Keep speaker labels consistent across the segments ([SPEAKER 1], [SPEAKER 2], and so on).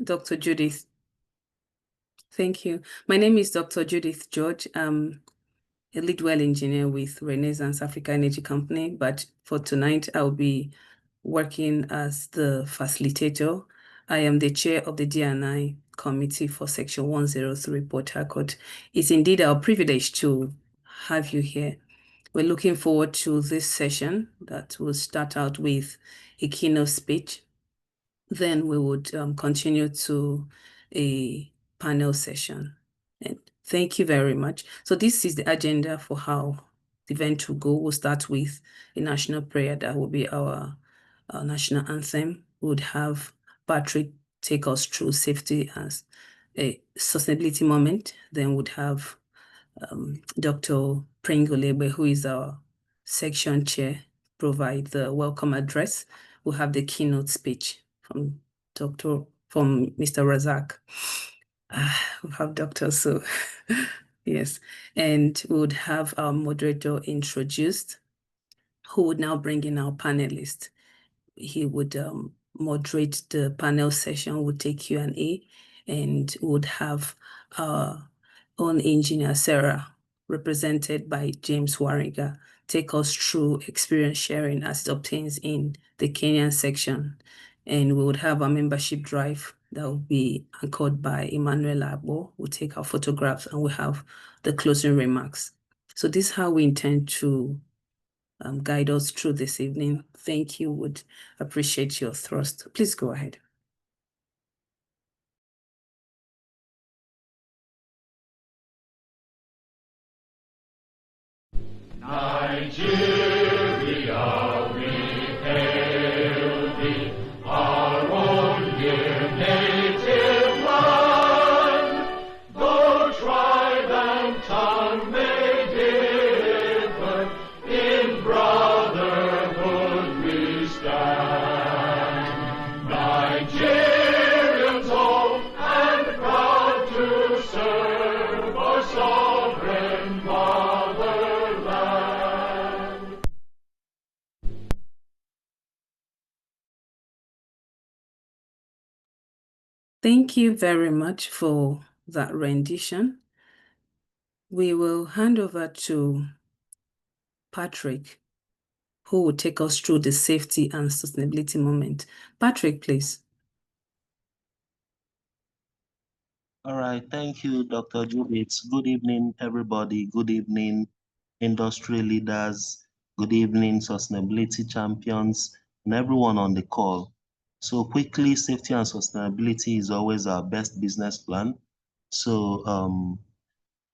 [SPEAKER 1] Dr. Judith. Thank you. My name is Dr. Judith George. I'm a lead well engineer with Renaissance Africa Energy Company, but for tonight, I'll be working as the facilitator. I am the chair of the D&I committee for Section 103 Port Harcourt. It's indeed our privilege to have you here. We're looking forward to this session that will start out with a keynote speech. Then we would continue to a panel session. And thank you very much. So this is the agenda for how the event will go. We'll start with a national prayer that will be our national anthem. We would have Patrick take us through safety as a sustainability moment. Then we'd have Dr. Pringolebe, who is our section chair, provide the welcome address. We'll have the keynote speech from Mr. Razak. We'll have Dr. So, yes. And we would have our moderator introduced, who would now bring in our panelists. He would moderate the panel session, would take Q&A, and would have our own engineer, Sarah, represented by James Warringer, take us through experience sharing as it obtains in the Kenyan section. And we would have a membership drive that will be anchored by Emmanuel Abo. We'll take our photographs and we'll have the closing remarks. So this is how we intend to guide us through this evening. Thank you. Would appreciate your thrust. Please go ahead.
[SPEAKER 2] Nigeria, we hail thee, our own dear native land. Though tribe and tongue may differ, in brotherhood we stand. Nigerians old and proud to serve our sovereign motherland.
[SPEAKER 1] Thank you very much for that rendition. We will hand over to Patrick, who will take us through the safety and sustainability moment. Patrick, please.
[SPEAKER 3] All right, thank you, Dr. Judith. Good evening, everybody. Good evening, industry leaders. Good evening, sustainability champions, and everyone on the call. So quickly, safety and sustainability is always our best business plan. So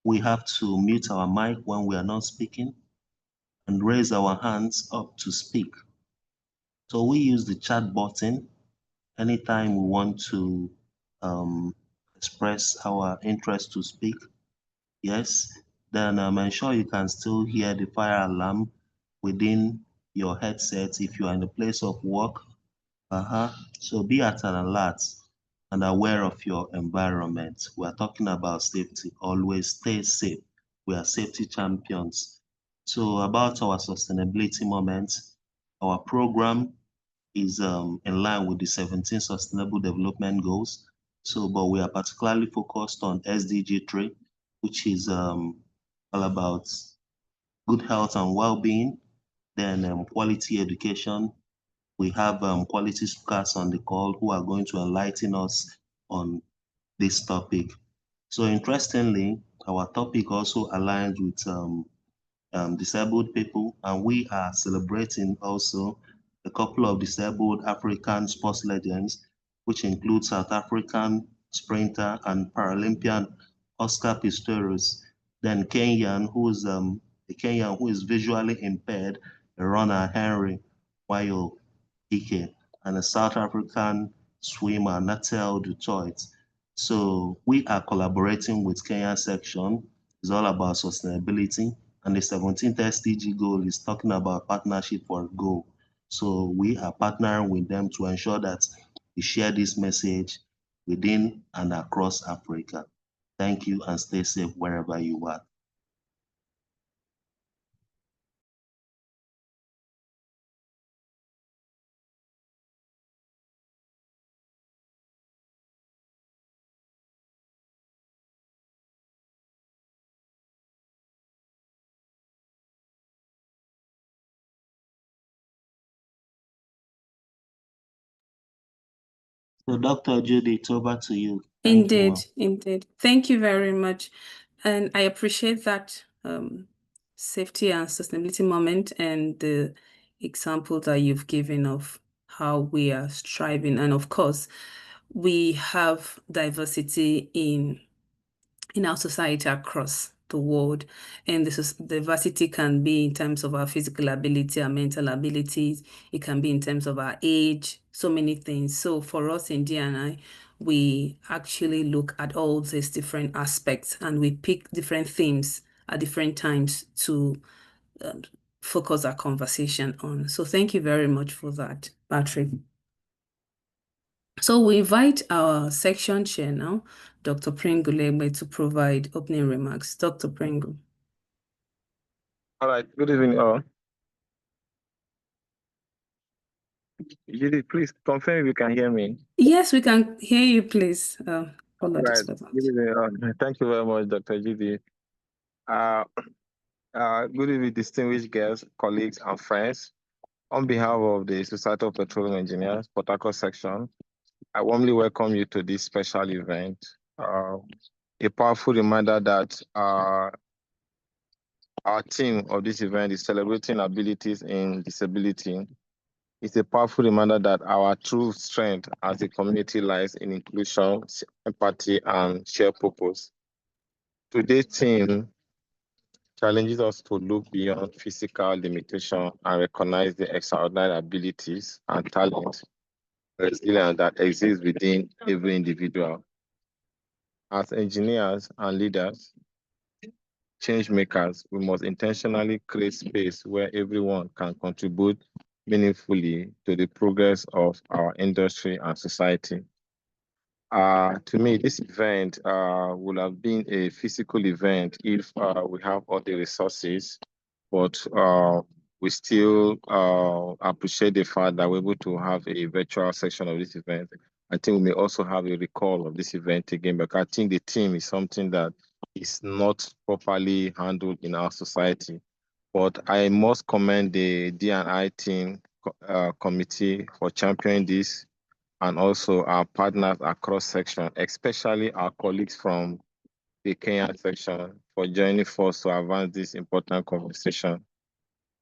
[SPEAKER 3] we have to mute our mic when we are not speaking and raise our hands up to speak. So we use the chat button anytime we want to express our interest to speak. Yes, then ensure you can still hear the fire alarm within your headset if you are in a place of work. So be at an alert and aware of your environment. We are talking about safety. Always stay safe. We are safety champions. So about our sustainability moment, our program is in line with the 17 Sustainable Development Goals. So, but we are particularly focused on SDG 3, which is all about good health and well-being, then quality education. We have quality speakers on the call who are going to enlighten us on this topic. So interestingly, our topic also aligns with disabled people, and we are celebrating also a couple of disabled African sports legends, which include South African sprinter and Paralympian Oscar Pistorius, then Kenyan, who is a Kenyan who is visually impaired, the runner Henry Wayo Ike, and a South African swimmer Natel Dutoit. So we are collaborating with Kenya section. It's all about sustainability, and the 17th SDG goal is talking about partnership for a goal. So we are partnering with them to ensure that we share this message within and across Africa. Thank you and stay safe wherever you are. So Dr. Judith, over to you. Thank you, ma'am.
[SPEAKER 1] Indeed. Thank you very much. And I appreciate that safety and sustainability moment and the example that you've given of how we are striving. And of course, we have diversity in our society across the world. And this diversity can be in terms of our physical ability, our mental abilities. It can be in terms of our age, so many things. So for us in D&I, we actually look at all these different aspects and we pick different themes at different times to focus our conversation on. So thank you very much for that, Patrick. So we invite our section chair now, Dr. Pringle Legbe, to provide opening remarks. Dr. Pringle.
[SPEAKER 4] All right, good evening all. Judy, please confirm if you can hear me.
[SPEAKER 1] Yes, we can hear you, please.
[SPEAKER 4] Right. Good evening all. Thank you very much, Dr. Judy. Good evening, distinguished guests, colleagues, and friends. On behalf of the Society of Petroleum Engineers, Port Harcourt section, I warmly welcome you to this special event. A powerful reminder that our theme of this event is celebrating abilities in disability. It's a powerful reminder that our true strength as a community lies in inclusion, empathy, and shared purpose. Today's theme challenges us to look beyond physical limitation and recognize the extraordinary abilities and talent, resilience that exists within every individual. As engineers and leaders, change makers, we must intentionally create space where everyone can contribute meaningfully to the progress of our industry and society. To me, this event would have been a physical event if we have all the resources, but we still appreciate the fact that we're able to have a virtual section of this event. I think we may also have a recall of this event again, but I think the theme is something that is not properly handled in our society. But I must commend the D&I team committee for championing this, and also our partners across section, especially our colleagues from the Kenyan section, for joining force to advance this important conversation.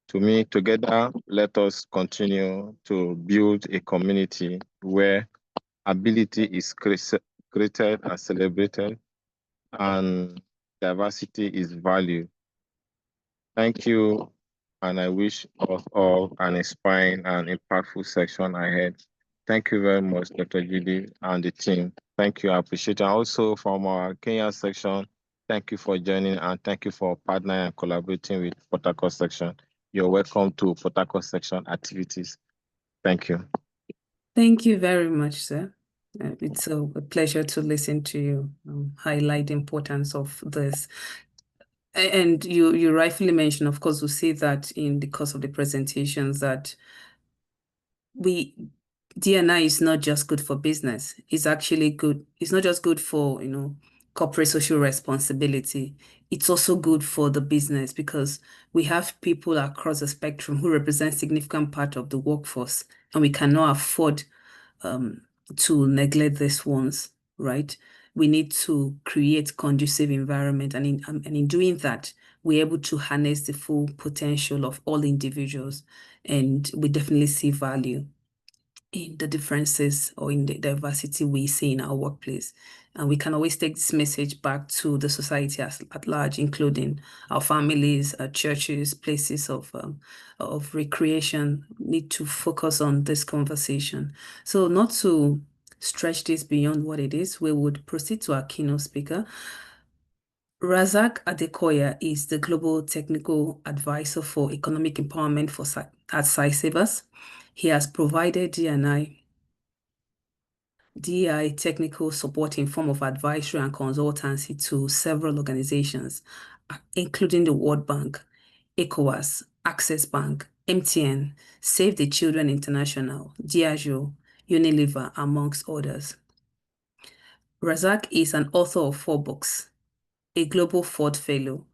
[SPEAKER 4] To me, together, let us continue to build a community where ability is created and celebrated, and diversity is valued. Thank you, and I wish us all an inspiring and impactful section ahead. Thank you very much, Dr. Judy and the team. Thank you, I appreciate it. And also from our Kenya section, thank you for joining and thank you for partnering and collaborating with Port Harcourt section. You're welcome to Port Harcourt section activities. Thank you.
[SPEAKER 1] Thank you very much, sir. It's a pleasure to listen to you highlight the importance of this. And you rightfully mentioned, of course, we see that in the course of the presentations that D&I is not just good for business. It's actually good. It's not just good for, corporate social responsibility. It's also good for the business because we have people across the spectrum who represent significant part of the workforce, and we cannot afford to neglect these ones, right? We need to create conducive environment, and in doing that, we're able to harness the full potential of all individuals, and we definitely see value in the differences or in the diversity we see in our workplace. And we can always take this message back to the society at large, including our families, our churches, places of recreation. We need to focus on this conversation. So not to stretch this beyond what it is, we would proceed to our keynote speaker. Razak Adekoya is the Global Technical Advisor for Economic Empowerment at Sightsavers. He has provided DI technical support in form of advisory and consultancy to several organizations, including the World Bank, ECOWAS, Access Bank, MTN, Save the Children International, Diageo, Unilever, amongst others. Razak is an author of 4 books, a Global Ford Fellow,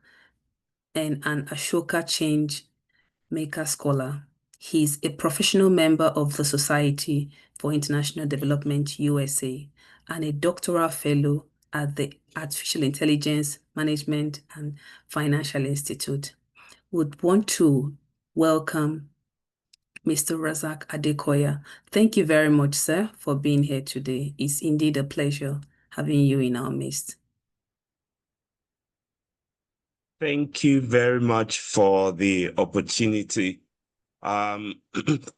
[SPEAKER 1] and an Ashoka Change Maker Scholar. He's a professional member of the Society for International Development USA and a doctoral fellow at the Artificial Intelligence Management and Financial Institute. Would want to welcome Mr. Razak Adekoya. Thank you very much, sir, for being here today. It's indeed a pleasure having you in our midst.
[SPEAKER 5] Thank you very much for the opportunity. I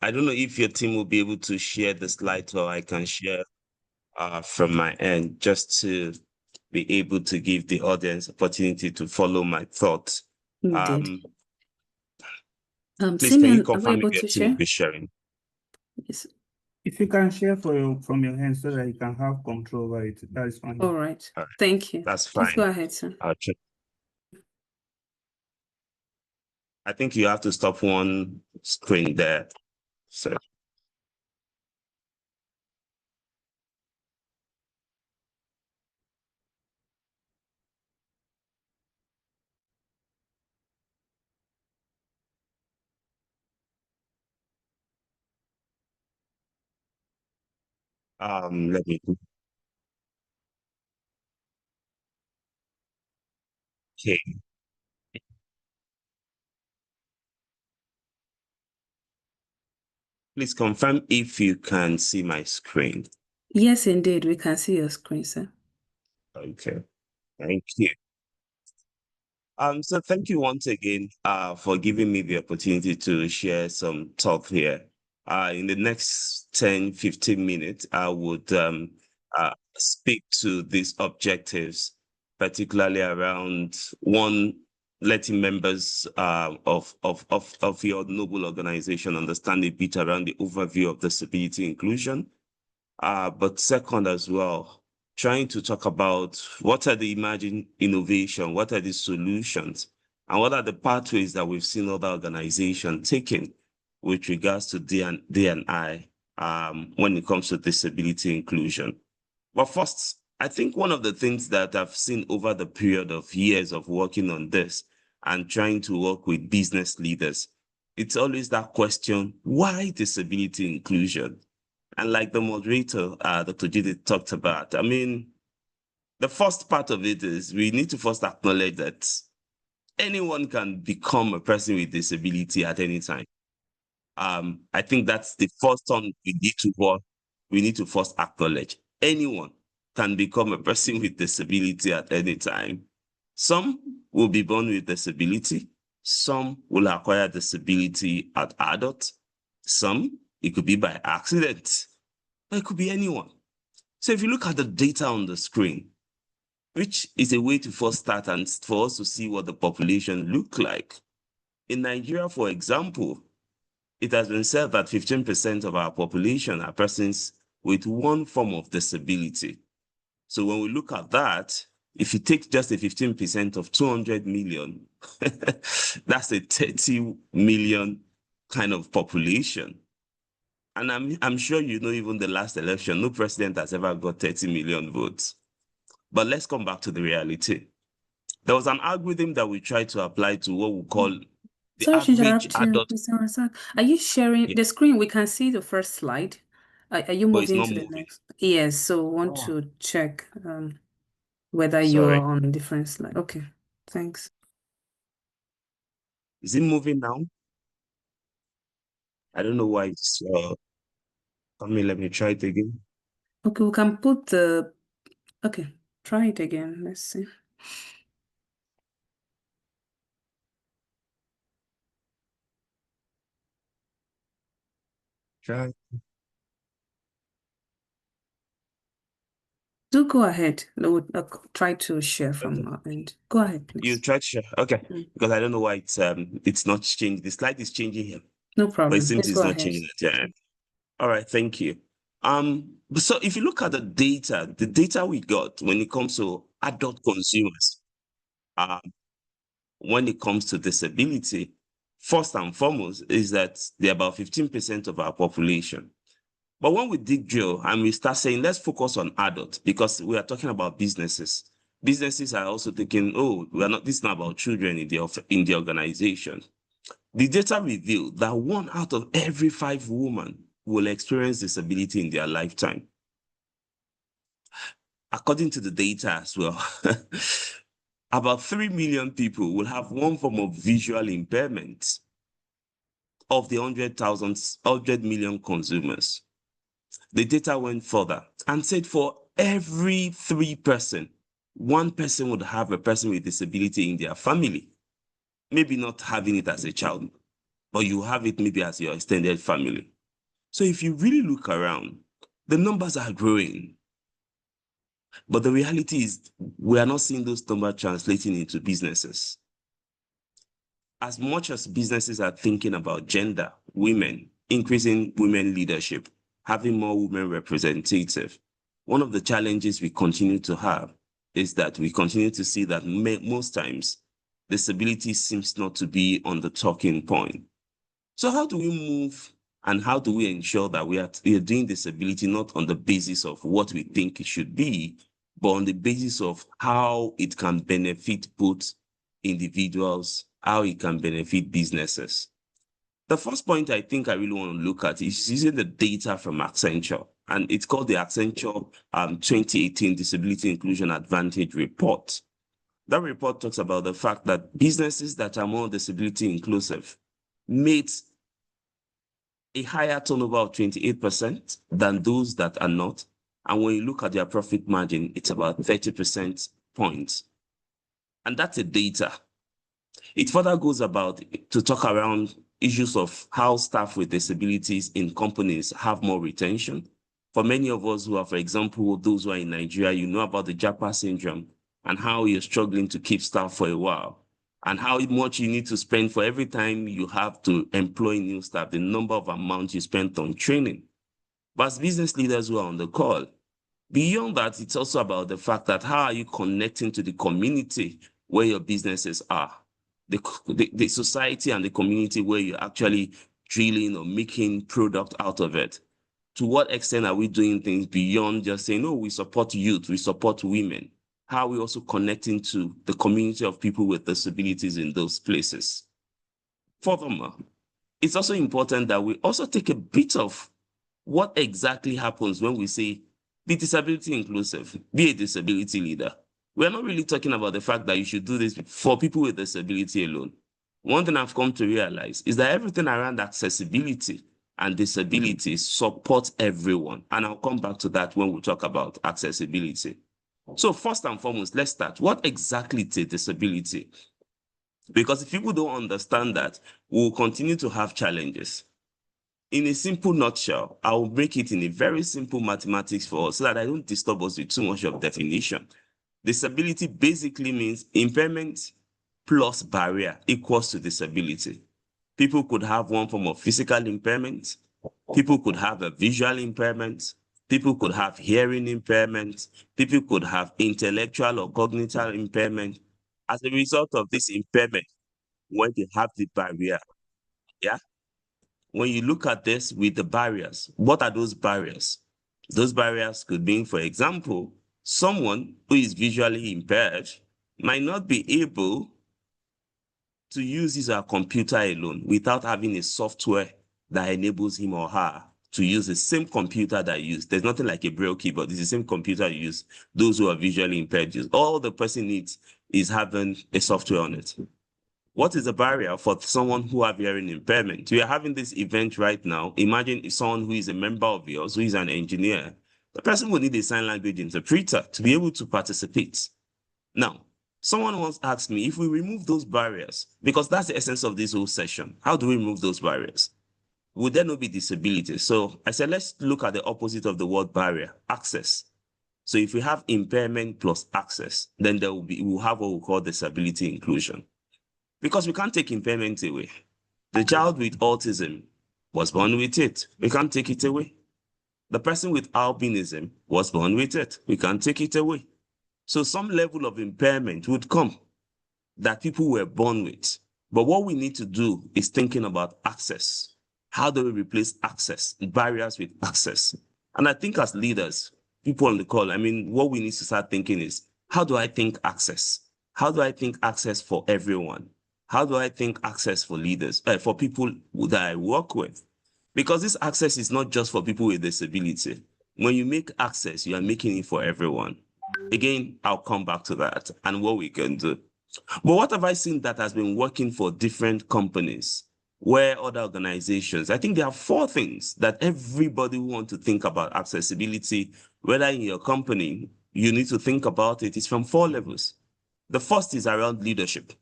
[SPEAKER 5] don't know if your team will be able to share the slides, or I can share from my end, just to be able to give the audience opportunity to follow my thoughts.
[SPEAKER 1] Indeed.
[SPEAKER 5] Please, can you
[SPEAKER 1] Simeon, are we
[SPEAKER 5] confirm
[SPEAKER 1] able
[SPEAKER 5] if your
[SPEAKER 1] to
[SPEAKER 5] team will
[SPEAKER 1] share?
[SPEAKER 5] be sharing?
[SPEAKER 1] Yes.
[SPEAKER 6] If you can share from your hand so that you can have control over it, that is fine.
[SPEAKER 1] All right.
[SPEAKER 5] All right.
[SPEAKER 1] Thank you.
[SPEAKER 5] That's
[SPEAKER 1] Please
[SPEAKER 5] fine.
[SPEAKER 1] go ahead, sir.
[SPEAKER 5] I'll check. I think you have to stop one screen there. So. Let me. Okay. Please confirm if you can see my screen.
[SPEAKER 1] Yes, indeed. We can see your screen, sir.
[SPEAKER 5] Okay. Thank you. So thank you once again for giving me the opportunity to share some talk here. In the next 10, 15 minutes, I would speak to these objectives, particularly around one, letting members of your noble organization understand a bit around the overview of disability inclusion. But second as well, trying to talk about what are the emerging innovation, what are the solutions, and what are the pathways that we've seen other organizations taking with regards to D&I when it comes to disability inclusion. But first, I think one of the things that I've seen over the period of years of working on this and trying to work with business leaders, it's always that question, why disability inclusion? And like the moderator, Dr. Judith talked about, I mean, the first part of it is we need to first acknowledge that anyone can become a person with disability at any time. I think that's the first one we need to first acknowledge. Anyone can become a person with disability at any time. Some will be born with disability. Some will acquire disability at adult. Some, it could be by accident, but it could be anyone. So if you look at the data on the screen, which is a way to first start and for us to see what the population look like. In Nigeria, for example, it has been said that 15% of our population are persons with one form of disability. So when we look at that, if you take just a 15% of 200 million, that's a 30 million kind of population. And I'm sure you know, even the last election, no president has ever got 30 million votes. But let's come back to the reality. There was an algorithm that we tried to apply to what we call the
[SPEAKER 1] Sorry to
[SPEAKER 5] average
[SPEAKER 1] interrupt you,
[SPEAKER 5] adult.
[SPEAKER 1] Mr. Razak. Are you sharing the screen? We can see the first slide. Are you
[SPEAKER 5] But it's
[SPEAKER 1] moving
[SPEAKER 5] not
[SPEAKER 1] to the
[SPEAKER 5] moving.
[SPEAKER 1] next? Yes, so we want
[SPEAKER 5] Oh.
[SPEAKER 1] to check whether
[SPEAKER 5] Sorry.
[SPEAKER 1] you're on a different slide. Okay, thanks.
[SPEAKER 5] Is it moving now? I don't know why it's let me try it again.
[SPEAKER 1] Okay, we can put the okay, try it again. Let's see.
[SPEAKER 5] Try.
[SPEAKER 1] Do go ahead. We'll try to share from
[SPEAKER 5] Okay.
[SPEAKER 1] our end. Go ahead,
[SPEAKER 5] You
[SPEAKER 1] please.
[SPEAKER 5] try to share. Okay.
[SPEAKER 1] Mm.
[SPEAKER 5] Because I don't know why it's not changed. The slide is changing here,
[SPEAKER 1] No
[SPEAKER 5] but
[SPEAKER 1] problem.
[SPEAKER 5] it seems
[SPEAKER 1] Please
[SPEAKER 5] it's
[SPEAKER 1] go
[SPEAKER 5] not
[SPEAKER 1] ahead.
[SPEAKER 5] changing it. Yeah. All right, thank you. So if you look at the data we got when it comes to adult consumers, when it comes to disability, first and foremost is that they're about 15% of our population. But when we dig drill and we start saying, let's focus on adults, because we are talking about businesses. Businesses are also thinking, oh, this is not about children in the organization. The data revealed that 1 out of every 5 women will experience disability in their lifetime. According to the data as well, about 3 million people will have one form of visual impairment of the 100 million consumers. The data went further and said for every 3 person, 1 person would have a person with disability in their family. Maybe not having it as a child, but you have it maybe as your extended family. So if you really look around, the numbers are growing. But the reality is we are not seeing those numbers translating into businesses. As much as businesses are thinking about gender, women, increasing women leadership, having more women representatives, one of the challenges we continue to have is that we continue to see that most times disability seems not to be on the talking point. So how do we move and how do we ensure that we are doing disability not on the basis of what we think it should be, but on the basis of how it can benefit both individuals, how it can benefit businesses? The first point I think I really want to look at is using the data from Accenture, and it's called the Accenture 2018 Disability Inclusion Advantage Report. That report talks about the fact that businesses that are more disability inclusive made a higher turnover of 28% than those that are not. And when you look at their profit margin, it's about 30% points. And that's the data. It further goes about to talk around issues of how staff with disabilities in companies have more retention. For many of us who are, for example, those who are in Nigeria, you know about the JAPA syndrome and how you're struggling to keep staff for a while, and how much you need to spend for every time you have to employ new staff, the number of amounts you spent on training. But as business leaders who are on the call, beyond that, it's also about the fact that how are you connecting to the community where your businesses are, the society and the community where you're actually drilling or making product out of it. To what extent are we doing things beyond just saying, oh, we support youth, we support women? How are we also connecting to the community of people with disabilities in those places? Furthermore, it's also important that we also take a bit of what exactly happens when we say, be disability inclusive, be a disability leader. We're not really talking about the fact that you should do this for people with disability alone. One thing I've come to realize is that everything around accessibility and disability supports everyone. And I'll come back to that when we talk about accessibility. So first and foremost, let's start. What exactly is a disability? Because if people don't understand that, we'll continue to have challenges. In a simple nutshell, I will break it in a very simple mathematics for us so that I don't disturb us with too much of definition. Disability basically means impairment plus barrier equals to disability. People could have one form of physical impairment. People could have a visual impairment. People could have hearing impairment. People could have intellectual or cognitive impairment. As a result of this impairment, when they have the barrier, yeah? When you look at this with the barriers, what are those barriers? Those barriers could be, for example, someone who is visually impaired might not be able to use his or her computer alone without having a software that enables him or her to use the same computer that you use. There's nothing like a Braille keyboard. It's the same computer you use. Those who are visually impaired use. All the person needs is having a software on it. What is the barrier for someone who have hearing impairment? We are having this event right now. Imagine if someone who is a member of yours, who is an engineer, the person will need a sign language interpreter to be able to participate. Now, someone once asked me, if we remove those barriers, because that's the essence of this whole session, how do we remove those barriers? Would there not be disability? So I said, let's look at the opposite of the word barrier, access. So if we have impairment plus access, then we'll have what we call disability inclusion. Because we can't take impairment away. The child with autism was born with it. We can't take it away. The person with albinism was born with it. We can't take it away. So some level of impairment would come that people were born with. But what we need to do is thinking about access. How do we replace access, barriers with access? And I think as leaders, people on the call, what we need to start thinking is, how do I think access? How do I think access for everyone? How do I think access for leaders, for people that I work with? Because this access is not just for people with disability. When you make access, you are making it for everyone. Again, I'll come back to that and what we can do. But what have I seen that has been working for different companies, where other organizations? I think there are 4 things that everybody who wants to think about accessibility, whether in your company, you need to think about it. It's from 4 levels. The first is around leadership.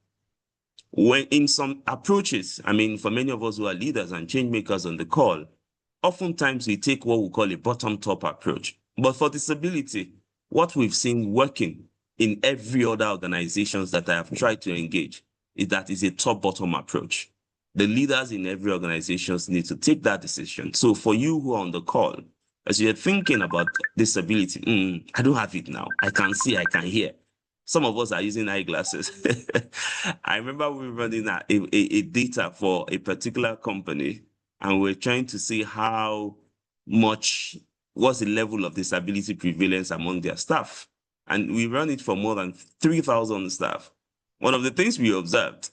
[SPEAKER 5] When in some approaches, I mean, for many of us who are leaders and change makers on the call, oftentimes we take what we call a bottom-top approach. But for disability, what we've seen working in every other organizations that I have tried to engage is that it's a top-bottom approach. The leaders in every organization need to take that decision. So for you who are on the call, as you're thinking about disability, I don't have it now. I can see, I can hear. Some of us are using eyeglasses. I remember we were running a data for a particular company, and we're trying to see how much was the level of disability prevalence among their staff. And we run it for more than 3,000 staff. One of the things we observed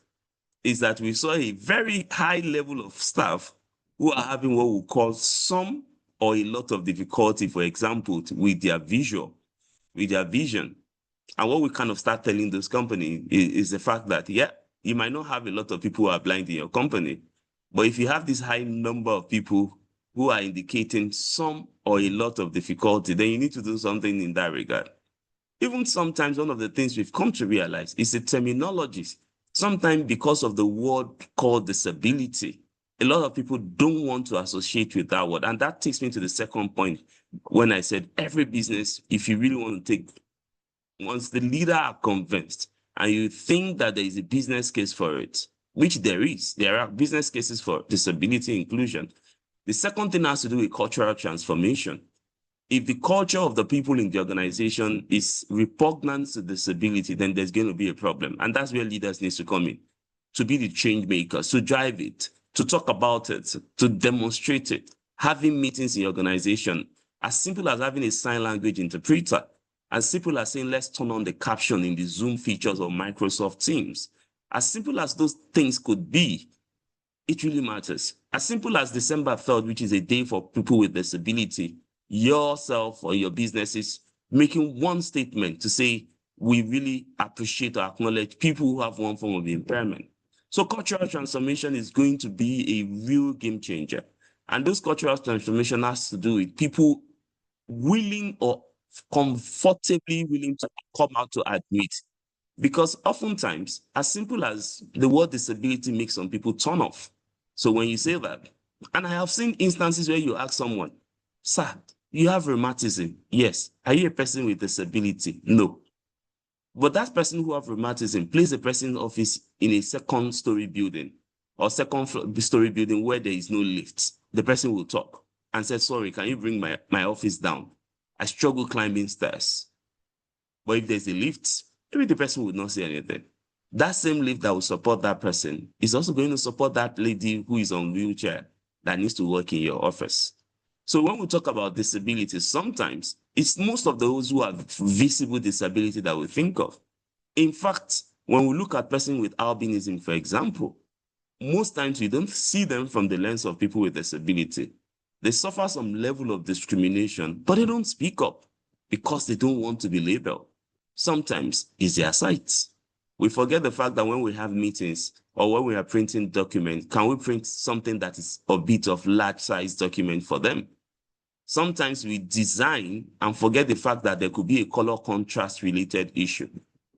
[SPEAKER 5] is that we saw a very high level of staff who are having what we call some or a lot of difficulty, for example, with their vision. And what we kind of start telling those companies is the fact that, yeah, you might not have a lot of people who are blind in your company, but if you have this high number of people who are indicating some or a lot of difficulty, then you need to do something in that regard. Even sometimes one of the things we've come to realize is the terminologies. Sometimes because of the word called disability, a lot of people don't want to associate with that word. And that takes me to the second point when I said every business, if you really want to take, once the leader are convinced and you think that there is a business case for it, which there are business cases for disability inclusion. The second thing has to do with cultural transformation. If the culture of the people in the organization is repugnant to disability, then there's going to be a problem. And that's where leaders need to come in, to be the change makers, to drive it, to talk about it, to demonstrate it, having meetings in the organization, as simple as having a sign language interpreter, as simple as saying, let's turn on the caption in the Zoom features of Microsoft Teams. As simple as those things could be, it really matters. As simple as December 3rd, which is a day for people with disability, yourself or your businesses making one statement to say, we really appreciate or acknowledge people who have one form of impairment. So cultural transformation is going to be a real game changer. And those cultural transformation has to do with people willing or comfortably willing to come out to admit. Because oftentimes, as simple as the word disability makes some people turn off. So when you say that, and I have seen instances where you ask someone, sir, you have rheumatism? Yes. Are you a person with disability? No. But that person who have rheumatism, place the person's office in a second-story building or second-story building where there is no lift. The person will talk and say, sorry, can you bring my office down? I struggle climbing stairs. But if there's a lift, maybe the person would not say anything. That same lift that will support that person is also going to support that lady who is on wheelchair that needs to work in your office. So when we talk about disability, sometimes it's most of those who have visible disability that we think of. In fact, when we look at person with albinism, for example, most times we don't see them from the lens of people with disability. They suffer some level of discrimination, but they don't speak up because they don't want to be labeled. Sometimes it's their sight. We forget the fact that when we have meetings or when we are printing documents, can we print something that is a bit of large size document for them? Sometimes we design and forget the fact that there could be a color contrast related issue.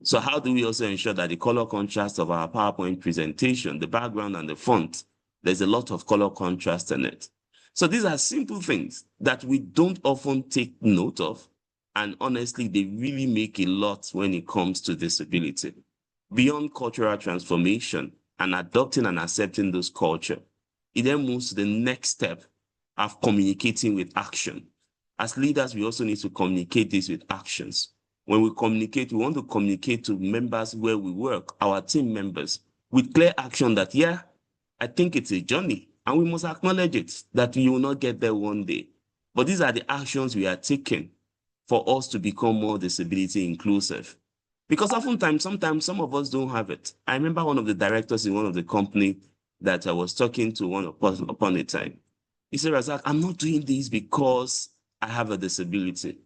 [SPEAKER 5] So how do we also ensure that the color contrast of our PowerPoint presentation, the background and the font, there's a lot of color contrast in it. So these are simple things that we don't often take note of. And honestly, they really make a lot when it comes to disability. Beyond cultural transformation and adopting and accepting those culture, it then moves to the next step of communicating with action. As leaders, we also need to communicate this with actions. When we communicate, we want to communicate to members where we work, our team members, with clear action that, yeah, I think it's a journey, and we must acknowledge it, that we will not get there one day. But these are the actions we are taking for us to become more disability inclusive. Because sometimes some of us don't have it. I remember one of the directors in one of the company that I was talking to upon a time. He said, Razak, I'm not doing this because I have a disability.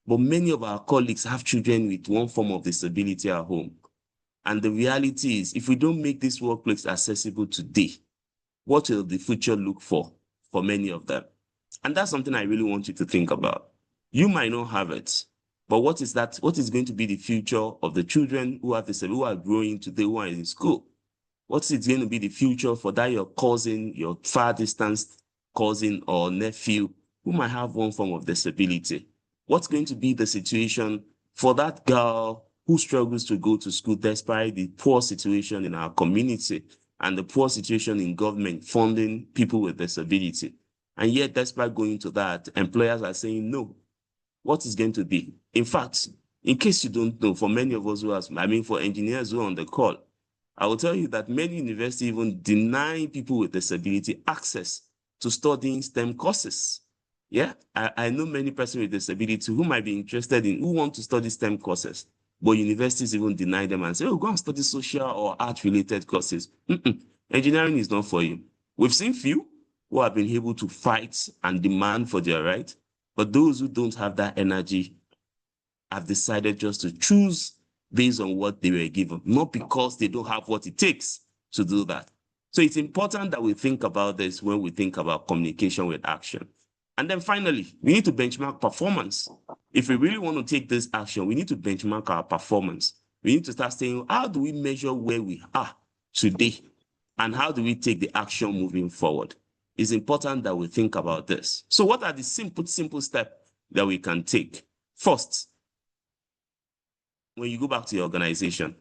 [SPEAKER 5] But many of our colleagues have children with one form of disability at home. And the reality is, if we don't make this workplace accessible today, what will the future look for many of them? And that's something I really want you to think about. You might not have it, but what is that? What is going to be the future of the children who have disability, who are growing today, who are in school? What is going to be the future for that your cousin, your far distance cousin or nephew who might have one form of disability? What's going to be the situation for that girl who struggles to go to school despite the poor situation in our community and the poor situation in government funding people with disability? And yet, despite going to that, employers are saying no. What is going to be? In fact, in case you don't know, for many of us for engineers who are on the call, I will tell you that many universities even deny people with disability access to studying STEM courses. Yeah, I know many persons with disability who might be interested in, who want to study STEM courses, but universities even deny them and say, oh, go and study social or art-related courses. Engineering is not for you. We've seen few who have been able to fight and demand for their right, but those who don't have that energy have decided just to choose based on what they were given, not because they don't have what it takes to do that. So it's important that we think about this when we think about communication with action. And then finally, we need to benchmark performance. If we really want to take this action, we need to benchmark our performance. We need to start saying, how do we measure where we are today? And how do we take the action moving forward? It's important that we think about this. So what are the simple steps that we can take? First, when you go back to your organization,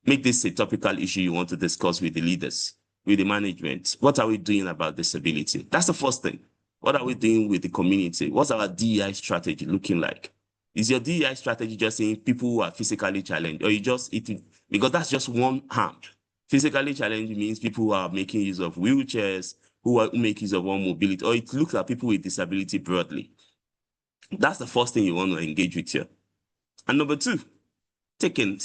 [SPEAKER 5] make this a topical issue you want to discuss with the leaders, with the management. What are we doing about disability? That's the first thing. What are we doing with the community? What's our DEI strategy looking like? Is your DEI strategy just saying people who are physically challenged, or you just eating? Because that's just one hand. Physically challenged means people who are making use of wheelchairs, who make use of one mobility, or it looks at people with disability broadly. That's the first thing you want to engage with here. And number two, take an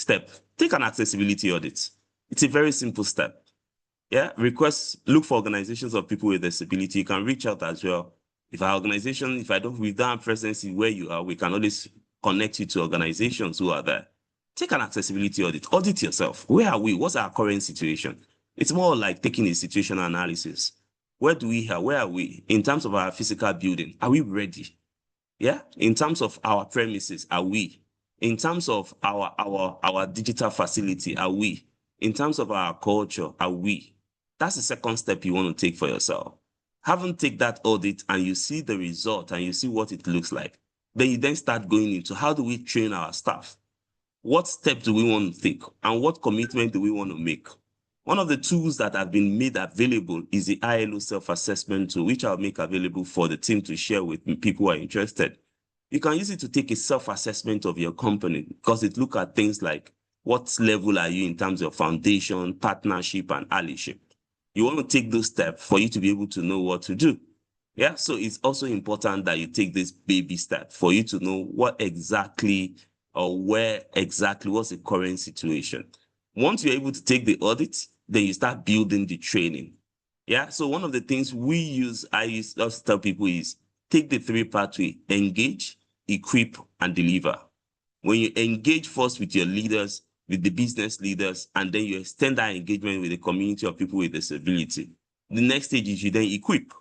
[SPEAKER 5] accessibility audit. It's a very simple step. Yeah, look for organizations of people with disability. You can reach out as well. If our organization, we don't have presence in where you are, we can always connect you to organizations who are there. Take an accessibility audit. Audit yourself. Where are we? What's our current situation? It's more like taking a situational analysis. Where are we in terms of our physical building? Are we ready? Yeah. In terms of our premises, are we? In terms of our digital facility, are we? In terms of our culture, are we? That's the second step you want to take for yourself. Having take that audit and you see the result and you see what it looks like, then you then start going into how do we train our staff? What steps do we want to take? And what commitment do we want to make? One of the tools that have been made available is the ILO self-assessment tool, which I'll make available for the team to share with people who are interested. You can use it to take a self-assessment of your company because it looks at things like what level are you in terms of foundation, partnership, and allyship. You want to take those steps for you to be able to know what to do. Yeah, so it's also important that you take this baby step for you to know what exactly or where exactly what's the current situation. Once you're able to take the audit, then you start building the training. Yeah, so one of the things I used to tell people is take the 3 pathway: engage, equip, and deliver. When you engage first with your leaders, with the business leaders, and then you extend that engagement with the community of people with disability, the next stage is you then equip.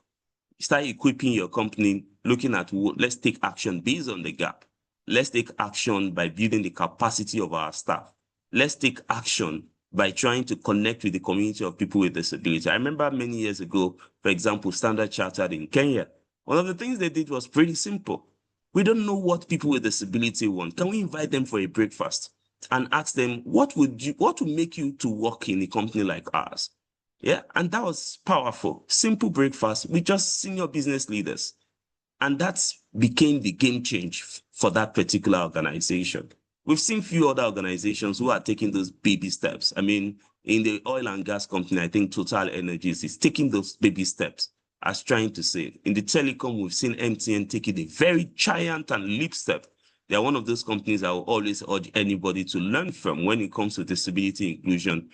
[SPEAKER 5] You start equipping your company, looking at let's take action based on the gap. Let's take action by building the capacity of our staff. Let's take action by trying to connect with the community of people with disability. I remember many years ago, for example, Standard Chartered in Kenya. One of the things they did was pretty simple. We don't know what people with disability want. Can we invite them for a breakfast and ask them, what would make you to work in a company like ours? Yeah, and that was powerful. Simple breakfast with just senior business leaders. And that became the game change for that particular organization. We've seen few other organizations who are taking those baby steps. I mean, in the oil and gas company, I think Total Energies is taking those baby steps as trying to save. In the telecom, we've seen MTN taking a very giant and leap step. They are one of those companies I will always urge anybody to learn from when it comes to disability inclusion,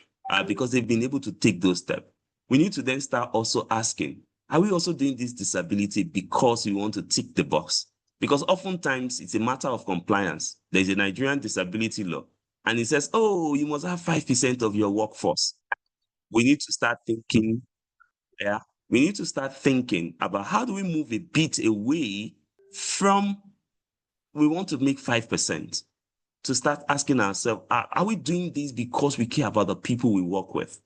[SPEAKER 5] because they've been able to take those steps. We need to then start also asking, are we also doing this disability because we want to tick the box? Because oftentimes it's a matter of compliance. There's a Nigerian disability law, and it says, oh, you must have 5% of your workforce. We need to start thinking, we need to start thinking about how do we move a bit away from, we want to make 5%, to start asking ourselves, are we doing this because we care about the people we work with?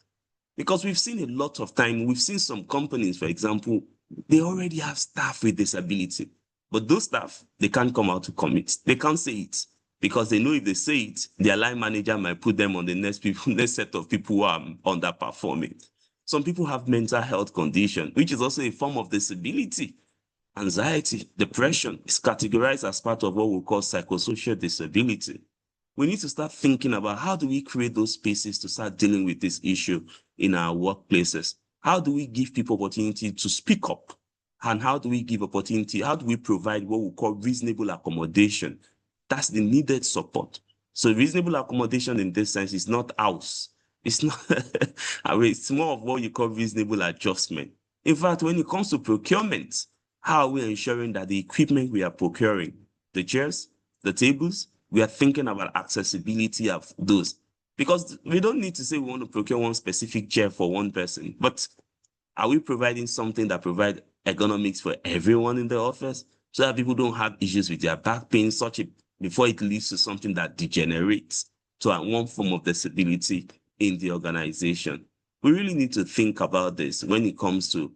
[SPEAKER 5] Because we've seen a lot of time, we've seen some companies, for example, they already have staff with disability, but those staff, they can't come out to commit. They can't say it because they know if they say it, their line manager might put them on the next set of people who are underperforming. Some people have mental health condition, which is also a form of disability. Anxiety, depression is categorized as part of what we call psychosocial disability. We need to start thinking about how do we create those spaces to start dealing with this issue in our workplaces? How do we give people opportunity to speak up? And how do we give opportunity? How do we provide what we call reasonable accommodation? That's the needed support. So reasonable accommodation in this sense is not house. It's not, it's more of what you call reasonable adjustment. In fact, when it comes to procurement, how are we ensuring that the equipment we are procuring, the chairs, the tables, we are thinking about accessibility of those? Because we don't need to say we want to procure one specific chair for one person, but are we providing something that provides ergonomics for everyone in the office so that people don't have issues with their back pain before it leads to something that degenerates to one form of disability in the organization? We really need to think about this when it comes to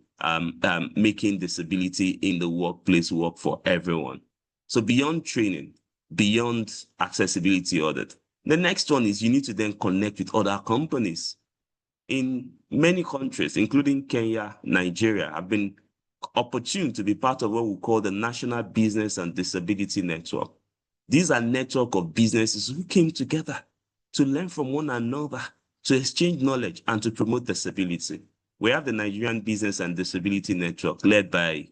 [SPEAKER 5] making disability in the workplace work for everyone. So beyond training, beyond accessibility audit, the next one is you need to then connect with other companies. In many countries, including Kenya, Nigeria, have been opportune to be part of what we call the National Business and Disability Network. These are network of businesses who came together to learn from one another, to exchange knowledge, and to promote disability. We have the Nigerian Business and Disability Network led by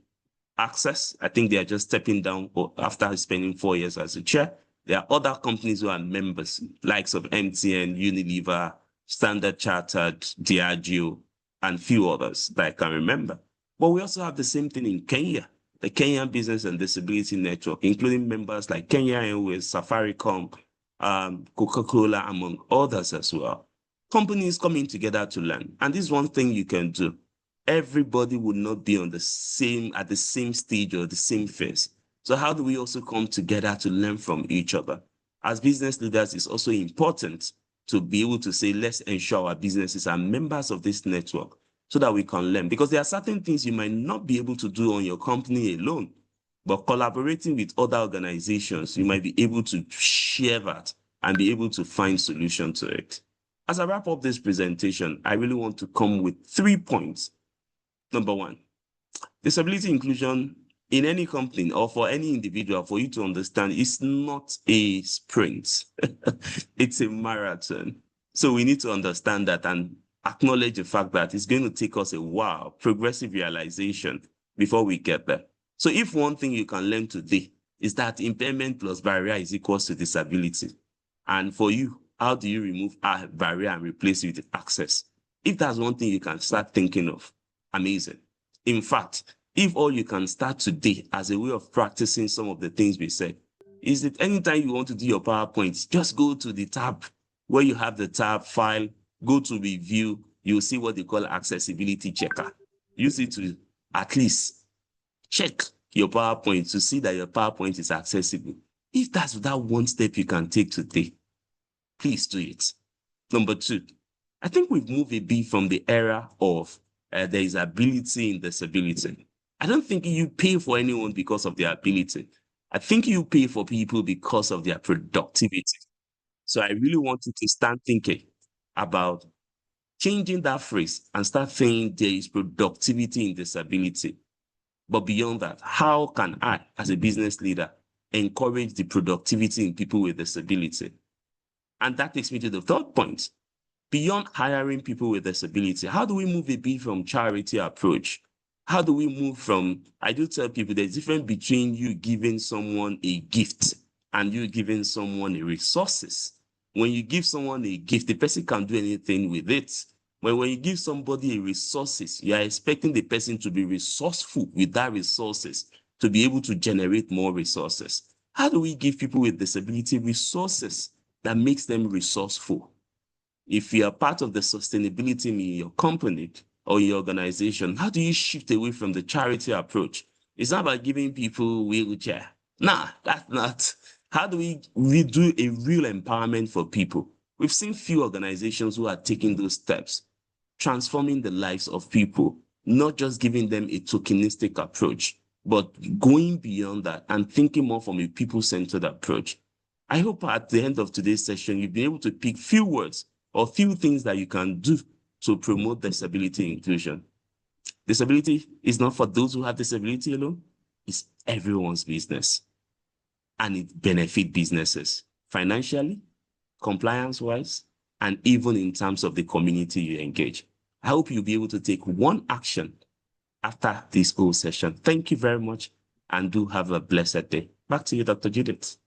[SPEAKER 5] Access. I think they are just stepping down after spending 4 years as a chair. There are other companies who are members, likes of MTN, Unilever, Standard Chartered, Diageo, and few others that I can remember. But we also have the same thing in Kenya, the Kenyan Business and Disability Network, including members like Kenya Airways, Safaricom, Coca-Cola, among others as well. Companies coming together to learn. And this is one thing you can do. Everybody would not be at the same stage or the same phase. So how do we also come together to learn from each other? As business leaders, it's also important to be able to say, let's ensure our businesses are members of this network so that we can learn. Because there are certain things you might not be able to do on your company alone, but collaborating with other organizations, you might be able to share that and be able to find solutions to it. As I wrap up this presentation, I really want to come with 3 points. Number one, disability inclusion in any company or for any individual, for you to understand, it's not a sprint. It's a marathon. So we need to understand that and acknowledge the fact that it's going to take us a while, progressive realization before we get there. So if one thing you can learn today is that impairment plus barrier is equals to disability. And for you, how do you remove a barrier and replace it with access? If that's one thing you can start thinking of, amazing. In fact, if all you can start today as a way of practicing some of the things we said, is that anytime you want to do your PowerPoint, just go to the tab where you have the tab file, go to review, you'll see what they call accessibility checker. Use it to at least check your PowerPoint to see that your PowerPoint is accessible. If that's that one step you can take today, please do it. Number two, I think we've moved a bit from the era of there is ability in disability. I don't think you pay for anyone because of their ability. I think you pay for people because of their productivity. So I really want you to start thinking about changing that phrase and start saying there is productivity in disability. But beyond that, how can I, as a business leader, encourage the productivity in people with disability? And that takes me to the third point. Beyond hiring people with disability, how do we move a bit from charity approach? How do we move from, I do tell people there's a difference between you giving someone a gift and you giving someone resources. When you give someone a gift, the person can do anything with it. When you give somebody resources, you are expecting the person to be resourceful with that resources to be able to generate more resources. How do we give people with disability resources that makes them resourceful? If you are part of the sustainability in your company or your organization, how do you shift away from the charity approach? It's not about giving people wheelchair. Nah, that's not. How do we do a real empowerment for people? We've seen few organizations who are taking those steps, transforming the lives of people, not just giving them a tokenistic approach, but going beyond that and thinking more from a people-centered approach. I hope at the end of today's session, you've been able to pick few words or few things that you can do to promote disability inclusion. Disability is not for those who have disability alone. It's everyone's business. And it benefits businesses financially, compliance-wise, and even in terms of the community you engage. I hope you'll be able to take one action after this whole session. Thank you very much, and do have a blessed day. Back to you, Dr. Judith.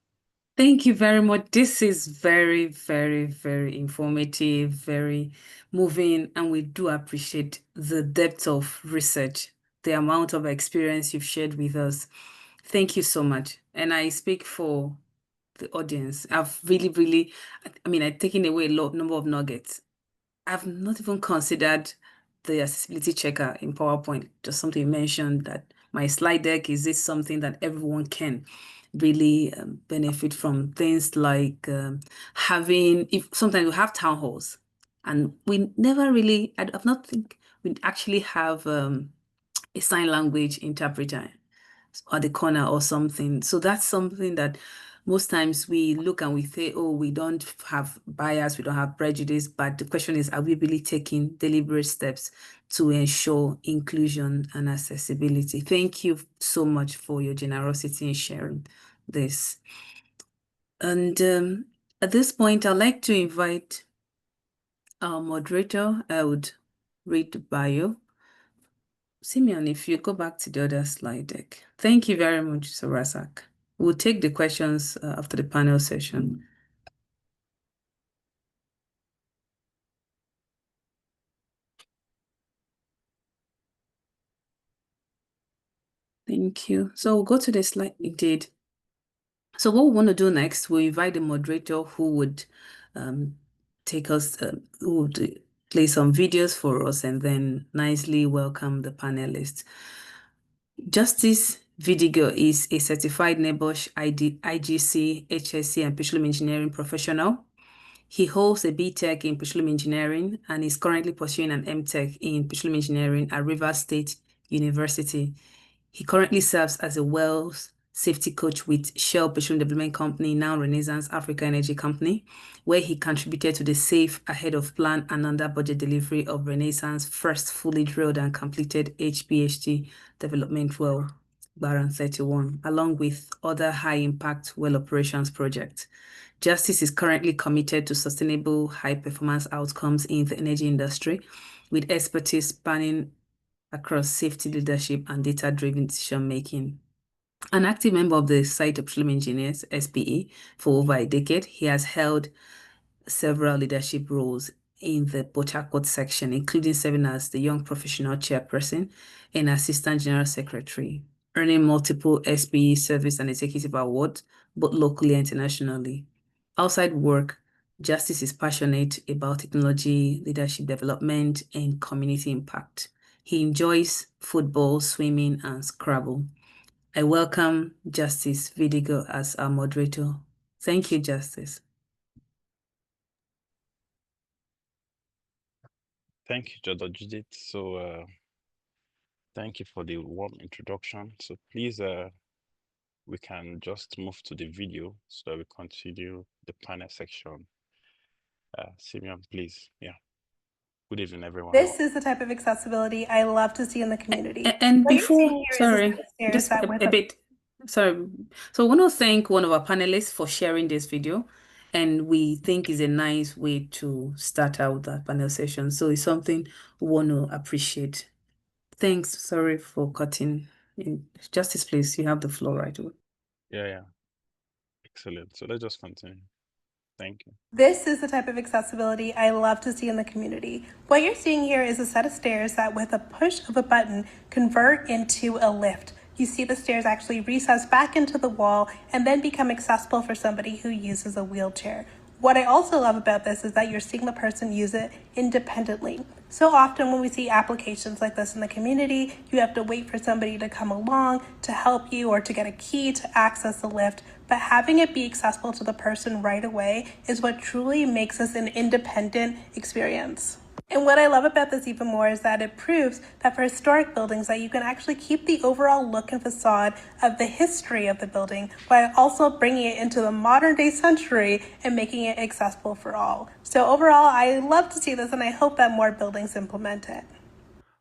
[SPEAKER 1] Thank you very much. This is very, very, very informative, very moving, and we do appreciate the depth of research, the amount of experience you've shared with us. Thank you so much. And I speak for the audience. I've really, I've taken away a number of nuggets. I've not even considered the accessibility checker in PowerPoint, just something you mentioned that my slide deck, is this something that everyone can really benefit from? Things like if sometimes we have town halls and we never really, I've not think we actually have a sign language interpreter at the corner or something. So that's something that most times we look and we say, oh, we don't have bias, we don't have prejudice, but the question is, are we really taking deliberate steps to ensure inclusion and accessibility? Thank you so much for your generosity in sharing this. And at this point, I'd like to invite our moderator. I would read the bio. Simeon, if you go back to the other slide deck. Thank you very much, Sir Razak. We'll take the questions after the panel session. Thank you. So we'll go to the slide we did. So what we want to do next, we'll invite the moderator who would take us, who would play some videos for us and then nicely welcome the panelists. Justice Vidigo is a certified NEBOSH IGC, HSC, and petroleum engineering professional. He holds a BTech in petroleum engineering and is currently pursuing an MTech in petroleum engineering at Rivers State University. He currently serves as a wells safety coach with Shell Petroleum Development Company, now Renaissance Africa Energy Company, where he contributed to the safe, ahead of plan, and under budget delivery of Renaissance first fully drilled and completed HPHT development well, Baran 31, along with other high-impact well operations projects. Justice is currently committed to sustainable high-performance outcomes in the energy industry, with expertise spanning across safety leadership and data-driven decision-making. An active member of the Society of Petroleum Engineers, SPE, for over a decade, he has held several leadership roles in the Port Harcourt section, including serving as the Young Professional Chairperson and Assistant General Secretary, earning multiple SPE Service and Executive Awards, both locally and internationally. Outside work, Justice is passionate about technology, leadership development, and community impact. He enjoys football, swimming, and Scrabble. I welcome Justice Vidigo as our moderator. Thank you, Justice.
[SPEAKER 7] Thank you, Dr. Judith. So thank you for the warm introduction. So please, we can just move to the video so that we continue the panel section. Simeon, please. Yeah. Good evening, everyone.
[SPEAKER 8] This is the type of accessibility I love to see in the community.
[SPEAKER 1] And
[SPEAKER 8] What you're
[SPEAKER 1] before,
[SPEAKER 8] seeing here is
[SPEAKER 1] sorry,
[SPEAKER 8] the stairs
[SPEAKER 1] just
[SPEAKER 8] that
[SPEAKER 1] a
[SPEAKER 8] with
[SPEAKER 1] bit, sorry. So I want to thank one of our panelists for sharing this video, and we think is a nice way to start out that panel session. So it's something we want to appreciate. Thanks. Sorry for cutting in. Justice, please, you have the floor right away.
[SPEAKER 7] Yeah. Excellent. So let's just continue. Thank you.
[SPEAKER 8] This is the type of accessibility I love to see in the community. What you're seeing here is a set of stairs that with a push of a button convert into a lift. You see the stairs actually recess back into the wall and then become accessible for somebody who uses a wheelchair. What I also love about this is that you're seeing the person use it independently. So often when we see applications like this in the community, you have to wait for somebody to come along to help you or to get a key to access the lift. But having it be accessible to the person right away is what truly makes this an independent experience. And what I love about this even more is that it proves that for historic buildings that you can actually keep the overall look and facade of the history of the building while also bringing it into the modern day century and making it accessible for all. So overall, I love to see this and I hope that more buildings implement it.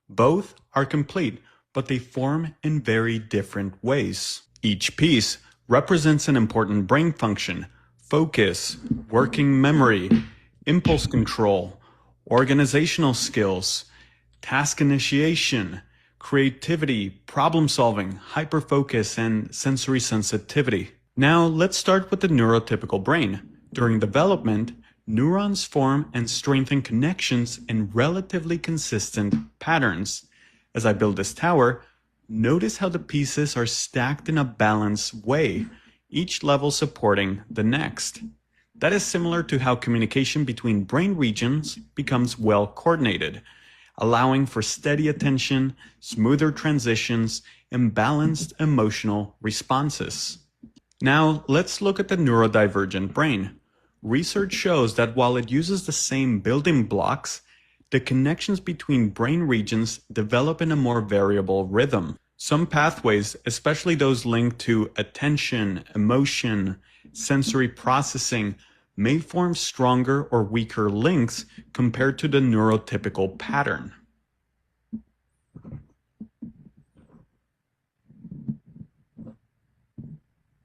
[SPEAKER 9] Both are complete, but they form in very different ways. Each piece represents an important brain function: focus, working memory, impulse control, organizational skills, task initiation, creativity, problem solving, hyperfocus, and sensory sensitivity. Now let's start with the neurotypical brain. During development, neurons form and strengthen connections in relatively consistent patterns. As I build this tower, notice how the pieces are stacked in a balanced way, each level supporting the next. That is similar to how communication between brain regions becomes well coordinated, allowing for steady attention, smoother transitions, and balanced emotional responses. Now, let's look at the neurodivergent brain. Research shows that while it uses the same building blocks, the connections between brain regions develop in a more variable rhythm. Some pathways, especially those linked to attention, emotion, sensory processing, may form stronger or weaker links compared to the neurotypical pattern.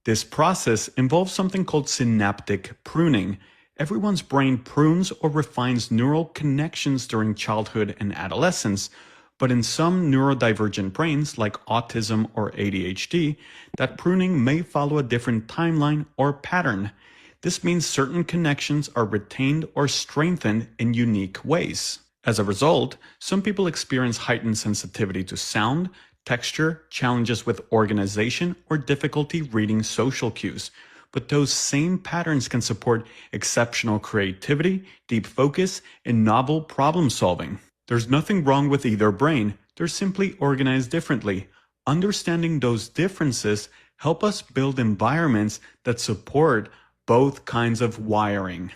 [SPEAKER 9] This process involves something called synaptic pruning. Everyone's brain prunes or refines neural connections during childhood and adolescence, but in some neurodivergent brains, like autism or ADHD, that pruning may follow a different timeline or pattern. This means certain connections are retained or strengthened in unique ways. As a result, some people experience heightened sensitivity to sound, texture, challenges with organization, or difficulty reading social cues. But those same patterns can support exceptional creativity, deep focus, and novel problem solving. There's nothing wrong with either brain, they're simply organized differently. Understanding those differences help us build environments that support both kinds of wiring.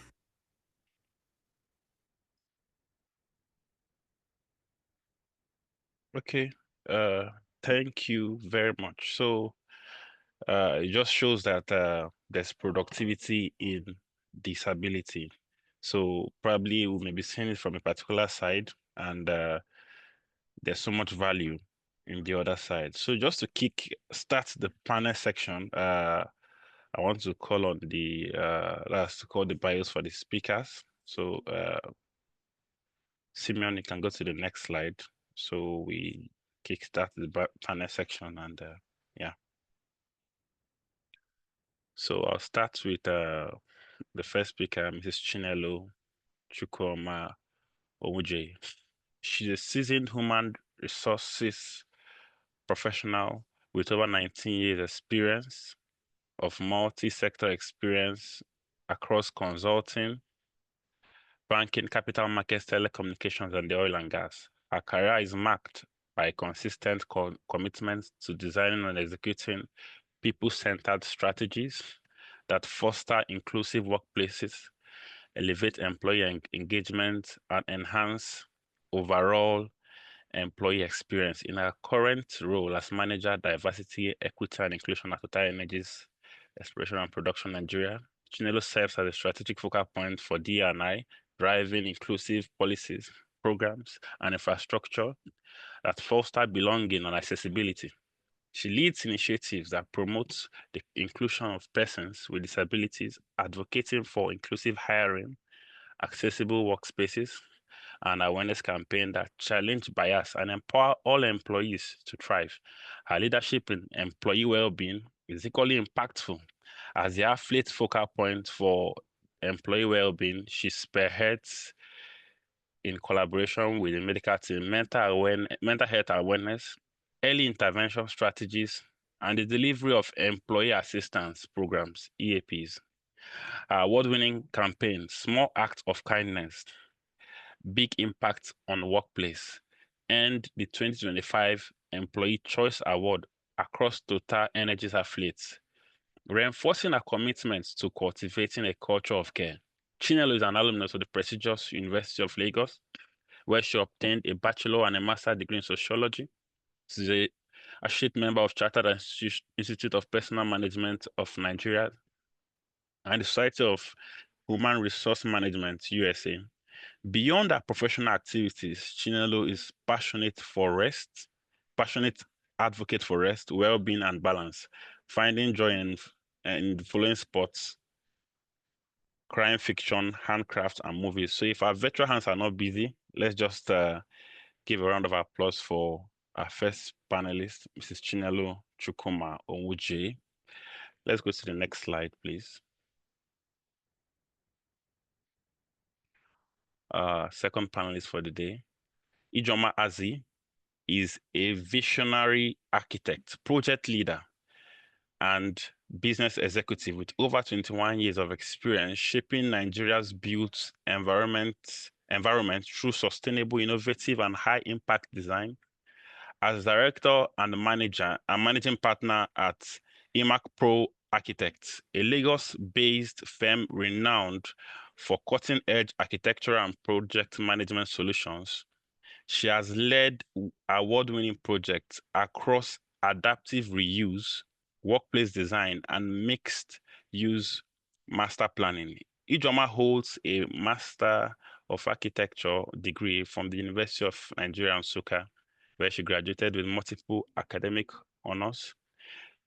[SPEAKER 7] Okay, thank you very much. So it just shows that there's productivity in disability. So probably we may be seeing it from a particular side, and there's so much value in the other side. So just to start the panel section, I want to call on the that's to call the bios for the speakers. So Simeon, you can go to the next slide. So we kickstart the panel section, and yeah. So I'll start with the first speaker, Mrs. Chinelo Chukwuma Omuje. She's a seasoned human resources professional with over 19 years experience of multi-sector experience across consulting, banking, capital markets, telecommunications, and the oil and gas. Her career is marked by consistent commitment to designing and executing people-centered strategies that foster inclusive workplaces, elevate employee engagement, and enhance overall employee experience. In her current role as Manager, Diversity, Equity, and Inclusion at TotalEnergies Exploration and Production Nigeria, Chinelo serves as a strategic focal point for D&I, driving inclusive policies, programs, and infrastructure that foster belonging and accessibility. She leads initiatives that promote the inclusion of persons with disabilities, advocating for inclusive hiring, accessible workspaces, and awareness campaign that challenge bias and empower all employees to thrive. Her leadership in employee well-being is equally impactful As the athlete focal point for employee well-being, she spearheads in collaboration with the medical team, mental health awareness, early intervention strategies, and the delivery of employee assistance programs, EAPs. Our award-winning campaign, Small Acts of Kindness, Big Impact on Workplace, and the 2025 Employee Choice Award across Total Energies affiliates, reinforcing our commitment to cultivating a culture of care. Chinelo is an alumnus of the prestigious University of Lagos, where she obtained a bachelor and a master's degree in sociology. She's an associate member of Chartered Institute of Personal Management of Nigeria and the Society of Human Resource Management, USA. Beyond her professional activities, Chinelo is passionate advocate for rest, well-being, and balance, finding joy in following sports, crime fiction, handcrafts, and movies. So if our virtual hands are not busy, let's just give a round of applause for our first panelist, Mrs. Chinelo Chukwuma Onwuji. Let's go to the next slide, please. Second panelist for the day, Ijoma Azi, is a visionary architect, project leader, and business executive with over 21 years of experience shaping Nigeria's built environment through sustainable, innovative, and high-impact design. As director and managing partner at IMAC Pro Architects, a Lagos-based firm renowned for cutting-edge architectural and project management solutions, she has led award-winning projects across adaptive reuse, workplace design, and mixed-use master planning. Ijoma holds a Master of Architecture degree from the University of Nigeria, Nsukka, where she graduated with multiple academic honors.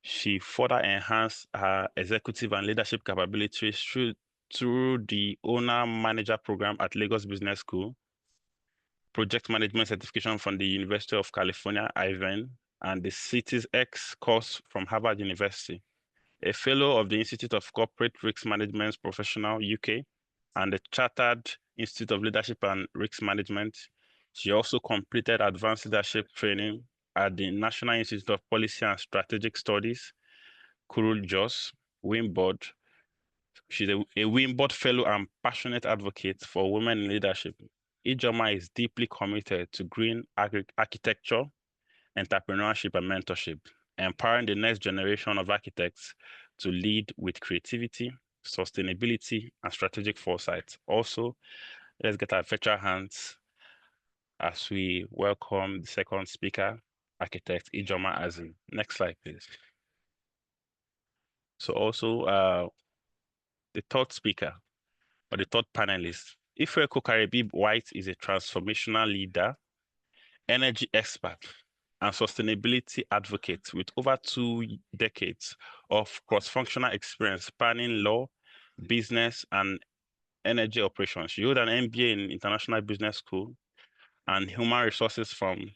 [SPEAKER 7] She further enhanced her executive and leadership capabilities through the Owner-Manager program at Lagos Business School, project management certification from the University of California, Irvine, and the Cities X course from Harvard University, a fellow of the Institute of Corporate Risk Management Professional, UK, and the Chartered Institute of Leadership and Risk Management. She also completed advanced leadership training at the National Institute of Policy and Strategic Studies, Kurul Jos, Wimboard. She's a Wimboard fellow and passionate advocate for women in leadership. Ijoma is deeply committed to green architecture, entrepreneurship, and mentorship, empowering the next generation of architects to lead with creativity, sustainability, and strategic foresight. Also, let's get our virtual hands as we welcome the second speaker, architect Ijoma Azi. Next slide, please. So also, the third speaker, or the third panelist, Ifeako Karibib White, is a transformational leader, energy expert, and sustainability advocate with over 2 decades of cross-functional experience spanning law, business, and energy operations. She held an MBA in International Business School and Human Resources from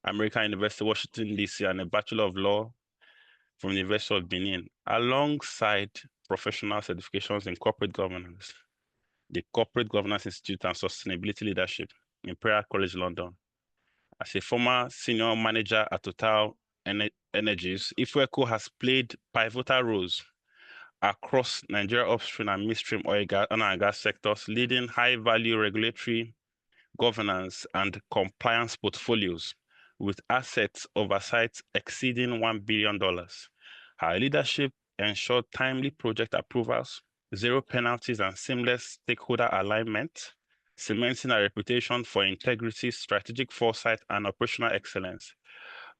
[SPEAKER 7] American University, Washington, D.C., and a Bachelor of Law from the University of Benin, alongside professional certifications in corporate governance, the Corporate Governance Institute and Sustainability Leadership, Imperial College London. As a former senior manager at Total Energies, Ifeako has played pivotal roles across Nigeria upstream and midstream oil and gas sectors, leading high-value regulatory governance and compliance portfolios with assets oversight exceeding $1 billion. Her leadership ensured timely project approvals, zero penalties, and seamless stakeholder alignment, cementing her reputation for integrity, strategic foresight, and operational excellence.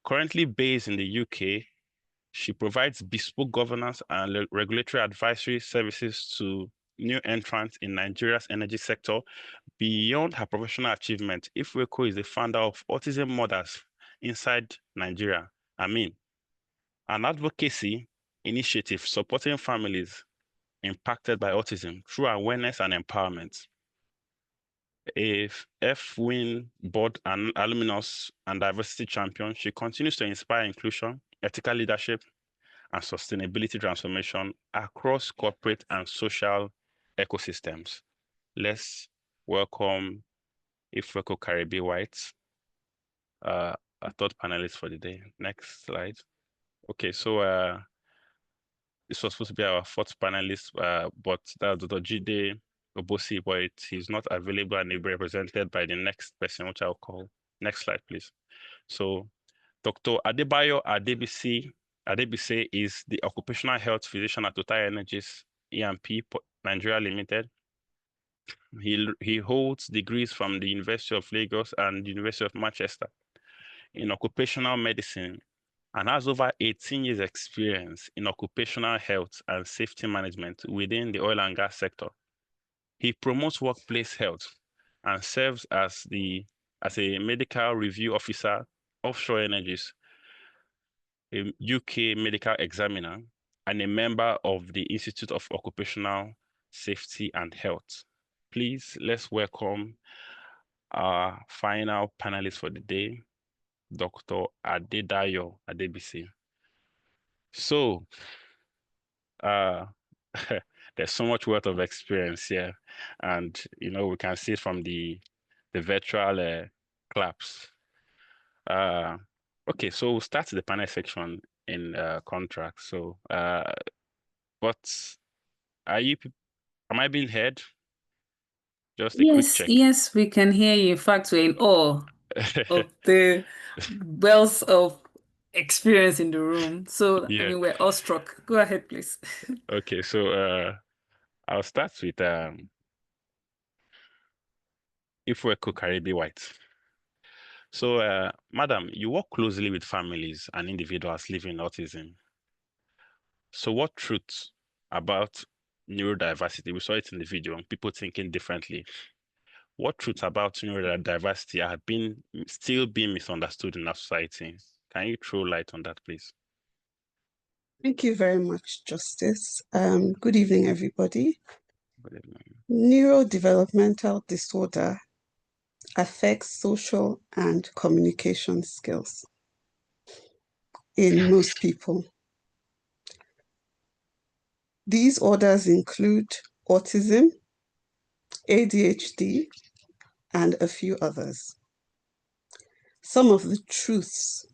[SPEAKER 7] Currently based in the UK, she provides bespoke governance and regulatory advisory services to new entrants in Nigeria's energy sector. Beyond her professional achievement, Ifeako is the founder of Autism Mothers inside Nigeria, an advocacy initiative supporting families impacted by autism through awareness and empowerment. A FWIN board and alumnus and diversity champion, she continues to inspire inclusion, ethical leadership, and sustainability transformation across corporate and social ecosystems. Let's welcome Ifeoko Karibe White, our third panelist for the day. Next slide. Okay, so this was supposed to be our fourth panelist, but that's Dr. Jide Obosi, but he's not available and he'll be represented by the next person, which I'll call. Next slide, please. So Dr. Adebayo Adebise is the occupational health physician at Total Energies E&P Nigeria Limited. He holds degrees from the University of Lagos and the University of Manchester in occupational medicine and has over 18 years experience in occupational health and safety management within the oil and gas sector. He promotes workplace health and serves as a medical review officer, Offshore Energies, a UK medical examiner, and a member of the Institute of Occupational Safety and Health. Please, let's welcome our final panelist for the day, Dr. Adedayo Adebisi. So, there's so much wealth of experience here, and we can see it from the virtual claps. Okay, so we'll start the panel section in contract. So, but am I being heard? Just a quick check.
[SPEAKER 1] Yes, we can hear you. In fact, we're in awe of the wealth of experience in the room. So,
[SPEAKER 7] Yeah.
[SPEAKER 1] we're awestruck. Go ahead, please.
[SPEAKER 7] Okay, so I'll start with Ifeoko Karibe White. So, madam, you work closely with families and individuals living with autism. So what truths about neurodiversity, we saw it in the video, people thinking differently. What truths about neurodiversity are still being misunderstood in our society? Can you throw light on that, please?
[SPEAKER 10] Thank you very much, Justice. Good evening, everybody.
[SPEAKER 7] Good evening.
[SPEAKER 10] Neurodevelopmental disorder affects social and communication skills in most people. These orders include autism, ADHD, and a few others. Some of the truths.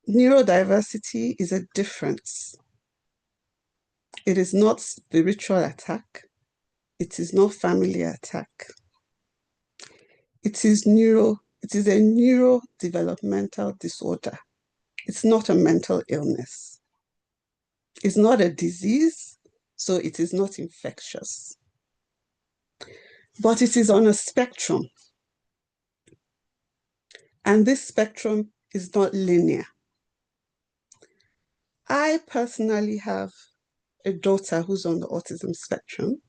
[SPEAKER 10] Neurodiversity is a difference. It is not spiritual attack. It is not family attack. It is a neurodevelopmental disorder. It's not a mental illness. It's not a disease, so it is not infectious. But it is on a spectrum. And this spectrum is not linear. I personally have a daughter who's on the autism spectrum.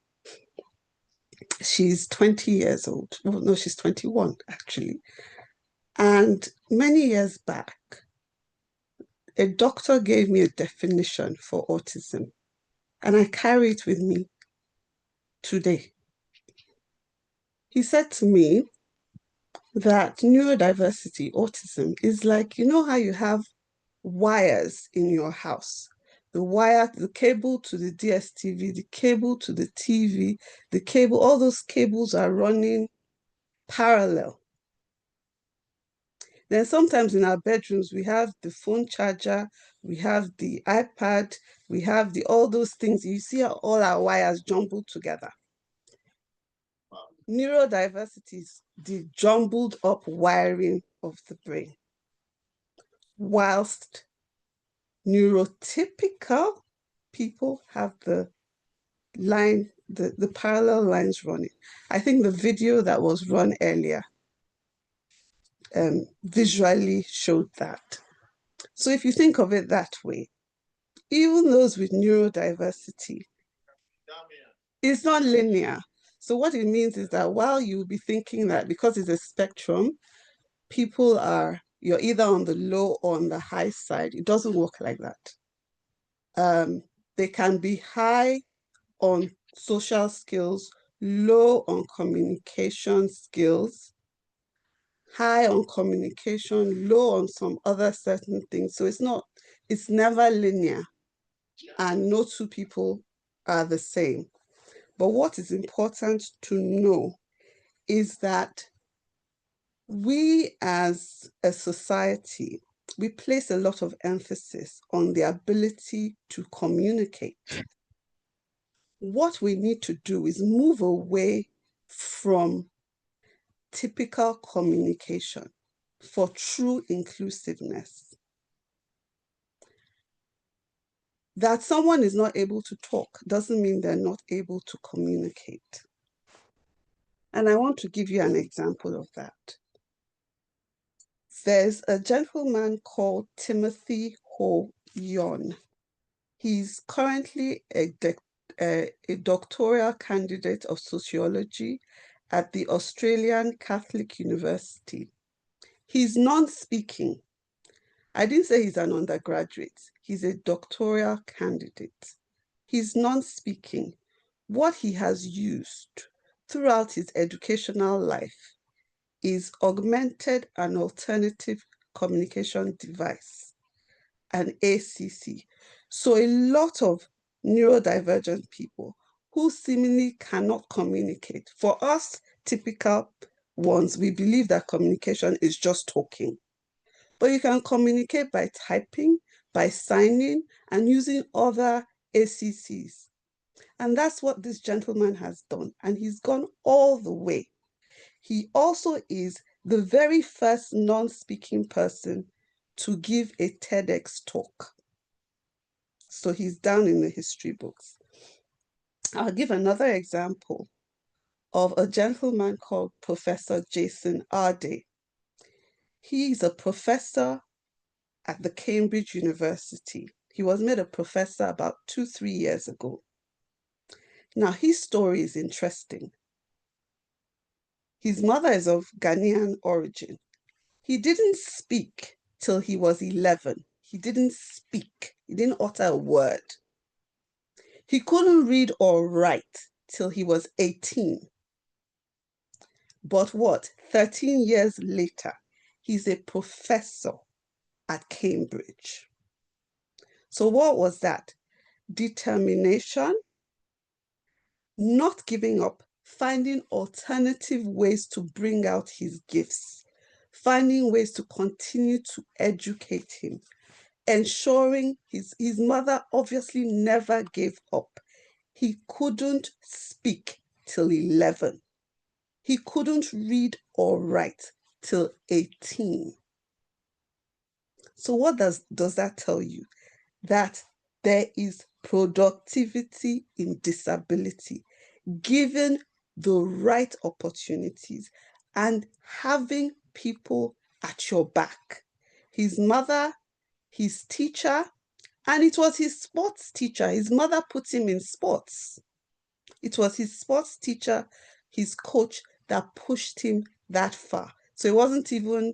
[SPEAKER 10] She's 20 years old. Well, no, she's 21, actually. And many years back, a doctor gave me a definition for autism, and I carry it with me today. He said to me that neurodiversity, autism, is like, how you have wires in your house. The cable to the DSTV, the cable to the TV, the cable, all those cables are running parallel. Then sometimes in our bedrooms, we have the phone charger, we have the iPad, we have all those things. You see all our wires jumbled together. Neurodiversity is the jumbled up wiring of the brain, whilst neurotypical people have the parallel lines running. I think the video that was run earlier visually showed that. So if you think of it that way, even those with neurodiversity, it's not linear. So what it means is that while you'll be thinking that because it's a spectrum, you're either on the low or on the high side, it doesn't work like that. They can be high on social skills, low on communication skills, high on communication, low on some other certain things. So it's never linear, and no two people are the same. But what is important to know is that we as a society, we place a lot of emphasis on the ability to communicate. What we need to do is move away from typical communication for true inclusiveness. That someone is not able to talk doesn't mean they're not able to communicate. And I want to give you an example of that. There's a gentleman called Timothy Ho Yon. He's currently a doctoral candidate of sociology at the Australian Catholic University. He's non-speaking. I didn't say he's an undergraduate. He's a doctoral candidate. He's non-speaking. What he has used throughout his educational life is augmented and alternative communication device, an ACC. So a lot of neurodivergent people who seemingly cannot communicate, for us typical ones, we believe that communication is just talking. But you can communicate by typing, by signing, and using other ACCs. And that's what this gentleman has done. And he's gone all the way. He also is the very first non-speaking person to give a TEDx talk. So he's down in the history books. I'll give another example of a gentleman called Professor Jason Arde. He's a professor at the Cambridge University. He was made a professor about 2-3 years ago. Now, his story is interesting. His mother is of Ghanaian origin. He didn't speak till he was 11. He didn't speak. He didn't utter a word. He couldn't read or write till he was 18. But what? 13 years later, he's a professor at Cambridge. So what was that? Determination, not giving up, finding alternative ways to bring out his gifts, finding ways to continue to educate him, ensuring his mother obviously never gave up. He couldn't speak till 11. He couldn't read or write till 18. So what does that tell you? That there is productivity in disability, given the right opportunities and having people at your back. His mother, his teacher, and it was his sports teacher. His mother put him in sports. It was his sports teacher, his coach, that pushed him that far. So it wasn't even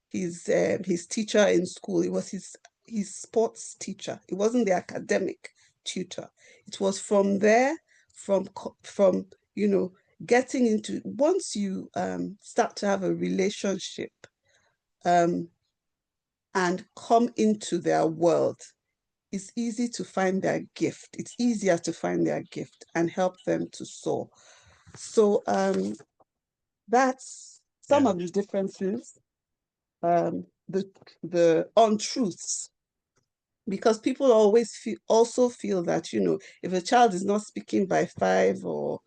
[SPEAKER 10] his teacher in school. It was his sports teacher. It wasn't the academic tutor. It was from there, from getting into, once you start to have a relationship and come into their world, it's easy to find their gift. It's easier to find their gift and help them to soar. So that's some of the differences, the untruths, because people always also feel that, if a child is not speaking by 5 or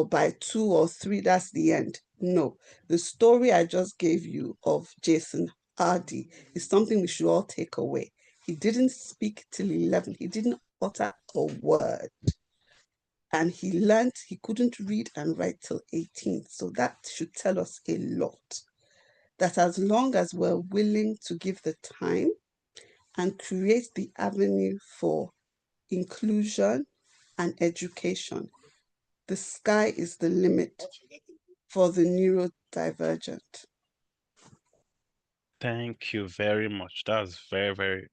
[SPEAKER 10] by 2 or 3, that's the end. No, the story I just gave you of Jason Arde is something we should all take away. He didn't speak till 11. He didn't utter a word. And he learned he couldn't read and write till 18. So that should tell us a lot. That as long as we're willing to give the time and create the avenue for inclusion and education, the sky is the limit for the neurodivergent.
[SPEAKER 7] Thank you very much. That's very, very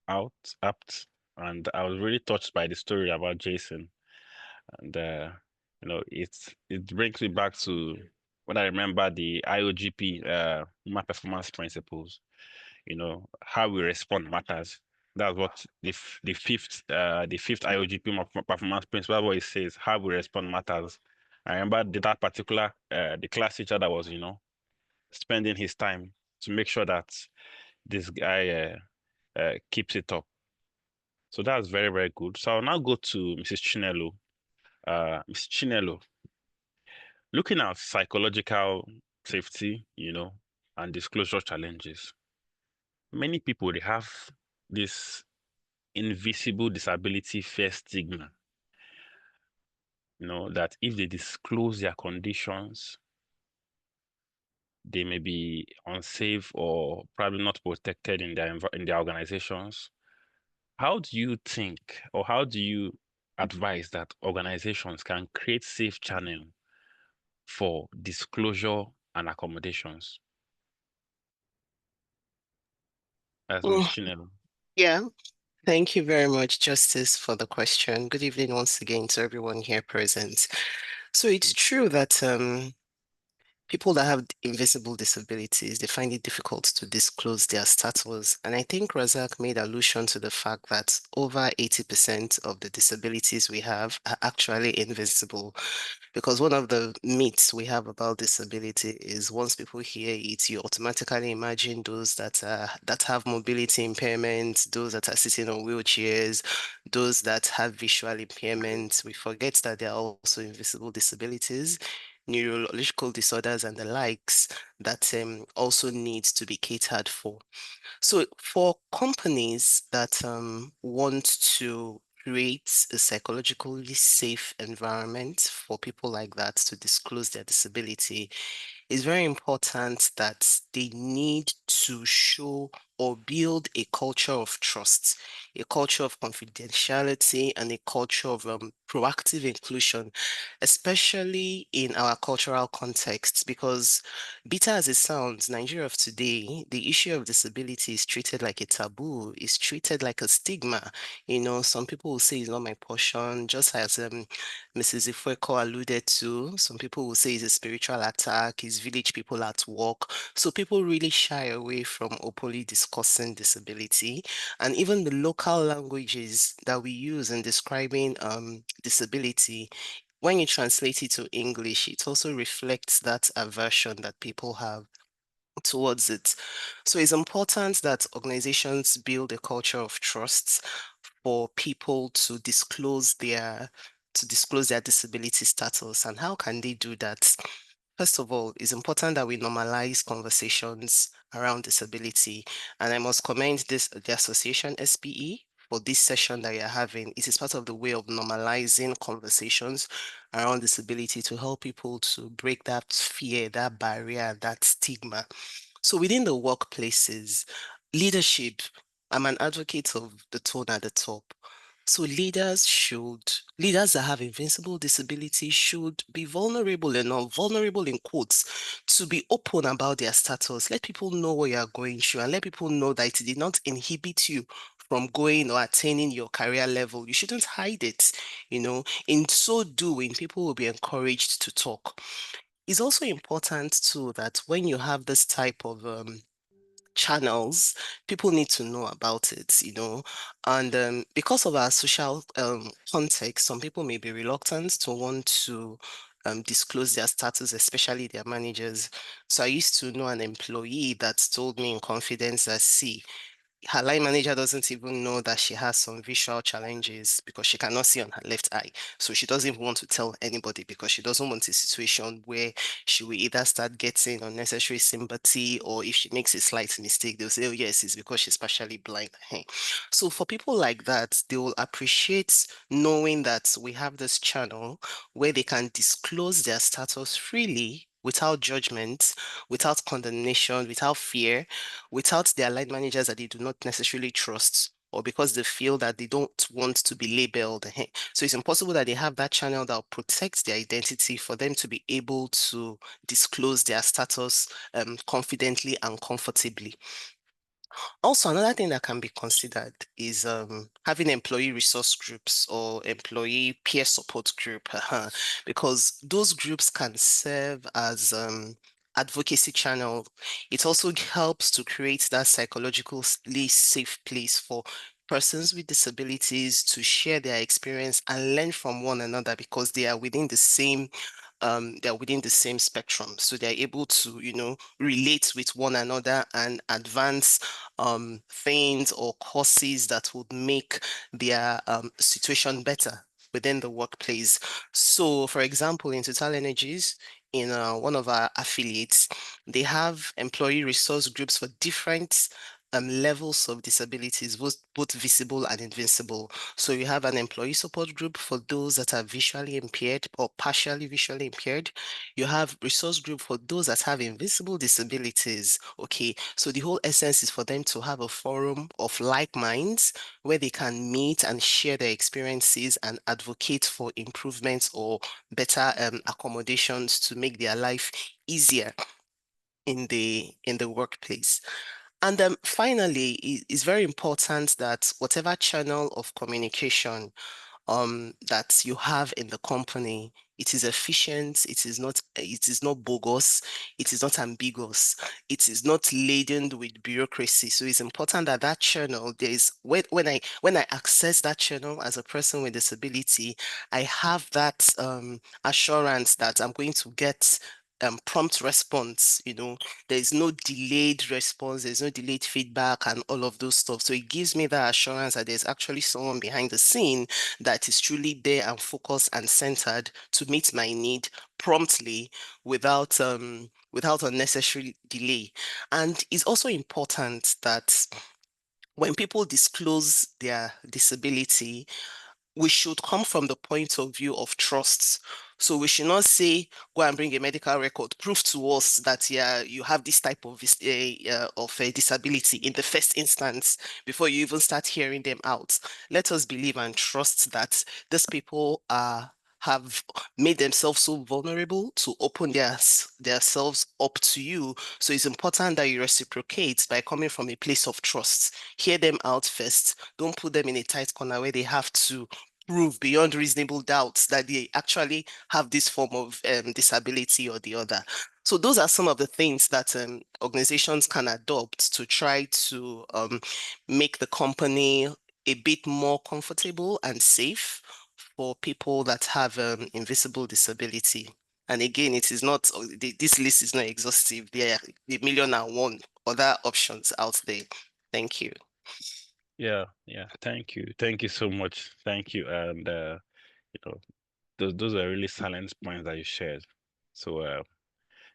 [SPEAKER 7] apt. And I was really touched by the story about Jason. And it brings me back to when I remember the IOGP, Human Performance Principles, how we respond matters. That's what the fifth IOGP performance principle, that's what it says, how we respond matters. I remember that particular the class teacher that was, spending his time to make sure that this guy keeps it up. So that's very, very good. So I'll now go to Mrs. Chinelo. Mrs. Chinelo, looking at psychological safety, and disclosure challenges, many people, they have this invisible disability fear stigma, that if they disclose their conditions, they may be unsafe or probably not protected in their organizations. How do you think, or how do you advise that organizations can create safe channel for disclosure and accommodations? As Ms.
[SPEAKER 11] Oh,
[SPEAKER 7] Chinelo.
[SPEAKER 11] yeah, thank you very much, Justice, for the question. Good evening once again to everyone here present. So it's true that people that have invisible disabilities, they find it difficult to disclose their status. And I think Razak made allusion to the fact that over 80% of the disabilities we have are actually invisible. Because one of the myths we have about disability is once people hear it, you automatically imagine those that have mobility impairments, those that are sitting on wheelchairs, those that have visual impairments. We forget that there are also invisible disabilities, neurological disorders and the likes that also needs to be catered for. So for companies that want to create a psychologically safe environment for people like that to disclose their disability, it's very important that they need to show or build a culture of trust, a culture of confidentiality, and a culture of proactive inclusion, especially in our cultural context. Because bitter as it sounds, Nigeria of today, the issue of disability is treated like a taboo, is treated like a stigma. Some people will say it's not my portion, just as Mrs. Ifweko alluded to. Some people will say it's a spiritual attack, it's village people at work. So people really shy away from openly discussing disability. And even the local languages that we use in describing disability, when you translate it to English, it also reflects that aversion that people have towards it. So it's important that organizations build a culture of trust for people to disclose their disability status. And how can they do that? First of all, it's important that we normalize conversations around disability. And I must commend the association SPE for this session that you're having. It is part of the way of normalizing conversations around disability to help people to break that fear, that barrier, that stigma. So within the workplaces, leadership, I'm an advocate of the tone at the top. So leaders that have invincible disability should be vulnerable enough, vulnerable in quotes, to be open about their status. Let people know what you are going through and let people know that it did not inhibit you from going or attaining your career level. You shouldn't hide it. In so doing, people will be encouraged to talk. It's also important too that when you have this type of channels, people need to know about it, and because of our social context, some people may be reluctant to want to disclose their status, especially their managers. So I used to know an employee that told me in confidence that, see, her line manager doesn't even know that she has some visual challenges because she cannot see on her left eye. So she doesn't even want to tell anybody because she doesn't want a situation where she will either start getting unnecessary sympathy, or if she makes a slight mistake, they'll say, oh yes, it's because she's partially blind. So for people like that, they will appreciate knowing that we have this channel where they can disclose their status freely, without judgment, without condemnation, without fear, without their line managers that they do not necessarily trust, or because they feel that they don't want to be labeled. So it's impossible that they have that channel that protects their identity for them to be able to disclose their status confidently and comfortably. Also, another thing that can be considered is having employee resource groups or employee peer support group, because those groups can serve as advocacy channel. It also helps to create that psychologically safe place for persons with disabilities to share their experience and learn from one another, because they are within the same spectrum, so they're able to, relate with one another and advance things or courses that would make their situation better within the workplace. So, for example, in TotalEnergies, in one of our affiliates, they have employee resource groups for different levels of disabilities, both visible and invisible. So you have an employee support group for those that are visually impaired or partially visually impaired. You have resource group for those that have invisible disabilities. Okay, so the whole essence is for them to have a forum of like minds where they can meet and share their experiences and advocate for improvements or better accommodations to make their life easier in the workplace. And finally, it's very important that whatever channel of communication that you have in the company, it is efficient, it is not bogus, it is not ambiguous, it is not laden with bureaucracy. So it's important that that channel, when I access that channel as a person with disability, I have that assurance that I'm going to get prompt response. There is no delayed response, there's no delayed feedback and all of those stuff. So it gives me that assurance that there's actually someone behind the scene that is truly there and focused and centered to meet my need promptly without unnecessary delay. And it's also important that when people disclose their disability, we should come from the point of view of trust. So we should not say, go and bring a medical record, prove to us that you have this type of a disability in the first instance before you even start hearing them out. Let us believe and trust that these people have made themselves so vulnerable to open themselves up to you. So it's important that you reciprocate by coming from a place of trust. Hear them out first. Don't put them in a tight corner where they have to prove beyond reasonable doubts that they actually have this form of disability or the other. So those are some of the things that organizations can adopt to try to make the company a bit more comfortable and safe for people that have invisible disability. And again, it is not, this list is not exhaustive. There are 1,000,001 other options out there. Thank you.
[SPEAKER 7] Yeah, thank you so much. Thank you. And those are really salient points that you shared. So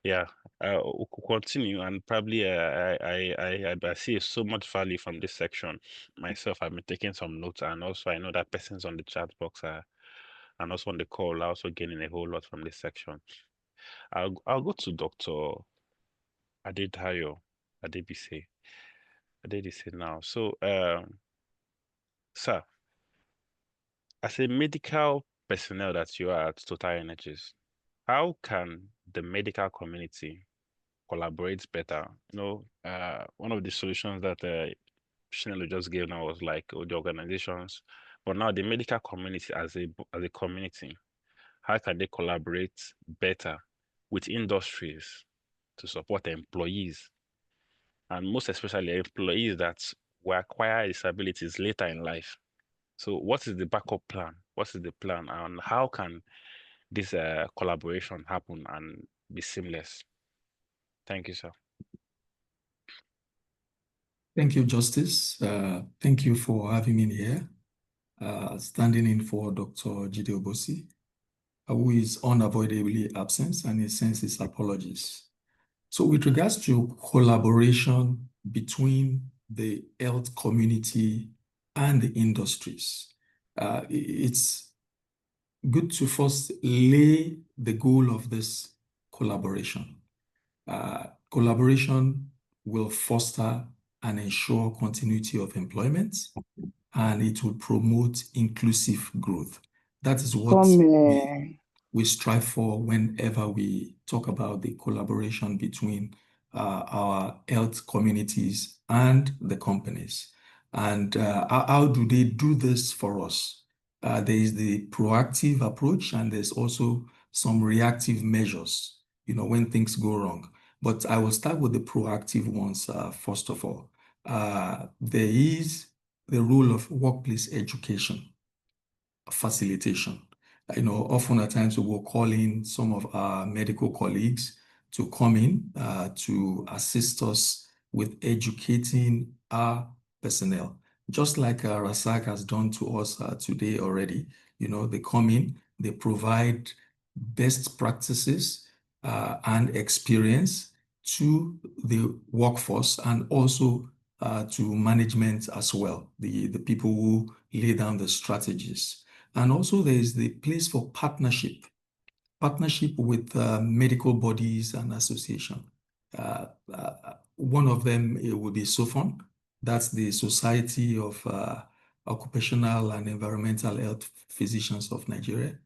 [SPEAKER 7] yeah, we could continue, and probably I see so much value from this section. Myself, I've been taking some notes, and also I know that persons on the chat box and also on the call are also gaining a whole lot from this section. I'll go to Dr. Adetayo Adebise now. So sir, as a medical personnel that you are at TotalEnergies, how can the medical community collaborate better? One of the solutions that Chinelo just gave now was like the organizations, but now the medical community as a community, how can they collaborate better with industries to support employees, and most especially employees that will acquire disabilities later in life? So what is the backup plan? What is the plan, and how can this collaboration happen and be seamless? Thank you, sir.
[SPEAKER 12] Thank you, Justice. Thank you for having me here, standing in for Dr. Jide Obosi, who is unavoidably absent and he sends his apologies. So with regards to collaboration between the health community and the industries, it's good to first lay the goal of this collaboration. Collaboration will foster and ensure continuity of employment, and it will promote inclusive growth. That is what we strive for whenever we talk about the collaboration between our health communities and the companies. And how do they do this for us? There is the proactive approach, and there's also some reactive measures, when things go wrong. But I will start with the proactive ones first of all. There is the role of workplace education, facilitation. Often at times we will call in some of our medical colleagues to come in to assist us with educating our personnel, just like Rasak has done to us today already. They come in, they provide best practices and experience to the workforce and also to management as well, the people who lay down the strategies. And also there is the place for partnership with medical bodies and association. One of them would be SOPHON. That's the Society of Occupational and Environmental Health Physicians of Nigeria.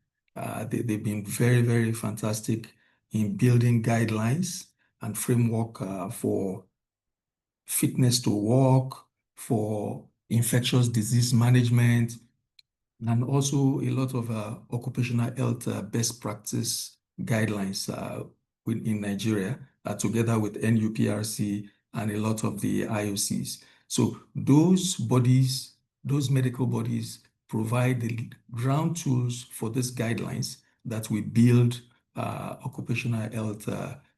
[SPEAKER 12] They've been very, very fantastic in building guidelines and framework for fitness to work, for infectious disease management, and also a lot of occupational health best practice guidelines in Nigeria, together with NUPRC and a lot of the IOCs. So those bodies, those medical bodies, provide the ground tools for these guidelines that we build occupational health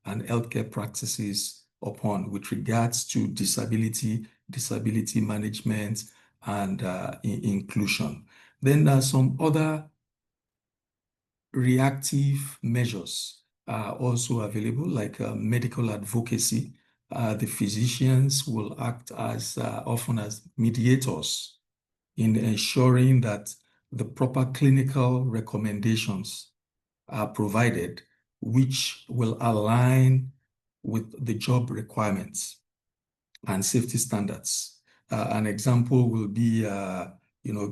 [SPEAKER 12] and healthcare practices upon with regards to disability management, and inclusion. Then there are some other reactive measures also available, like medical advocacy. The physicians will act as often as mediators in ensuring that the proper clinical recommendations are provided, which will align with the job requirements and safety standards. An example will be,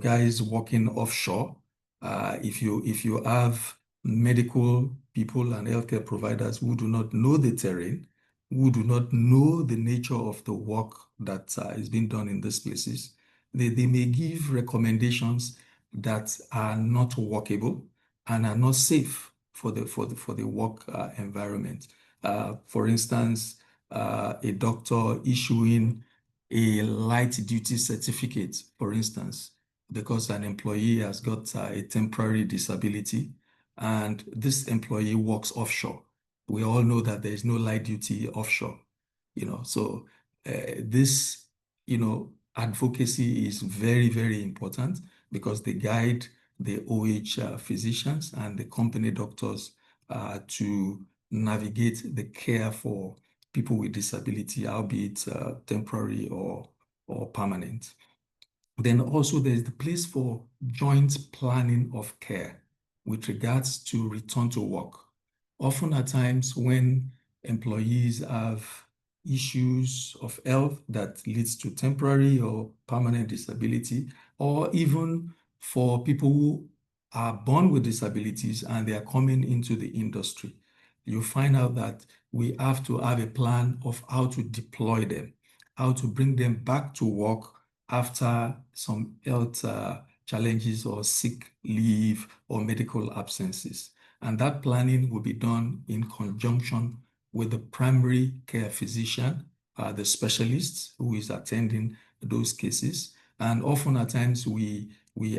[SPEAKER 12] guys working offshore. If you have medical people and healthcare providers who do not know the terrain, who do not know the nature of the work that is being done in these places, they may give recommendations that are not workable and are not safe for the work environment. For instance, a doctor issuing a light duty certificate, for instance, because an employee has got a temporary disability and this employee works offshore. We all know that there is no light duty offshore, so this, advocacy is very, very important because they guide the OH physicians and the company doctors to navigate the care for people with disability, albeit temporary or permanent. Then also there's the place for joint planning of care with regards to return to work. Often at times when employees have issues of health that leads to temporary or permanent disability, or even for people who are born with disabilities and they are coming into the industry, you find out that we have to have a plan of how to deploy them, how to bring them back to work after some health challenges or sick leave or medical absences. And that planning will be done in conjunction with the primary care physician, the specialist who is attending those cases. And often at times we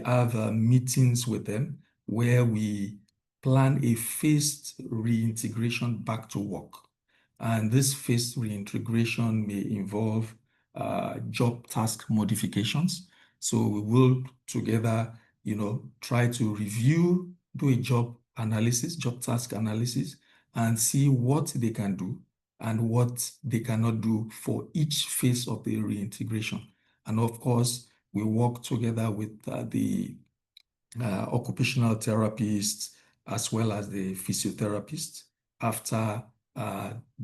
[SPEAKER 12] have meetings with them where we plan a phased reintegration back to work. And this phased reintegration may involve job task modifications. So we will together, try to review, do a job task analysis, and see what they can do and what they cannot do for each phase of the reintegration. And of course, we work together with the occupational therapists as well as the physiotherapists after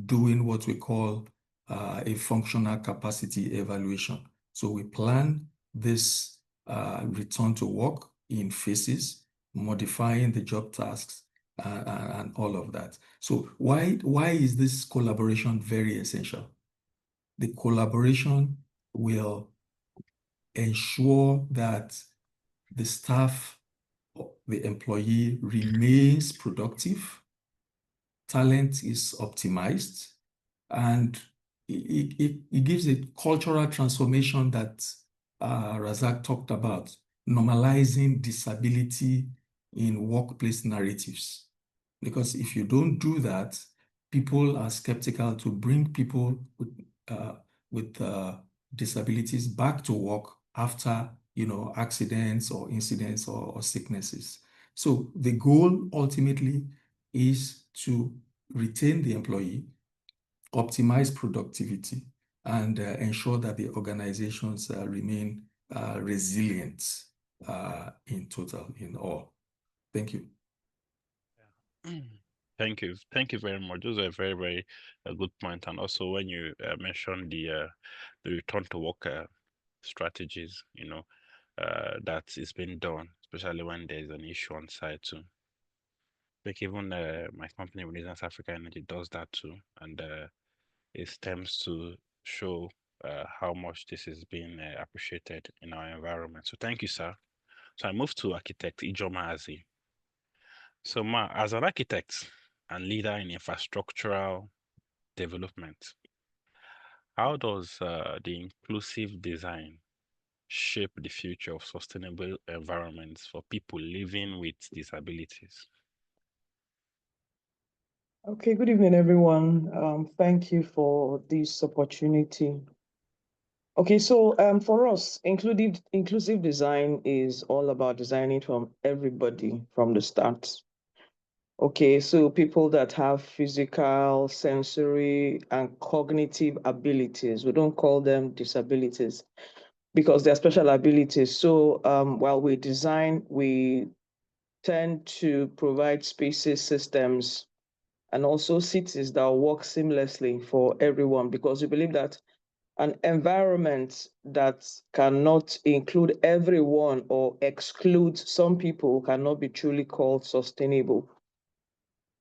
[SPEAKER 12] doing what we call a functional capacity evaluation. So we plan this return to work in phases, modifying the job tasks and all of that. So why is this collaboration very essential? The collaboration will ensure that the staff, the employee remains productive, talent is optimized, and it gives a cultural transformation that Razak talked about, normalizing disability in workplace narratives. Because if you don't do that, people are skeptical to bring people with disabilities back to work after accidents or incidents or sicknesses. So the goal ultimately is to retain the employee, optimize productivity, and ensure that the organizations remain resilient in total, in all. Thank you.
[SPEAKER 7] Thank you. Thank you very much. Those are very, very good point. And also when you mentioned the return to work strategies, that is being done, especially when there's an issue on site too. Like even my company, Renaissance Africa Energy, does that too, and it stems to show how much this is being appreciated in our environment. So thank you, sir. So I move to architect Ijoma Azi. So Ma, as an architect and leader in infrastructural development, how does the inclusive design shape the future of sustainable environments for people living with disabilities?
[SPEAKER 13] Okay, good evening, everyone. Thank you for this opportunity. Okay, so for us, inclusive design is all about designing from everybody from the start. Okay, so people that have physical, sensory, and cognitive abilities, we don't call them disabilities because they're special abilities. So while we design, we tend to provide spaces, systems, and also cities that work seamlessly for everyone, because we believe that an environment that cannot include everyone or exclude some people cannot be truly called sustainable.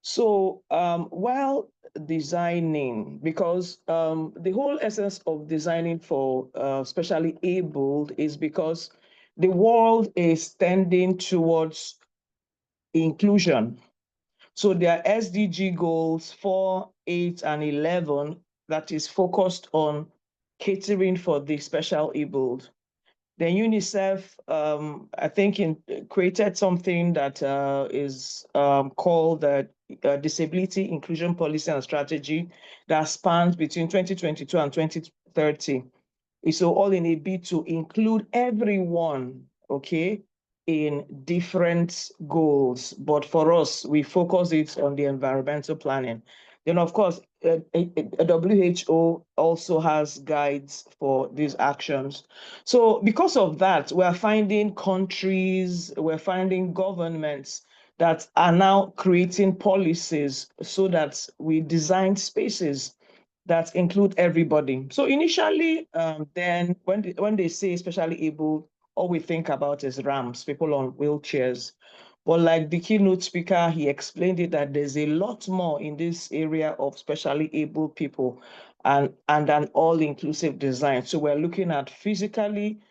[SPEAKER 13] So while designing, because the whole essence of designing for especially abled is because the world is tending towards inclusion. So there are SDG goals 4, 8, and 11 that is focused on catering for the special abled. Then UNICEF, I think, created something that is called the Disability Inclusion Policy and Strategy that spans between 2022 and 2030. So all in a bid to include everyone, okay, in different goals. But for us, we focus it on the environmental planning. Then, of course, WHO also has guides for these actions. So because of that, we're finding countries, we're finding governments that are now creating policies so that we design spaces that include everybody. So initially, then when they say especially able, all we think about is ramps, people on wheelchairs. But like the keynote speaker, he explained it that there's a lot more in this area of specially able people and an all-inclusive design. So we're looking at physically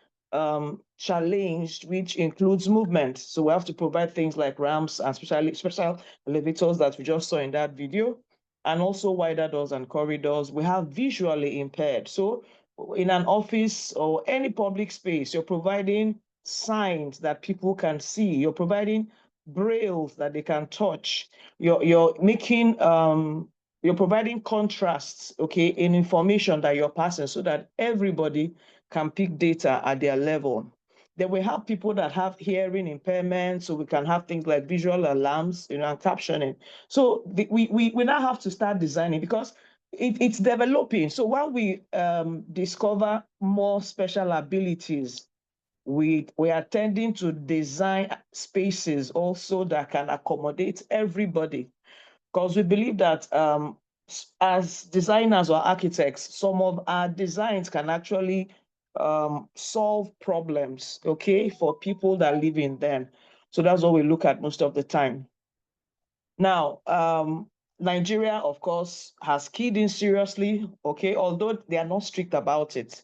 [SPEAKER 13] challenged, which includes movement. So we have to provide things like ramps and special elevators that we just saw in that video, and also wider doors and corridors. We have visually impaired. So in an office or any public space, you're providing signs that people can see. You're providing brailles that they can touch. You're making you're providing contrasts, okay, in information that you're passing so that everybody can pick data at their level. Then we have people that have hearing impairment, so we can have things like visual alarms, and captioning. So we now have to start designing because it's developing. So while we discover more special abilities, we are tending to design spaces also that can accommodate everybody, because we believe that as designers or architects, some of our designs can actually solve problems, okay, for people that live in them. So that's what we look at most of the time. Now, Nigeria, of course, has keyed in seriously, okay, although they are not strict about it.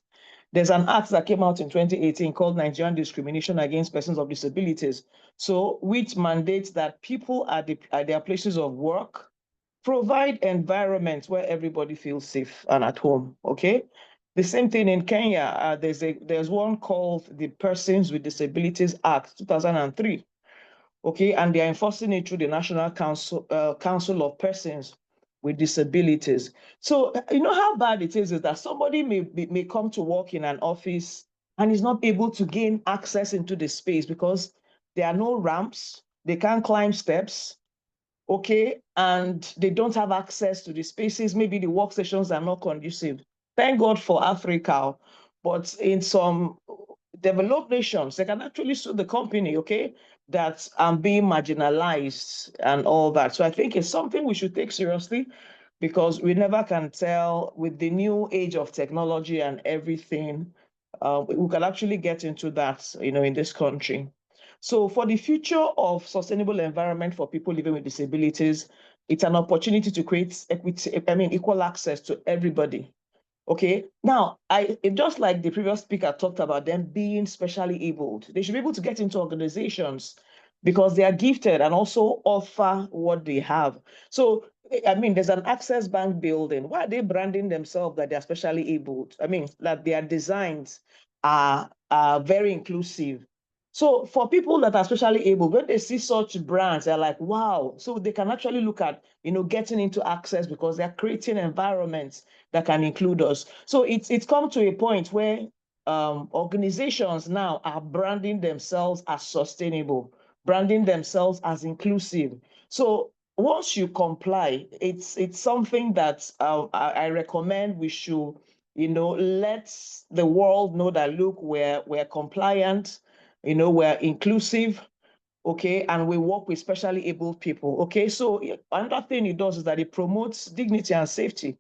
[SPEAKER 13] There's an act that came out in 2018 called Nigerian Discrimination Against Persons of Disabilities. So, which mandates that people at their places of work provide environments where everybody feels safe and at home, okay? The same thing in Kenya, there's one called the Persons with Disabilities Act 2003. Okay, and they are enforcing it through the National Council of Persons with Disabilities. So you know how bad it is that somebody may come to work in an office and is not able to gain access into the space because there are no ramps, they can't climb steps, okay, and they don't have access to the spaces. Maybe the workstations are not conducive. Thank God for Africa, but in some developed nations, they can actually sue the company, okay, that I'm being marginalized and all that. So I think it's something we should take seriously because we never can tell with the new age of technology and everything, we can actually get into that, in this country. So for the future of sustainable environment for people living with disabilities, it's an opportunity to create equal access to everybody. Okay, now just like the previous speaker talked about them being specially abled, they should be able to get into organizations because they are gifted and also offer what they have. So, there's an Access Bank building. Why are they branding themselves that they are specially abled? That their designs are very inclusive. So for people that are specially able, when they see such brands, they're like, wow. So they can actually look at, getting into access because they're creating environments that can include us. So it's come to a point where organizations now are branding themselves as sustainable, branding themselves as inclusive. So once you comply, it's something that I recommend we should, let the world know that, look, we're compliant, we're inclusive, okay, and we work with specially abled people, okay? So another thing it does is that it promotes dignity and safety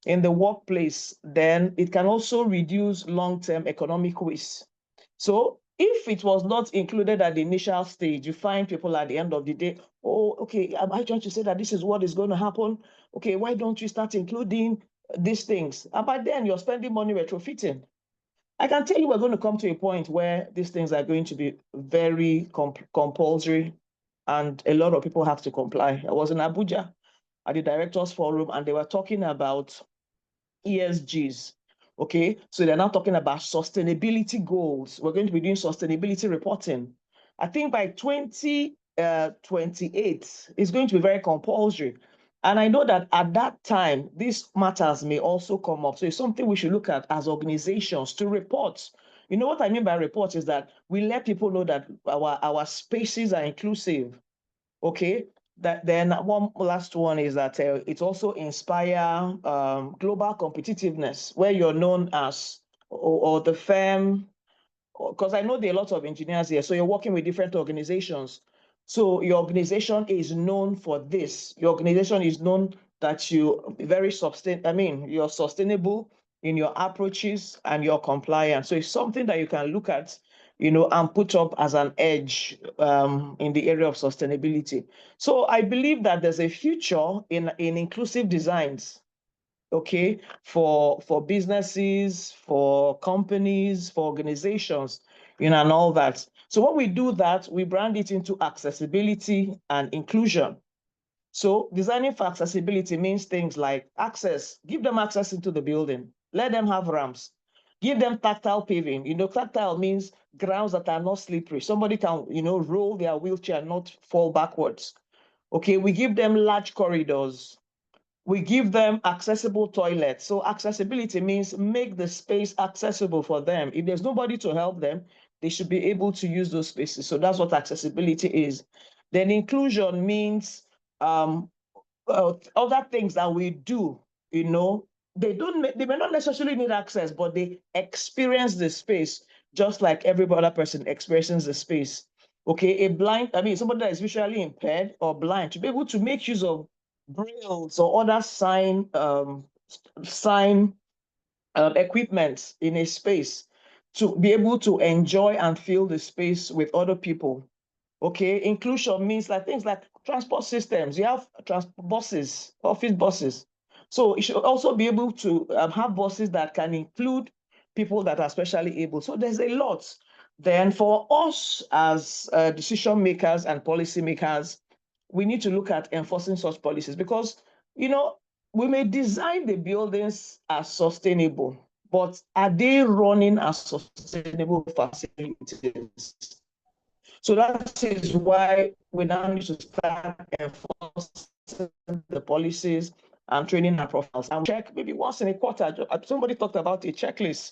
[SPEAKER 13] in the workplace. Then it can also reduce long-term economic waste. So if it was not included at the initial stage, you find people at the end of the day, oh, okay, am I trying to say that this is what is going to happen? Okay, why don't you start including these things? And by then you're spending money retrofitting. I can tell you we're going to come to a point where these things are going to be very compulsory and a lot of people have to comply. I was in Abuja at the Directors Forum and they were talking about ESGs. Okay, so they're now talking about sustainability goals. We're going to be doing sustainability reporting. I think by 2028, it's going to be very compulsory. And I know that at that time, these matters may also come up. So it's something we should look at as organizations to report. You know what I mean by report is that we let people know that our spaces are inclusive. Okay, then one last one is that it also inspire global competitiveness where you're known as or the firm, because I know there are a lot of engineers here, so you're working with different organizations. So your organization is known for this. Your organization is known that you're you're sustainable in your approaches and your compliance. So it's something that you can look at, and put up as an edge in the area of sustainability. So I believe that there's a future in inclusive designs, okay, for businesses, for companies, for organizations, and all that. So when we do that, we brand it into accessibility and inclusion. So designing for accessibility means things like access, give them access into the building, let them have ramps, give them tactile paving. Tactile means grounds that are not slippery. Somebody can, roll their wheelchair and not fall backwards. Okay, we give them large corridors. We give them accessible toilets. So accessibility means make the space accessible for them. If there's nobody to help them, they should be able to use those spaces. So that's what accessibility is. Then inclusion means other things that we do, they may not necessarily need access, but they experience the space just like every other person experiences the space. Okay, somebody that is visually impaired or blind to be able to make use of brailles or other sign equipment in a space to be able to enjoy and feel the space with other people. Okay, inclusion means like things like transport systems. You have buses, office buses. So it should also be able to have buses that can include people that are specially able. So there's a lot. Then for us as decision makers and policy makers, we need to look at enforcing such policies because, we may design the buildings as sustainable, but are they running as sustainable facilities? So that is why we now need to start enforcing the policies and training our professionals. And check maybe once in a quarter. Somebody talked about a checklist.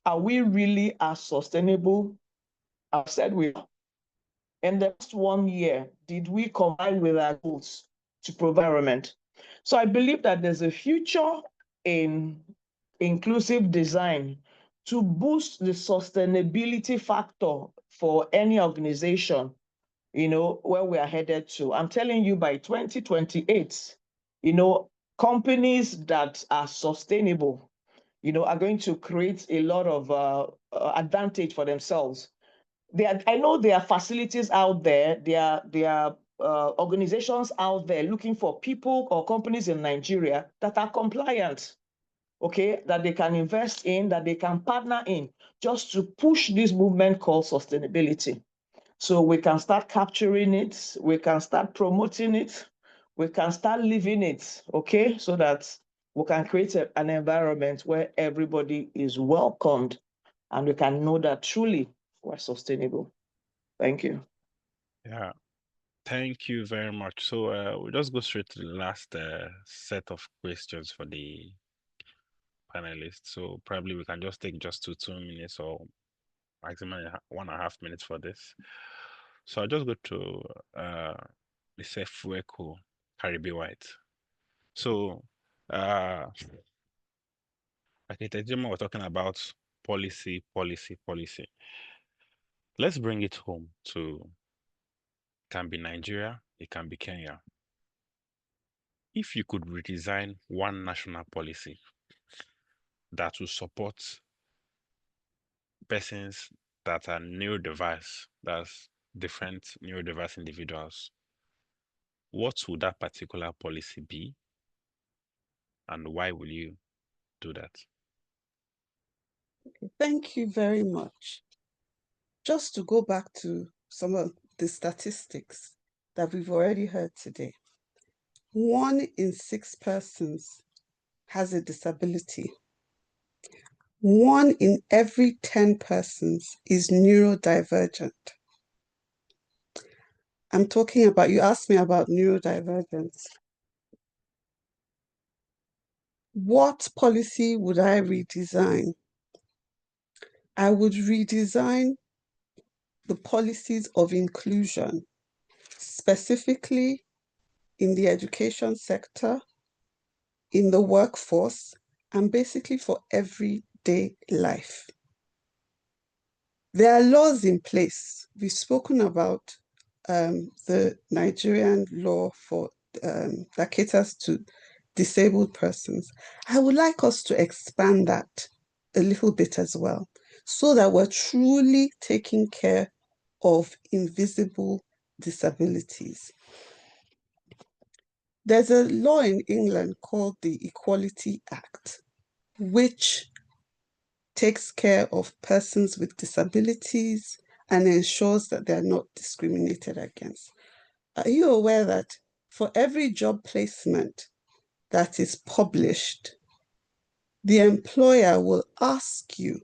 [SPEAKER 13] Are we really as sustainable as said we are? In the past 1 year, did we comply with our goals to provide environment? So I believe that there's a future in inclusive design to boost the sustainability factor for any organization, where we are headed to. I'm telling you, by 2028, companies that are sustainable, are going to create a lot of advantage for themselves. I know there are facilities out there, there are organizations out there looking for people or companies in Nigeria that are compliant, okay, that they can invest in, that they can partner in, just to push this movement called sustainability. So we can start capturing it, we can start promoting it, we can start living it, okay, so that we can create an environment where everybody is welcomed and we can know that truly we're sustainable. Thank you.
[SPEAKER 7] Yeah, thank you very much. So we'll just go straight to the last set of questions for the panelists. So probably we can just take just 2 minutes or maximum 1.5 minutes for this. So I'll just go to Mr. Fueko Caribbean White. So Tejima was talking about policy. Let's bring it home to, it can be Nigeria, it can be Kenya. If you could redesign one national policy that will support persons that are neurodiverse, that's different neurodiverse individuals, what would that particular policy be? And why will you do that?
[SPEAKER 10] Thank you very much. Just to go back to some of the statistics that we've already heard today. 1 in 6 persons has a disability. 1 in every 10 persons is neurodivergent. I'm talking about, you asked me about neurodivergence. What policy would I redesign? I would redesign the policies of inclusion, specifically in the education sector, in the workforce, and basically for everyday life. There are laws in place. We've spoken about the Nigerian law for that caters to disabled persons. I would like us to expand that a little bit as well, so that we're truly taking care of invisible disabilities. There's a law in England called the Equality Act, which takes care of persons with disabilities and ensures that they're not discriminated against. Are you aware that for every job placement that is published, the employer will ask you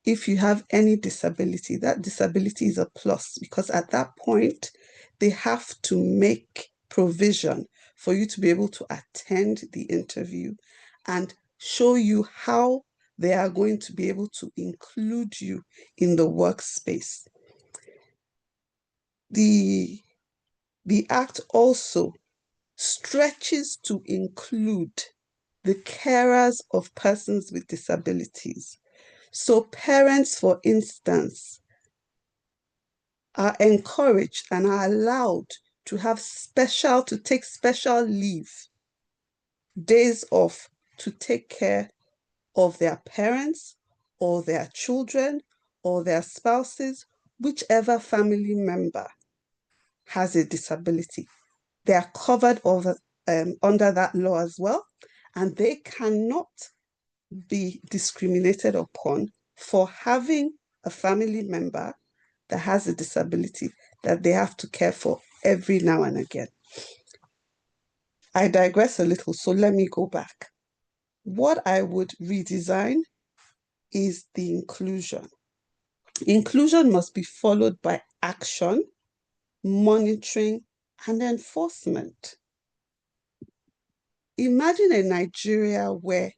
[SPEAKER 10] if you have any disability? That disability is a plus, because at that point, they have to make provision for you to be able to attend the interview and show you how they are going to be able to include you in the workspace. The Act also stretches to include the carers of persons with disabilities. So parents, for instance, are encouraged and are allowed to take special leave, days off, to take care of their parents or their children or their spouses, whichever family member has a disability. They are covered under that law as well, and they cannot be discriminated upon for having a family member that has a disability that they have to care for every now and again. I digress a little, so let me go back. What I would redesign is the inclusion. Inclusion must be followed by action, monitoring, and enforcement. Imagine a Nigeria where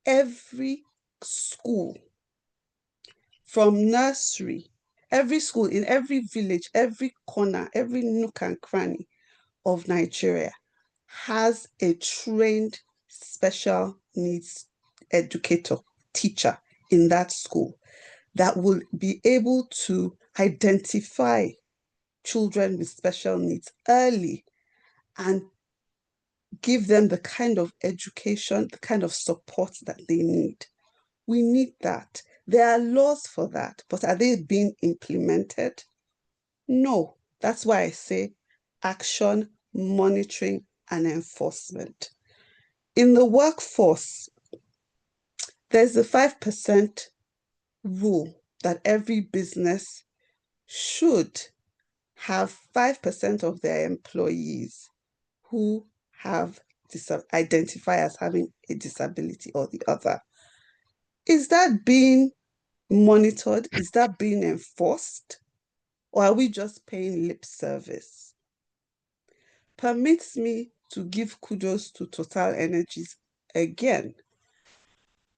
[SPEAKER 10] every school, from nursery, every school in every village, every corner, every nook and cranny of Nigeria has a trained special needs educator, teacher in that school that will be able to identify children with special needs early and give them the kind of education, the kind of support that they need. We need that. There are laws for that, but are they being implemented? No. That's why I say action, monitoring, and enforcement. In the workforce, there's a 5% rule that every business should have 5% of their employees who have identify as having a disability or the other. Is that being monitored? Is that being enforced? Or are we just paying lip service? Permits me to give kudos to Total Energies again.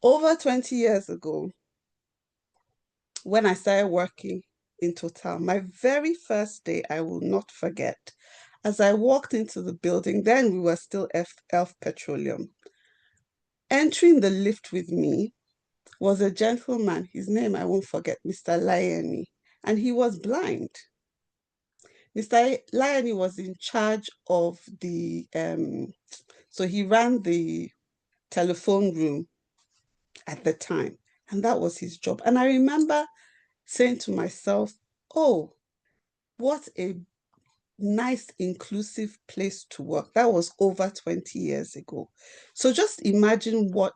[SPEAKER 10] Over 20 years ago, when I started working in Total, my very first day, I will not forget, as I walked into the building, then we were still Elf Petroleum. Entering the lift with me was a gentleman, his name I won't forget, Mr. Layani, and he was blind. Mr. Layani was in charge of the, so he ran the telephone room at the time, and that was his job. And I remember saying to myself, oh, what a nice, inclusive place to work. That was over 20 years ago. So just imagine what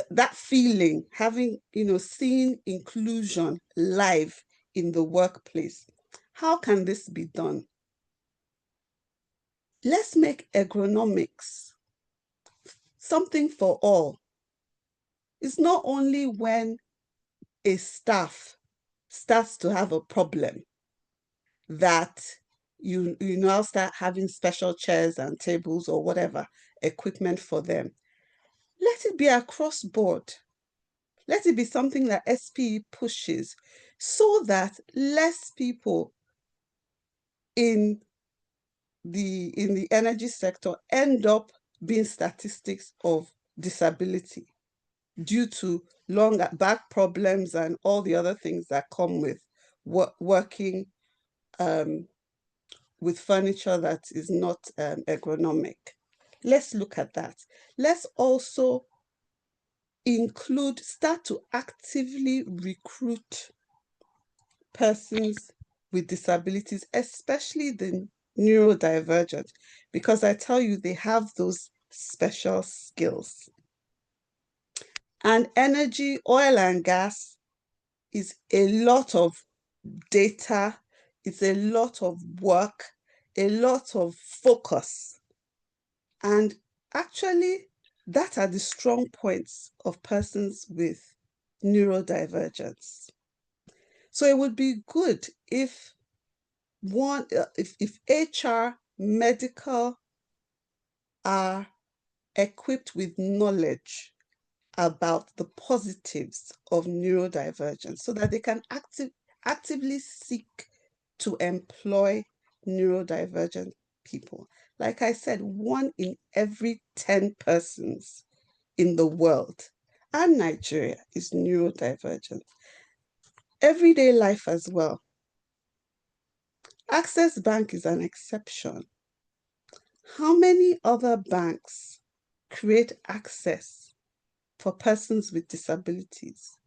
[SPEAKER 10] that feeling, having, seeing inclusion live in the workplace. How can this be done? Let's make ergonomics something for all. It's not only when a staff starts to have a problem that you now start having special chairs and tables or whatever equipment for them. Let it be across board. Let it be something that SPE pushes so that less people in the energy sector end up being statistics of disability due to long back problems and all the other things that come with working with furniture that is not ergonomic. Let's look at that. Let's also start to actively recruit persons with disabilities, especially the neurodivergent, because I tell you, they have those special skills. And energy, oil and gas is a lot of data, it's a lot of work, a lot of focus. And actually, that are the strong points of persons with neurodivergence. So it would be good if if HR, medical are equipped with knowledge about the positives of neurodivergence so that they can actively seek to employ neurodivergent people. Like I said, 1 in every 10 persons in the world and Nigeria is neurodivergent. Everyday life as well. Access Bank is an exception. How many other banks create access for persons with disabilities?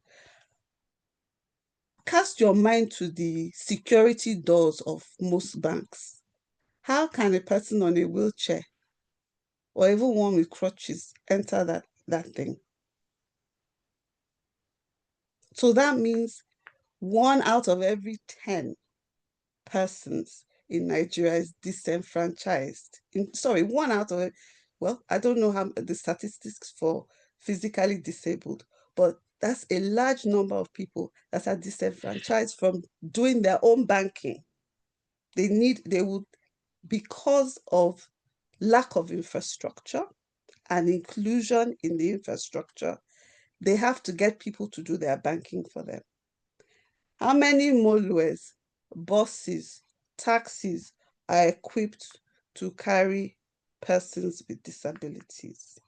[SPEAKER 10] Cast your mind to the security doors of most banks. How can a person on a wheelchair or even one with crutches enter that thing? So that means 1 out of every 10 persons in Nigeria is disenfranchised. 1 out of, well, I don't know how the statistics for physically disabled, but that's a large number of people that are disenfranchised from doing their own banking. They would, because of lack of infrastructure and inclusion in the infrastructure, they have to get people to do their banking for them. How many molues, buses, taxis are equipped to carry persons with disabilities?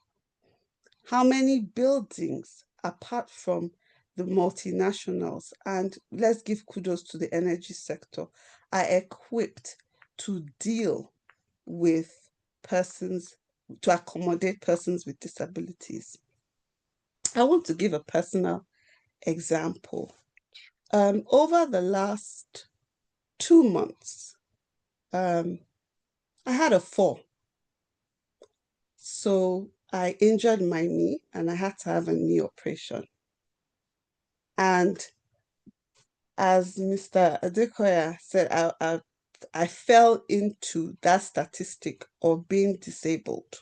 [SPEAKER 10] How many buildings, apart from the multinationals, and let's give kudos to the energy sector, are equipped to deal with persons, to accommodate persons with disabilities? I want to give a personal example. Over the last 2 months, I had a fall. So I injured my knee and I had to have a knee operation. And as Mr. Adekoya said, I fell into that statistic of being disabled.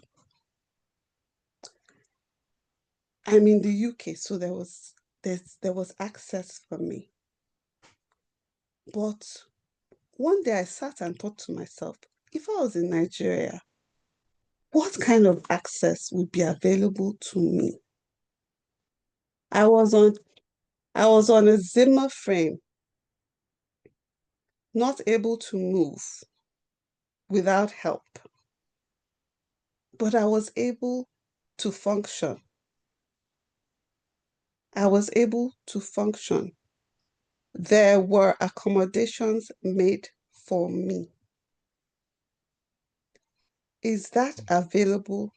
[SPEAKER 10] I'm in the UK, so there was access for me. But one day I sat and thought to myself, if I was in Nigeria, what kind of access would be available to me? I was on a Zimmer frame, not able to move without help, but I was able to function. I was able to function. There were accommodations made for me. Is that available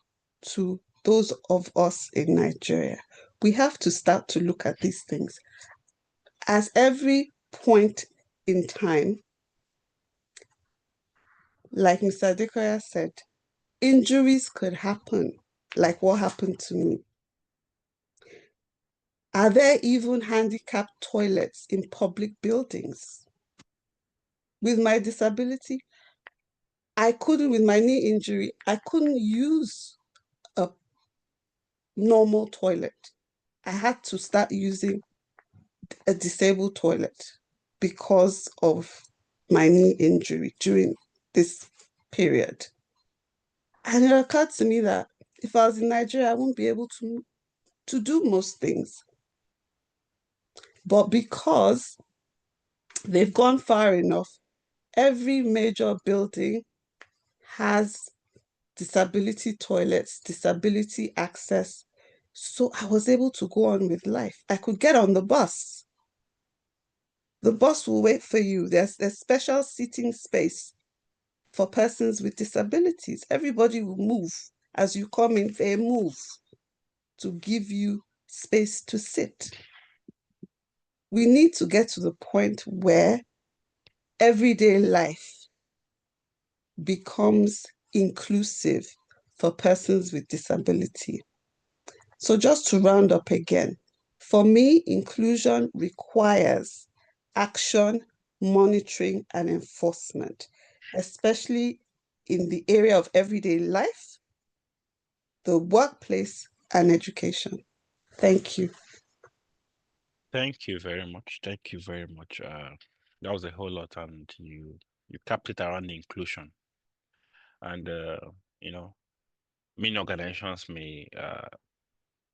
[SPEAKER 10] to those of us in Nigeria? We have to start to look at these things. At every point in time, like Mr. Adekoya said, injuries could happen, like what happened to me. Are there even handicapped toilets in public buildings? With my disability, with my knee injury, I couldn't use a normal toilet. I had to start using a disabled toilet because of my knee injury during this period. And it occurred to me that if I was in Nigeria, I wouldn't be able to do most things. But because they've gone far enough, every major building has disability toilets, disability access. So I was able to go on with life. I could get on the bus. The bus will wait for you. There's a special seating space for persons with disabilities. Everybody will move. As you come in, they move to give you space to sit. We need to get to the point where everyday life becomes inclusive for persons with disability. So just to round up again, for me, inclusion requires action, monitoring, and enforcement, especially in the area of everyday life, the workplace, and education. Thank you.
[SPEAKER 7] Thank you very much. Thank you very much. That was a whole lot, and you capped it around the inclusion. And many organizations may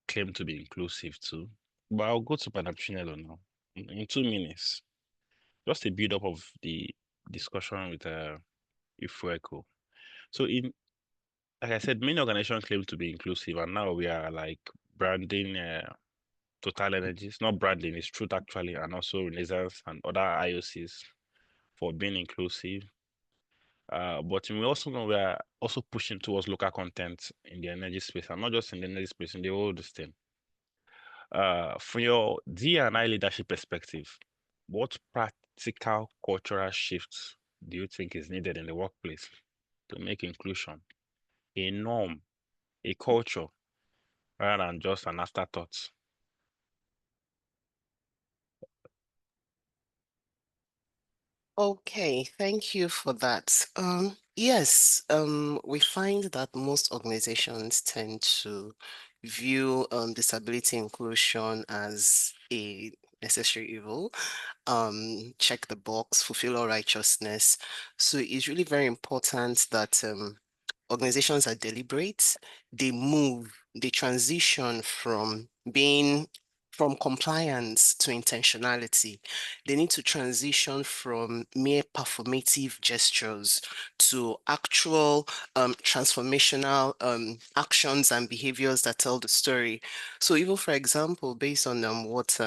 [SPEAKER 7] claim to be inclusive too. But I'll go to Madam Chinelo now in 2 minutes. Just a build up of the discussion with Ifueko. So like I said, many organizations claim to be inclusive, and now we are like branding Total Energies, not branding, it's truth actually, and also Renaissance and other IOCs for being inclusive. But we also know we are also pushing towards local content in the energy space, and not just in the energy space, in the whole thing. From your D&I leadership perspective, what practical cultural shifts do you think is needed in the workplace to make inclusion a norm, a culture, rather than just an afterthought.
[SPEAKER 11] Okay, thank you for that. Yes, we find that most organizations tend to view disability inclusion as a necessary evil. Check the box, fulfill all righteousness. So it's really very important that organizations are deliberate. They transition from compliance to intentionality. They need to transition from mere performative gestures to actual transformational actions and behaviors that tell the story. So even, for example, based on what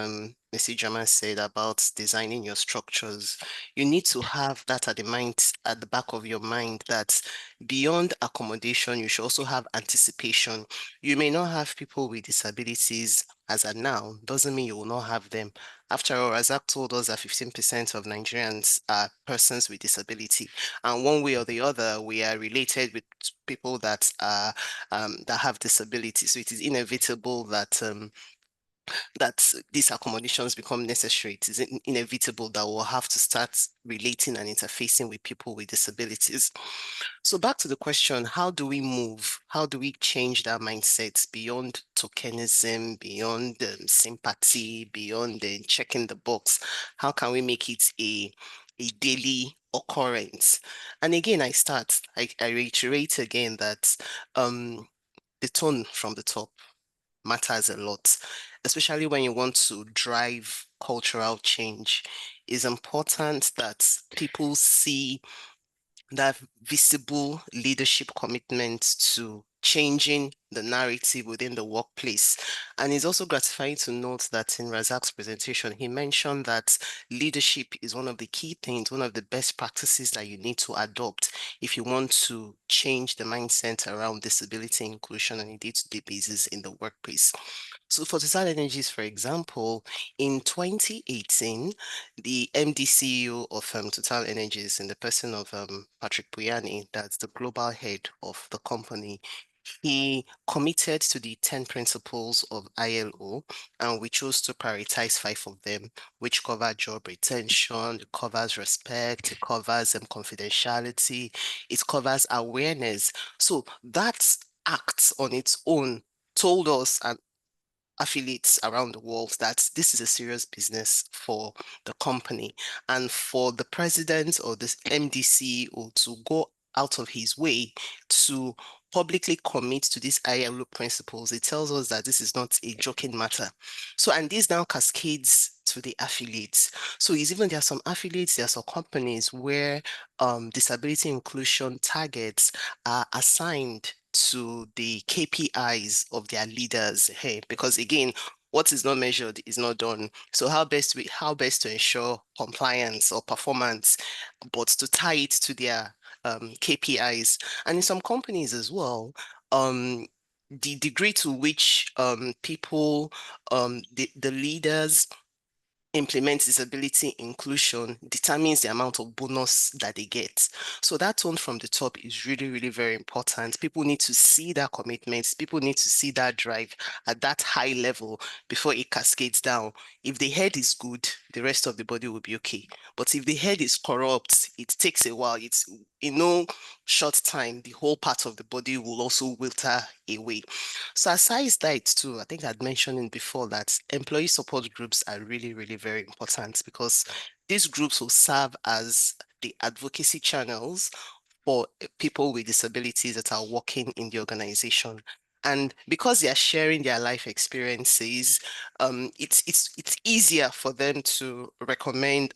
[SPEAKER 11] Ms. Ijama said about designing your structures, you need to have that at the back of your mind that beyond accommodation, you should also have anticipation. You may not have people with disabilities as of now, doesn't mean you will not have them. After all, Razak told us that 15% of Nigerians are persons with disability, and one way or the other, we are related with people that are that have disabilities. So it is inevitable that these accommodations become necessary. It is inevitable that we'll have to start relating and interfacing with people with disabilities. So back to the question, how do we move? How do we change that mindset beyond tokenism, beyond sympathy, beyond checking the box? How can we make it a daily occurrence? And again, I reiterate again that the tone from the top matters a lot, especially when you want to drive cultural change. It's important that people see that visible leadership commitment to changing the narrative within the workplace. And it's also gratifying to note that in Razak's presentation, he mentioned that leadership is one of the key things, one of the best practices that you need to adopt if you want to change the mindset around disability inclusion on a day-to-day basis in the workplace. So for Total Energies, for example, in 2018, the MD CEO of Total Energies, in the person of Patrick Pouyanné, that's the global head of the company, he committed to the 10 principles of ILO, and we chose to prioritize 5 of them, which cover job retention, it covers respect, it covers confidentiality, it covers awareness. So that act on its own told us and affiliates around the world that this is a serious business for the company, and for the president or this MD CEO to go out of his way to publicly commit to these ILO principles, it tells us that this is not a joking matter. So, and this now cascades to the affiliates. So there are some affiliates, there are some companies where disability inclusion targets are assigned to the KPIs of their leaders. Hey, because again, what is not measured is not done. So how best to ensure compliance or performance, but to tie it to their KPIs. And in some companies as well, the degree to which people, the leaders implement disability inclusion determines the amount of bonus that they get. So that tone from the top is really, really very important. People need to see that commitment. People need to see that drive at that high level before it cascades down. If the head is good, the rest of the body will be okay. But if the head is corrupt, it takes a while. It's in no short time, the whole part of the body will also wilter away. So aside that too, I think I'd mentioned it before that employee support groups are really, really very important, because these groups will serve as the advocacy channels for people with disabilities that are working in the organization. And because they are sharing their life experiences, it's easier for them to recommend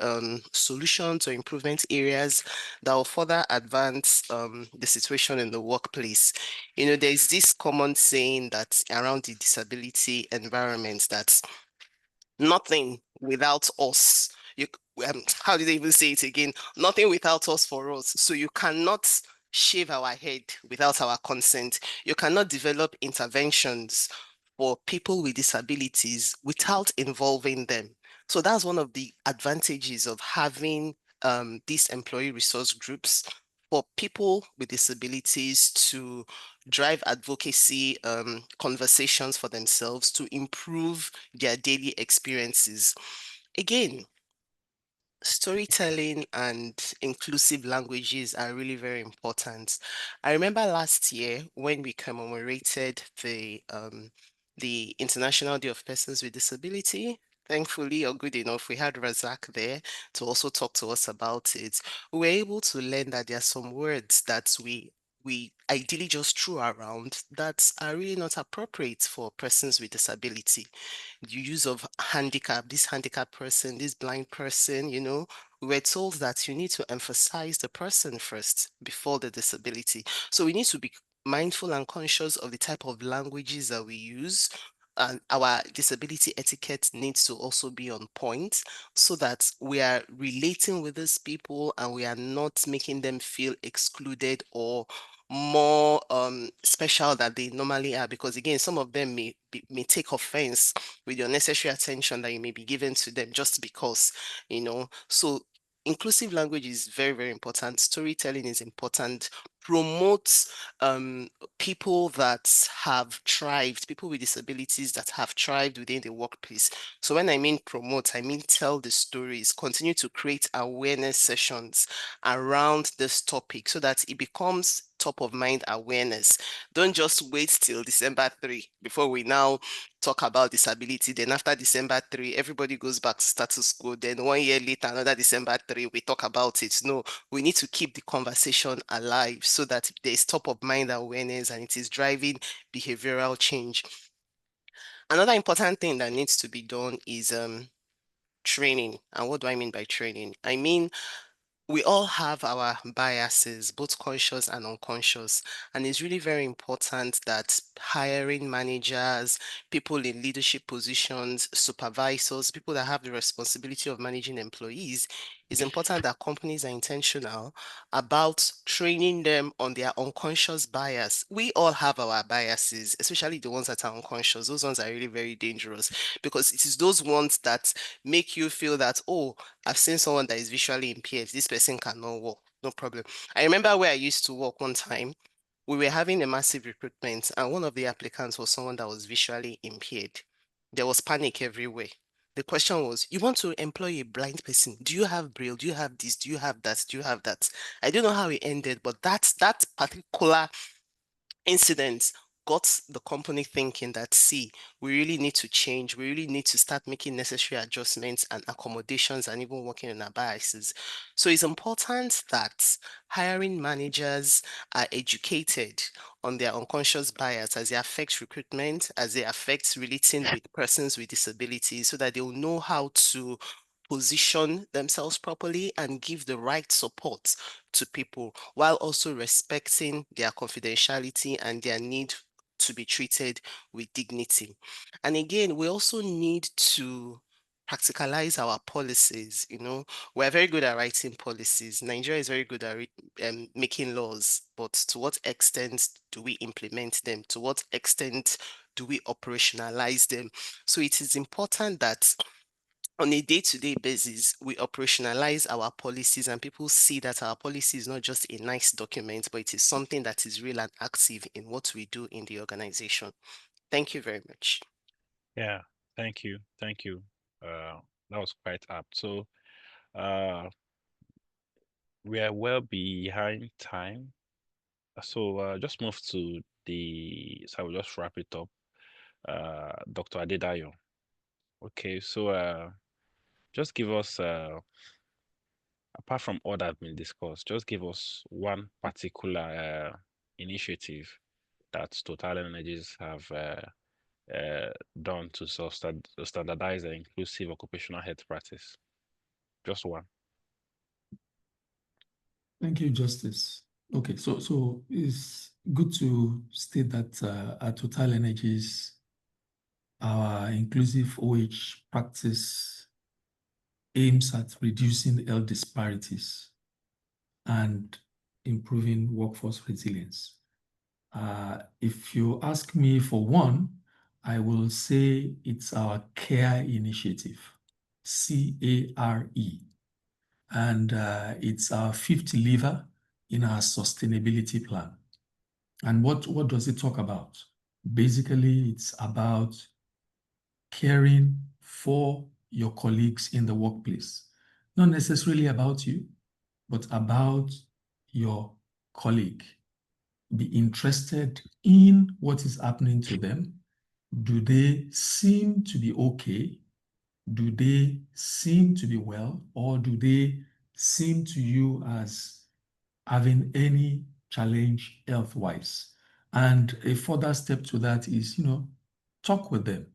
[SPEAKER 11] solutions or improvement areas that will further advance the situation in the workplace. You know, there's this common saying that around the disability environment, that nothing without us. How did they even say it again? Nothing without us for us. So you cannot shave our head without our consent. You cannot develop interventions for people with disabilities without involving them. So that's one of the advantages of having these employee resource groups for people with disabilities to drive advocacy conversations for themselves to improve their daily experiences. Again, storytelling and inclusive languages are really very important. I remember last year when we commemorated the International Day of Persons with Disability. Thankfully, or good enough, we had Razak there to also talk to us about it. We were able to learn that there are some words that we ideally just threw around that are really not appropriate for persons with disability. The use of handicap, this handicapped person, this blind person, you know, we were told that you need to emphasize the person first before the disability. So we need to be mindful and conscious of the type of languages that we use. And our disability etiquette needs to also be on point so that we are relating with these people and we are not making them feel excluded or more special than they normally are, because again, some of them may take offense with the unnecessary attention that you may be giving to them just because, you know. So inclusive language is very, very important. Storytelling is important. Promotes people that have thrived, people with disabilities that have thrived within the workplace. So when I mean promote, I mean tell the stories, continue to create awareness sessions around this topic so that it becomes top of mind awareness. Don't just wait till December 3 before we now talk about disability. Then after December 3, everybody goes back to status quo. Then 1 year later, another December 3, we talk about it. No, we need to keep the conversation alive so that there's top of mind awareness and it is driving behavioral change. Another important thing that needs to be done is training. And what do I mean by training? I mean, we all have our biases, both conscious and unconscious, and it's really very important that hiring managers, people in leadership positions, supervisors, people that have the responsibility of managing employees, it's important that companies are intentional about training them on their unconscious bias. We all have our biases, especially the ones that are unconscious. Those ones are really very dangerous because it is those ones that make you feel that, oh, I've seen someone that is visually impaired. This person cannot walk. No problem. I remember where I used to work one time. We were having a massive recruitment, and one of the applicants was someone that was visually impaired. There was panic everywhere. The question was, you want to employ a blind person? Do you have Braille? Do you have this? Do you have that? Do you have that? I don't know how it ended, but that particular incident got the company thinking that, see, we really need to change. We really need to start making necessary adjustments and accommodations and even working on our biases. So it's important that hiring managers are educated on their unconscious bias as they affect recruitment, as they affect relating with persons with disabilities, so that they will know how to position themselves properly and give the right support to people while also respecting their confidentiality and their need to be treated with dignity. And again, we also need to practicalize our policies. You know, we're very good at writing policies. Nigeria is very good at making laws, but to what extent do we implement them? To what extent do we operationalize them? So it is important that on a day-to-day basis, we operationalize our policies and people see that our policy is not just a nice document, but it is something that is real and active in what we do in the organization. Thank you very much.
[SPEAKER 7] Yeah, thank you. Thank you. That was quite apt. So we are well behind time. So just move to so I will just wrap it up. Dr. Adedayo. Okay, so just give us apart from all that have been discussed, just give us one particular initiative that Total Energies have done to standardize an inclusive occupational health practice. Just one.
[SPEAKER 12] Thank you, Justice. Okay, so it's good to state that at Total Energies, our inclusive OH practice aims at reducing health disparities and improving workforce resilience. If you ask me for one, I will say it's our CARE initiative, C-A-R-E. And it's our fifth lever in our sustainability plan. And what does it talk about? Basically, it's about caring for your colleagues in the workplace. Not necessarily about you, but about your colleague. Be interested in what is happening to them. Do they seem to be okay? Do they seem to be well? Or do they seem to you as having any challenge health-wise? And a further step to that is, talk with them.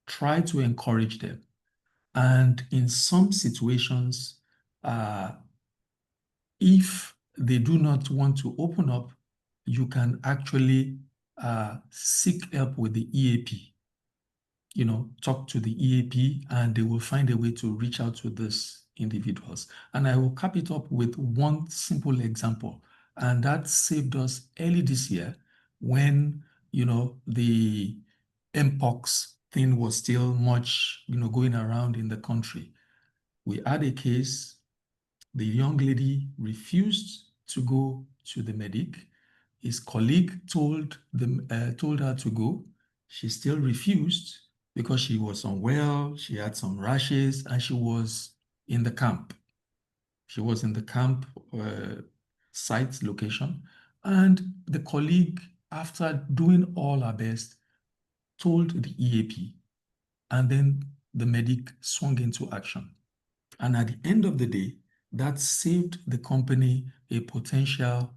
[SPEAKER 12] Try to encourage them. And in some situations, if they do not want to open up, you can actually seek help with the EAP. Talk to the EAP and they will find a way to reach out to these individuals. And I will cap it up with one simple example. And that saved us early this year when, the Mpox thing was still much, going around in the country. We had a case, the young lady refused to go to the medic. His colleague told her to go. She still refused because she was unwell, she had some rashes, and she was in the camp. She was in the camp site location. And the colleague, after doing all her best, told the EAP. And then the medic swung into action. And at the end of the day, that saved the company a potential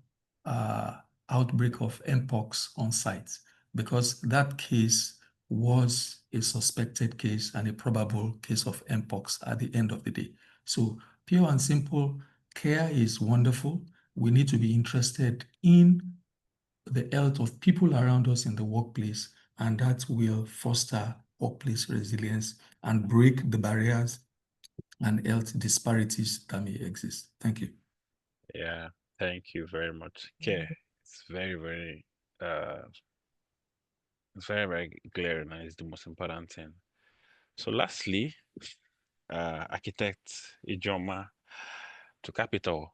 [SPEAKER 12] outbreak of Mpox on site, because that case was a suspected case and a probable case of Mpox at the end of the day. So pure and simple, care is wonderful. We need to be interested in the health of people around us in the workplace, and that will foster workplace resilience and break the barriers and health disparities that may exist. Thank you.
[SPEAKER 7] Yeah, thank you very much. Care. It's very, very clear and it's the most important thing. So lastly, architect Ijoma, to capital.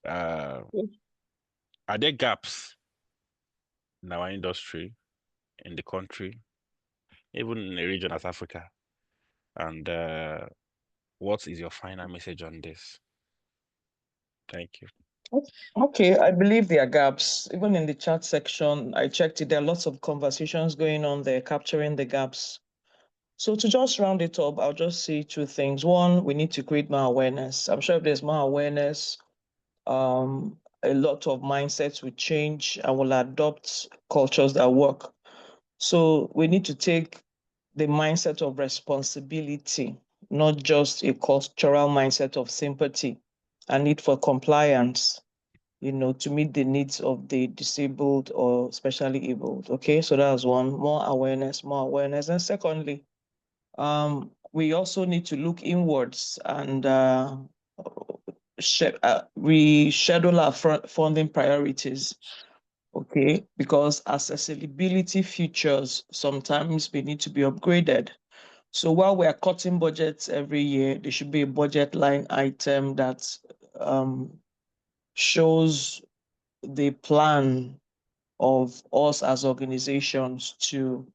[SPEAKER 7] Are there gaps in our industry, in the country, even in a region as Africa? And what is your final message on this? Thank you.
[SPEAKER 13] Okay, I believe there are gaps. Even in the chat section, I checked it. There are lots of conversations going on there, capturing the gaps. So to just round it up, I'll just say two things. One, we need to create more awareness. I'm sure if there's more awareness, a lot of mindsets will change and will adopt cultures that work. So we need to take the mindset of responsibility, not just a cultural mindset of sympathy and need for compliance, to meet the needs of the disabled or especially abled. Okay, so that's one, more awareness. And secondly, we also need to look inwards and reschedule our funding priorities. Okay, because accessibility features sometimes we need to be upgraded. So while we are cutting budgets every year, there should be a budget line item that shows the plan of us as organizations to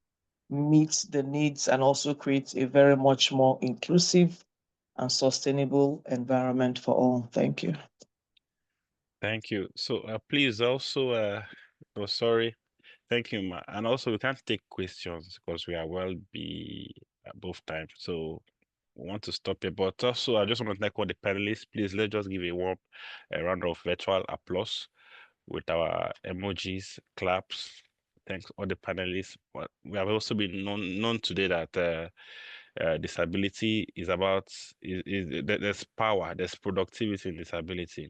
[SPEAKER 13] meet the needs and also create a very much more inclusive and sustainable environment for all. Thank you.
[SPEAKER 7] Thank you. So please also, sorry. Thank you, Ma. And also we can't take questions because we are well both times. So we want to stop here. But also I just want to thank all the panelists. Please let's just give a round of virtual applause with our emojis, claps. Thanks all the panelists. But we have also been known today that disability is about there's power, there's productivity in disability.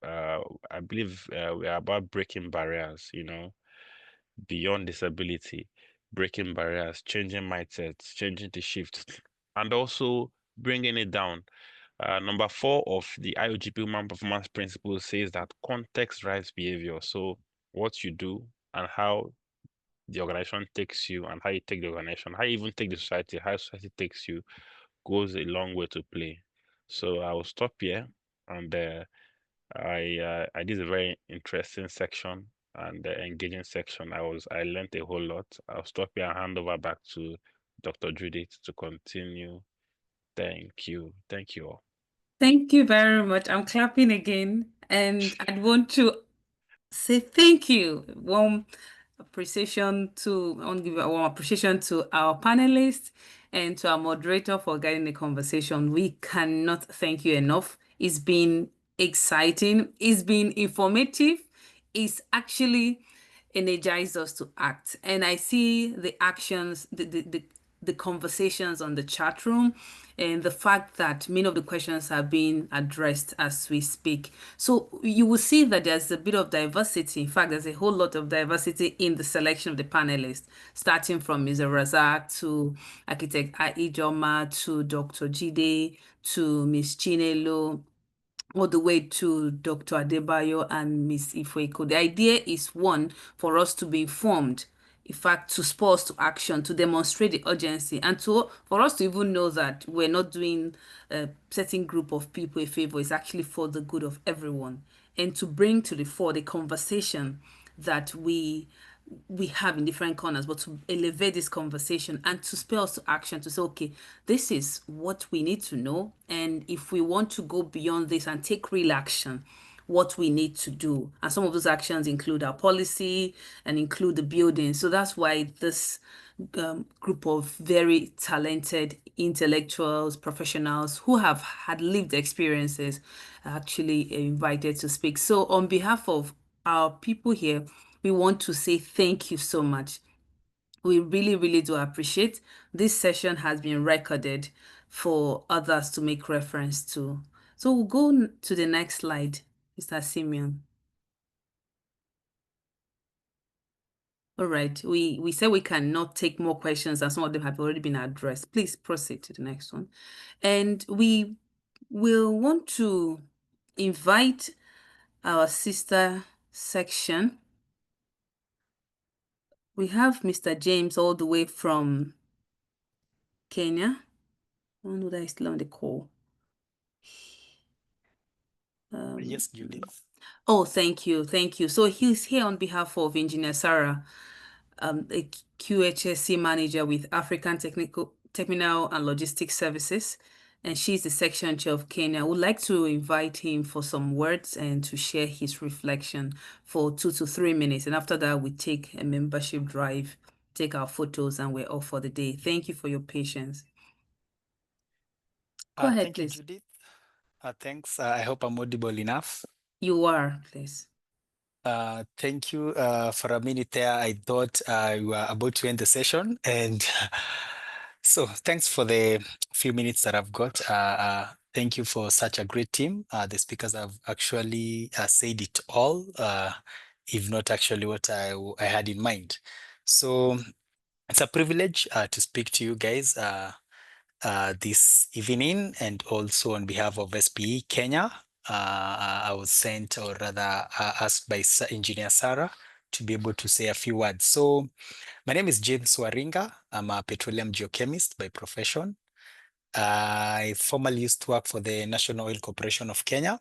[SPEAKER 7] I believe we are about breaking barriers, beyond disability, breaking barriers, changing mindsets, changing the shift, and also bringing it down. Number 4 of the IOGP Human Performance Principles says that context drives behavior. So what you do and how the organization takes you and how you take the organization, how you even take the society, how society takes you, goes a long way to play. So I will stop here and I did a very interesting section and engaging section. I learned a whole lot. I'll stop here and hand over back to Dr. Judith to continue. Thank you. Thank you all.
[SPEAKER 1] Thank you very much. I'm clapping again, and I'd want to say thank you. Warm appreciation to, I want to give a warm appreciation to our panelists and to our moderator for guiding the conversation. We cannot thank you enough. It's been exciting. It's been informative. It's actually energized us to act. And I see the actions, the conversations on the chat room, and the fact that many of the questions are being addressed as we speak. So you will see that there's a bit of diversity. In fact, there's a whole lot of diversity in the selection of the panelists, starting from Mr. Razak to Architect Aijoma to Dr. Jide to Ms. Chinelo, all the way to Dr. Adebayo and Ms. Ifeiko. The idea is, one, for us to be informed, in fact, to spur us to action, to demonstrate the urgency, and for us to even know that we're not doing a certain group of people a favor. It's actually for the good of everyone, and to bring to the fore the conversation that we have in different corners, but to elevate this conversation and to spur us to action, to say, okay, this is what we need to know. And if we want to go beyond this and take real action, what we need to do. And some of those actions include our policy and include the building. So that's why this group of very talented intellectuals, professionals who have had lived experiences are actually invited to speak. So on behalf of our people here, we want to say thank you so much. We really, really do appreciate. This session has been recorded for others to make reference to. So we'll go to the next slide, Mr. Simeon. All right, we said we cannot take more questions, and some of them have already been addressed. Please proceed to the next one. And we will want to invite our sister section. We have Mr. James all the way from Kenya. I don't know that he's still on the call.
[SPEAKER 14] Yes, Judith.
[SPEAKER 1] Oh, thank you. Thank you. So he's here on behalf of Engineer Sarah, a QHSC manager with African Terminal and Logistics Services, and she's the section chair of Kenya. I would like to invite him for some words and to share his reflection for 2 to 3 minutes. And after that, we take a membership drive, take our photos, and we're off for the day. Thank you for your patience. Go ahead,
[SPEAKER 14] Thank you,
[SPEAKER 1] please.
[SPEAKER 14] Judith. Thanks. I hope I'm audible enough.
[SPEAKER 1] You are, please.
[SPEAKER 14] Thank you. For a minute there, I thought you were about to end the session. And so thanks for the few minutes that I've got. Thank you for such a great team. The speakers have actually said it all, if not actually what I had in mind. So it's a privilege to speak to you guys this evening, and also on behalf of SPE Kenya. I was sent, or rather asked by Engineer Sarah to be able to say a few words. So my name is James Waringa. I'm a petroleum geochemist by profession. I formerly used to work for the National Oil Corporation of Kenya,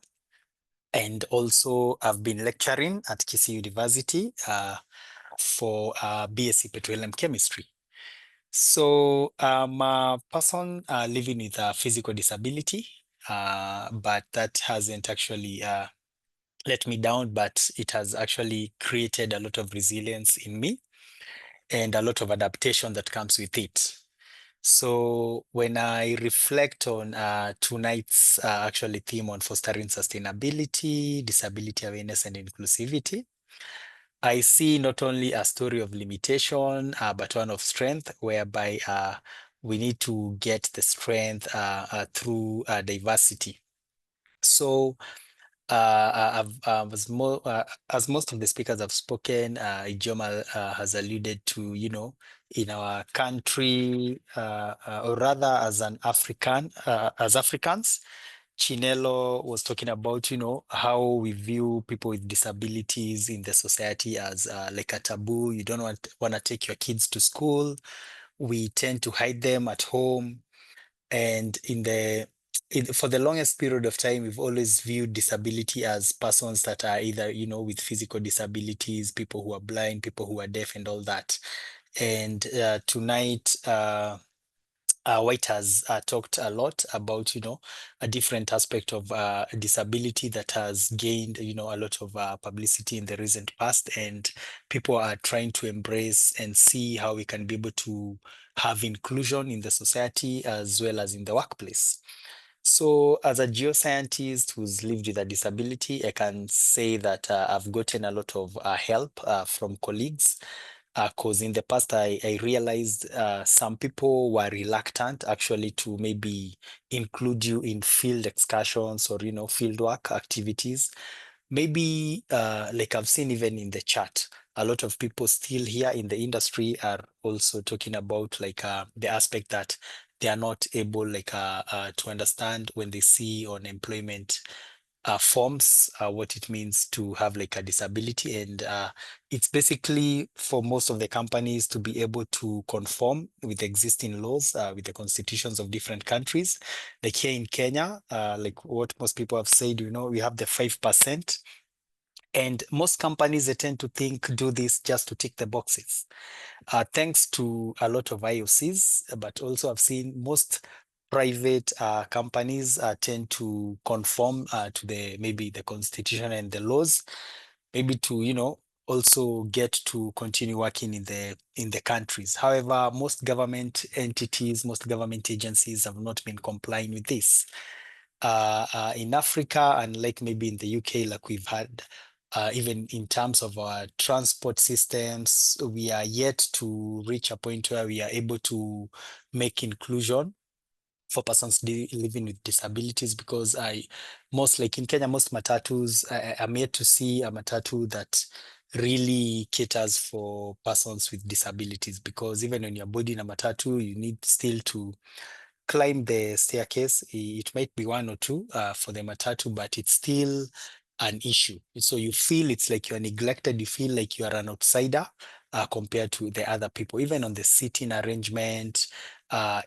[SPEAKER 14] and also I've been lecturing at Kisii University for BSc Petroleum Chemistry. So I'm a person living with a physical disability, but that hasn't actually let me down, but it has actually created a lot of resilience in me and a lot of adaptation that comes with it. So when I reflect on tonight's actually theme on fostering sustainability, disability awareness, and inclusivity, I see not only a story of limitation, but one of strength, whereby we need to get the strength through diversity. So as most of the speakers have spoken, Ijoma has alluded to, you know, in our country, or rather as an African, as Africans, Chinelo was talking about, you know, how we view people with disabilities in the society as like a taboo. You don't want to take your kids to school. We tend to hide them at home. And in the for the longest period of time, we've always viewed disability as persons that are either, with physical disabilities, people who are blind, people who are deaf, and all that. And tonight, White has talked a lot about, a different aspect of disability that has gained, a lot of publicity in the recent past, and people are trying to embrace and see how we can be able to have inclusion in the society as well as in the workplace. So as a geoscientist who's lived with a disability, I can say that I've gotten a lot of help from colleagues, because in the past I realized some people were reluctant actually to maybe include you in field excursions or, field work activities. Maybe like I've seen even in the chat, a lot of people still here in the industry are also talking about like the aspect that they are not able to understand when they see on employment forms what it means to have like a disability. And it's basically for most of the companies to be able to conform with existing laws, with the constitutions of different countries. Like here in Kenya, like what most people have said, we have the 5%. And most companies, they tend to do this just to tick the boxes. Thanks to a lot of IOCs, but also I've seen most private companies tend to conform to maybe the constitution and the laws, maybe to, also get to continue working in the countries. However, most government entities, most government agencies have not been complying with this. In Africa, and like maybe in the UK, like we've had, even in terms of our transport systems, we are yet to reach a point where we are able to make inclusion for persons living with disabilities, because most like in Kenya, most matatus, I'm yet to see a matatu that really caters for persons with disabilities, because even when you're boarding a matatu, you need still to climb the staircase. It might be one or two for the matatu, but it's still an issue. So you feel it's like you're neglected. You feel like you are an outsider compared to the other people, even on the seating arrangement,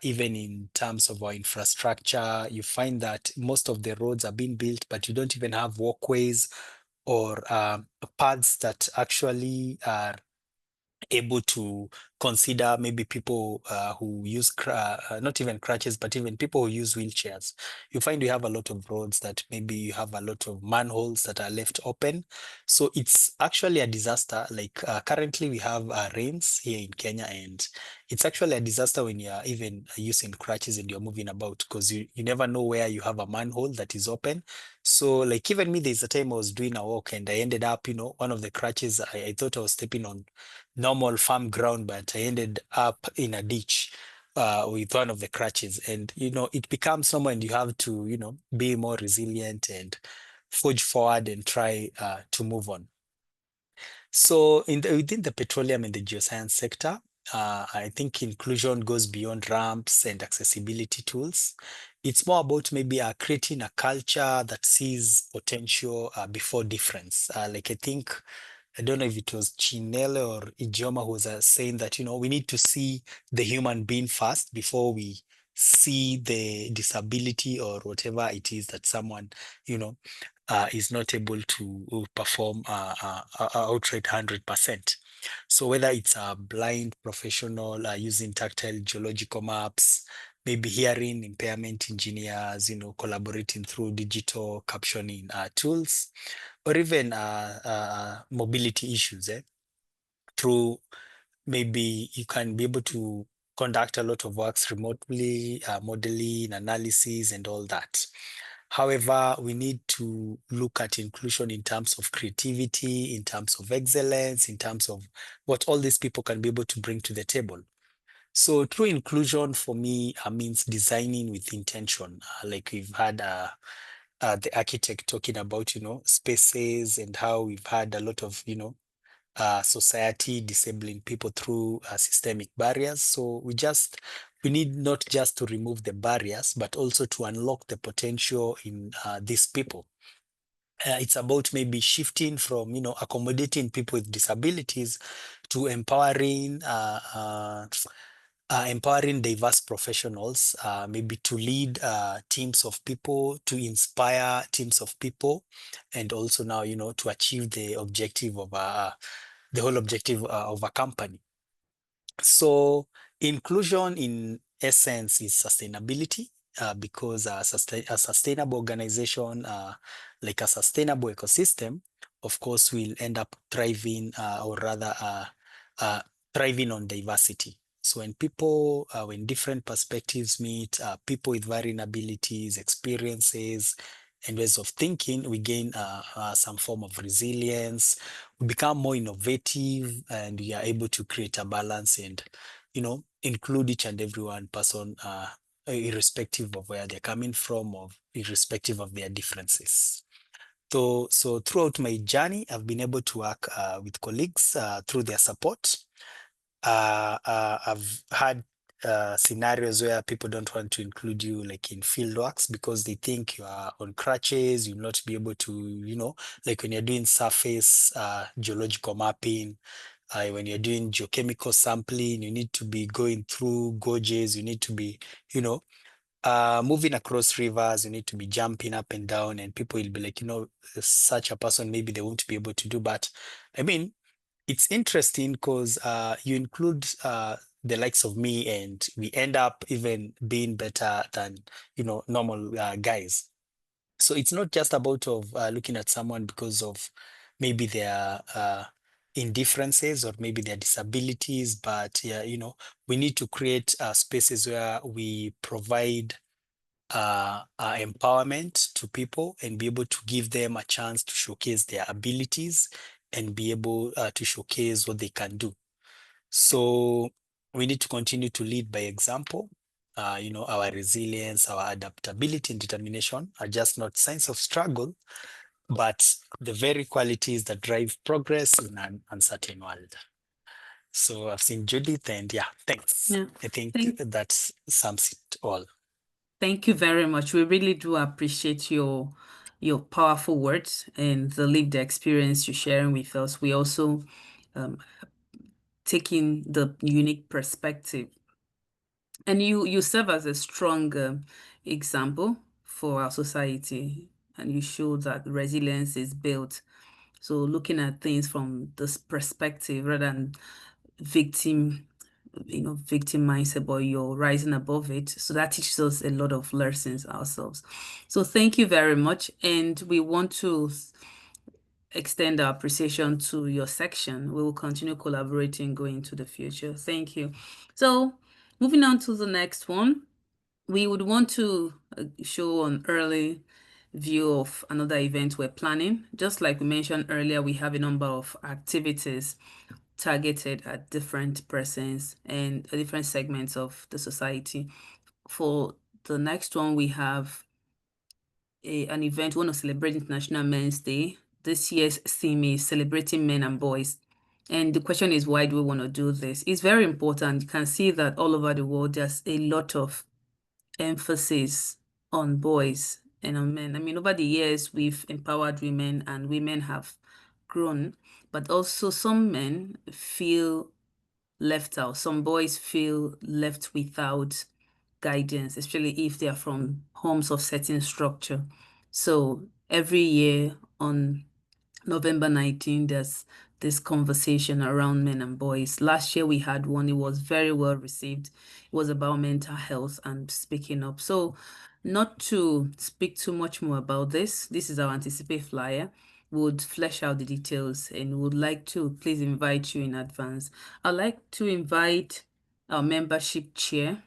[SPEAKER 14] even in terms of our infrastructure. You find that most of the roads are being built, but you don't even have walkways or paths that actually are able to consider maybe people who use not even crutches, but even people who use wheelchairs. You find you have a lot of roads that maybe you have a lot of manholes that are left open. So it's actually a disaster. Like currently we have rains here in Kenya, and it's actually a disaster when you're even using crutches and you're moving about, because you never know where you have a manhole that is open. So like even me, there's a time I was doing a walk and I ended up, one of the crutches, I thought I was stepping on normal farm ground, but I ended up in a ditch with one of the crutches. And, it becomes someone, and you have to, be more resilient and forge forward and try to move on. So within the petroleum and the geoscience sector, I think inclusion goes beyond ramps and accessibility tools. It's more about maybe creating a culture that sees potential before difference. Like I don't know if it was Chinele or Ijeoma who was saying that, we need to see the human being first before we see the disability or whatever it is that someone, is not able to perform outright 100%. So whether it's a blind professional using tactile geological maps, maybe hearing impairment engineers, collaborating through digital captioning tools, or even mobility issues, through maybe you can be able to conduct a lot of works remotely, modeling, analysis, and all that. However, we need to look at inclusion in terms of creativity, in terms of excellence, in terms of what all these people can be able to bring to the table. So true inclusion for me means designing with intention. Like we've had the architect talking about, spaces, and how we've had a lot of, society disabling people through systemic barriers. So we need not just to remove the barriers, but also to unlock the potential in these people. It's about maybe shifting from, accommodating people with disabilities to empowering empowering diverse professionals, maybe to lead teams of people, to inspire teams of people, and also now, to achieve the objective of the whole objective of a company. So inclusion in essence is sustainability, because a sustainable organization, like a sustainable ecosystem, of course, will end up thriving, or rather thriving on diversity. So when different perspectives meet, people with varying abilities, experiences, and ways of thinking, we gain some form of resilience. We become more innovative, and we are able to create a balance and, include each and every one person, irrespective of where they're coming from, or irrespective of their differences. So throughout my journey, I've been able to work with colleagues through their support. I've had scenarios where people don't want to include you, like in fieldworks, because they think you are on crutches, you'll not be able to, like when you're doing surface geological mapping, when you're doing geochemical sampling, you need to be going through gorges, you need to be, moving across rivers, you need to be jumping up and down, and people will be like, such a person, maybe they won't be able to do. But I mean, it's interesting because you include the likes of me, and we end up even being better than, normal guys. So it's not just about looking at someone because of maybe their indifferences or maybe their disabilities, but yeah, we need to create spaces where we provide empowerment to people and be able to give them a chance to showcase their abilities and be able to showcase what they can do. So we need to continue to lead by example. Our resilience, our adaptability and determination are just not signs of struggle, but the very qualities that drive progress in an uncertain world. So I've seen Judith, and yeah, thanks.
[SPEAKER 1] Yeah.
[SPEAKER 14] I think that sums it all.
[SPEAKER 1] Thank you very much. We really do appreciate your powerful words and the lived experience you're sharing with us. We also taking the unique perspective, and you serve as a strong example for our society, and you show that resilience is built. So looking at things from this perspective rather than victim mindset, but you're rising above it. So that teaches us a lot of lessons ourselves. So thank you very much. And we want to extend our appreciation to your section. We will continue collaborating going into the future. Thank you. So moving on to the next one, we would want to show an early view of another event we're planning. Just like we mentioned earlier, we have a number of activities targeted at different persons and different segments of the society. For the next one, we have an event. We want to celebrate International Men's Day. This year's theme is celebrating men and boys. And the question is, why do we want to do this? It's very important. You can see that all over the world, there's a lot of emphasis on boys and on men. I mean, over the years, we've empowered women and women have grown, but also some men feel left out. Some boys feel left without guidance, especially if they are from homes of certain structure. So every year on November 19, there's this conversation around men and boys. Last year we had one, it was very well received. It was about mental health and speaking up. So not to speak too much more about this is our Anticipate flyer. Would flesh out the details and would like to please invite you in advance. I'd like to invite our membership chair,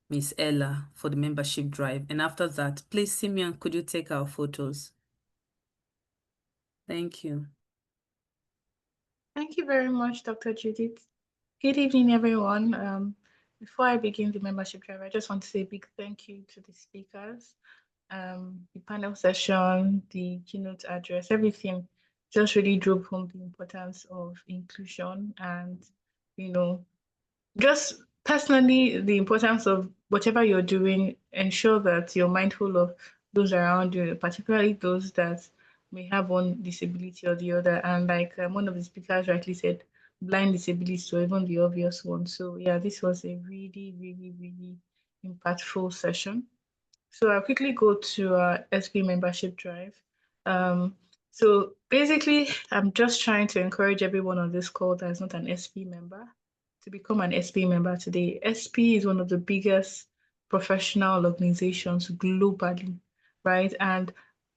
[SPEAKER 1] Miss Ella, for the membership drive. And after that, please, Simeon, could you take our photos? Thank you.
[SPEAKER 15] Thank you very much, Dr. Judith. Good evening, everyone. Before I begin the membership drive, I just want to say a big thank you to the speakers, the panel session, the keynote address, everything just really drove home the importance of inclusion and, just personally, the importance of whatever you're doing, ensure that you're mindful of those around you, particularly those that may have one disability or the other. And like one of the speakers rightly said, blind disabilities or even the obvious ones. So yeah, this was a really, really, really impactful session. So I'll quickly go to our SP membership drive. So basically, I'm just trying to encourage everyone on this call that is not an SP member to become an SP member today. SP is one of the biggest professional organizations globally, right? And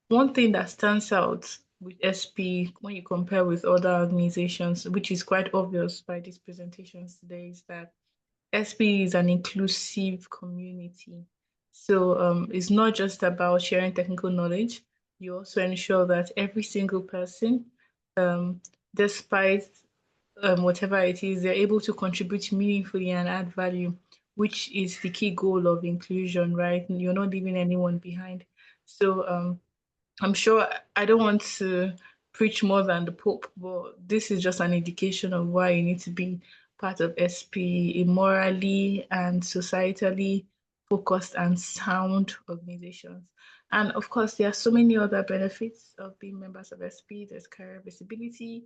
[SPEAKER 15] one thing that stands out with SP when you compare with other organizations, which is quite obvious by these presentations today, is that SP is an inclusive community. So it's not just about sharing technical knowledge. You also ensure that every single person, despite whatever it is, they're able to contribute meaningfully and add value, which is the key goal of inclusion, right? You're not leaving anyone behind. So I'm sure I don't want to preach more than the Pope, but this is just an indication of why you need to be part of SP, a morally and societally focused and sound organizations. And of course, there are so many other benefits of being members of SP. There's career visibility,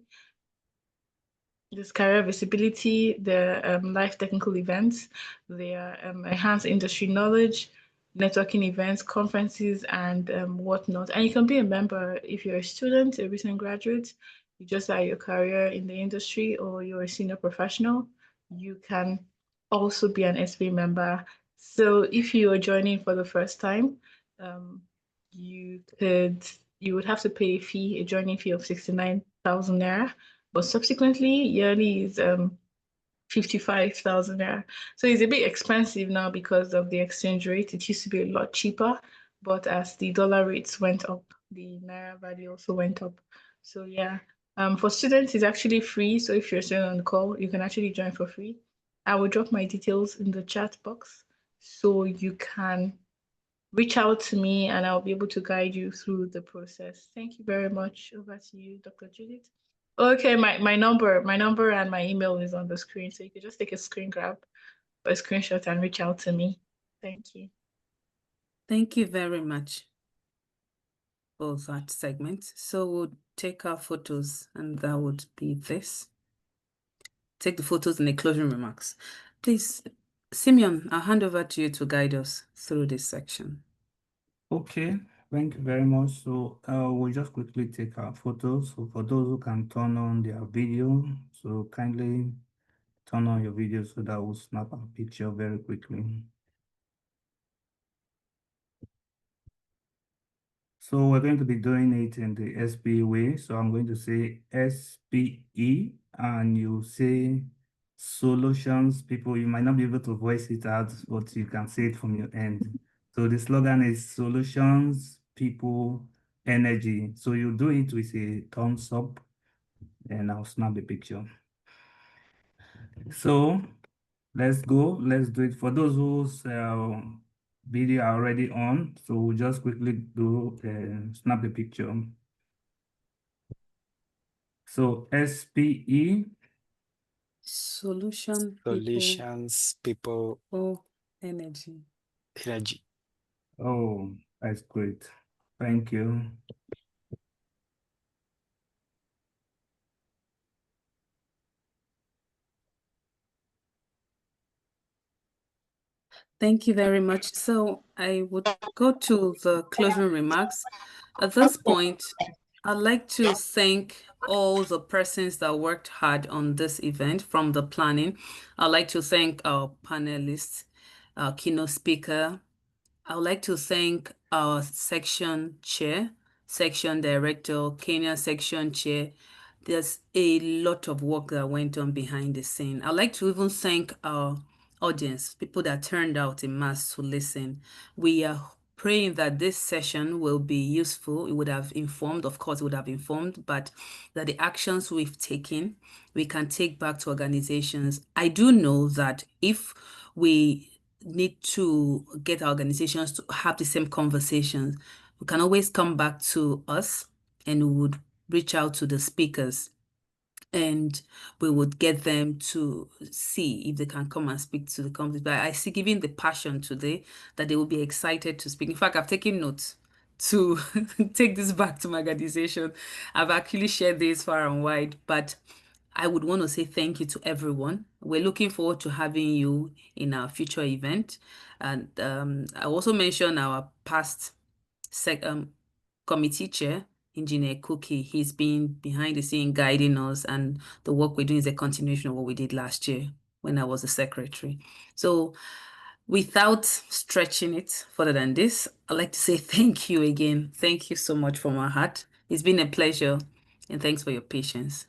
[SPEAKER 15] the live technical events, their enhanced industry knowledge, networking events, conferences, and whatnot. And you can be a member if you're a student, a recent graduate, you just started your career in the industry, or you're a senior professional. You can also be an SP member. So if you are joining for the first time, you would have to pay a joining fee of 69,000 naira, but subsequently yearly is 55,000 naira. So it's a bit expensive now because of the exchange rate. It used to be a lot cheaper, but as the dollar rates went up, the naira value also went up. So yeah, for students, it's actually free. So if you're still on the call, you can actually join for free. I will drop my details in the chat box so you can reach out to me and I'll be able to guide you through the process. Thank you very much. Over to you, Dr. Judith. Okay, my number and my email is on the screen, so you can just take a screen grab or a screenshot and reach out to me. Thank you.
[SPEAKER 1] Thank you very much for that segment. So we'll take our photos, and that would be this. Take the photos in the closing remarks. Please, Simeon, I'll hand over to you to guide us through this section.
[SPEAKER 6] Okay, thank you very much. So we'll just quickly take our photos. So for those who can turn on their video, so kindly turn on your video so that we'll snap our picture very quickly. So we're going to be doing it in the SPE way. So I'm going to say SPE and you say solutions. People, you might not be able to voice it out, but you can say it from your end. So the slogan is solutions, people, energy. So you do it with a thumbs up and I'll snap the picture. So let's go. Let's do it. For those whose video are already on, so we'll just quickly do snap the picture. So SPE.
[SPEAKER 14] Solutions, people,
[SPEAKER 1] energy.
[SPEAKER 14] Energy.
[SPEAKER 6] Oh, that's great. Thank you.
[SPEAKER 1] Thank you very much. So I would go to the closing remarks. At this point, I'd like to thank all the persons that worked hard on this event from the planning. I'd like to thank our panelists, our keynote speaker. I would like to thank our section chair, section director, Kenya section chair. There's a lot of work that went on behind the scene. I'd like to even thank our audience, people that turned out in mass to listen. We are praying that this session will be useful. It would have informed, of course, it would have informed, but that the actions we've taken, we can take back to organizations. I do know that if we need to get our organizations to have the same conversations, we can always come back to us and we would reach out to the speakers and we would get them to see if they can come and speak to the company. But I see, given the passion today, that they will be excited to speak. In fact, I've taken notes to take this back to my organization. I've actually shared this far and wide, but I would want to say thank you to everyone. We're looking forward to having you in our future event. And I also mentioned our past committee chair, Engineer Cookie. He's been behind the scene guiding us, and the work we're doing is a continuation of what we did last year when I was the secretary. So without stretching it further than this, I'd like to say thank you again. Thank you so much from our heart. It's been a pleasure, and thanks for your patience.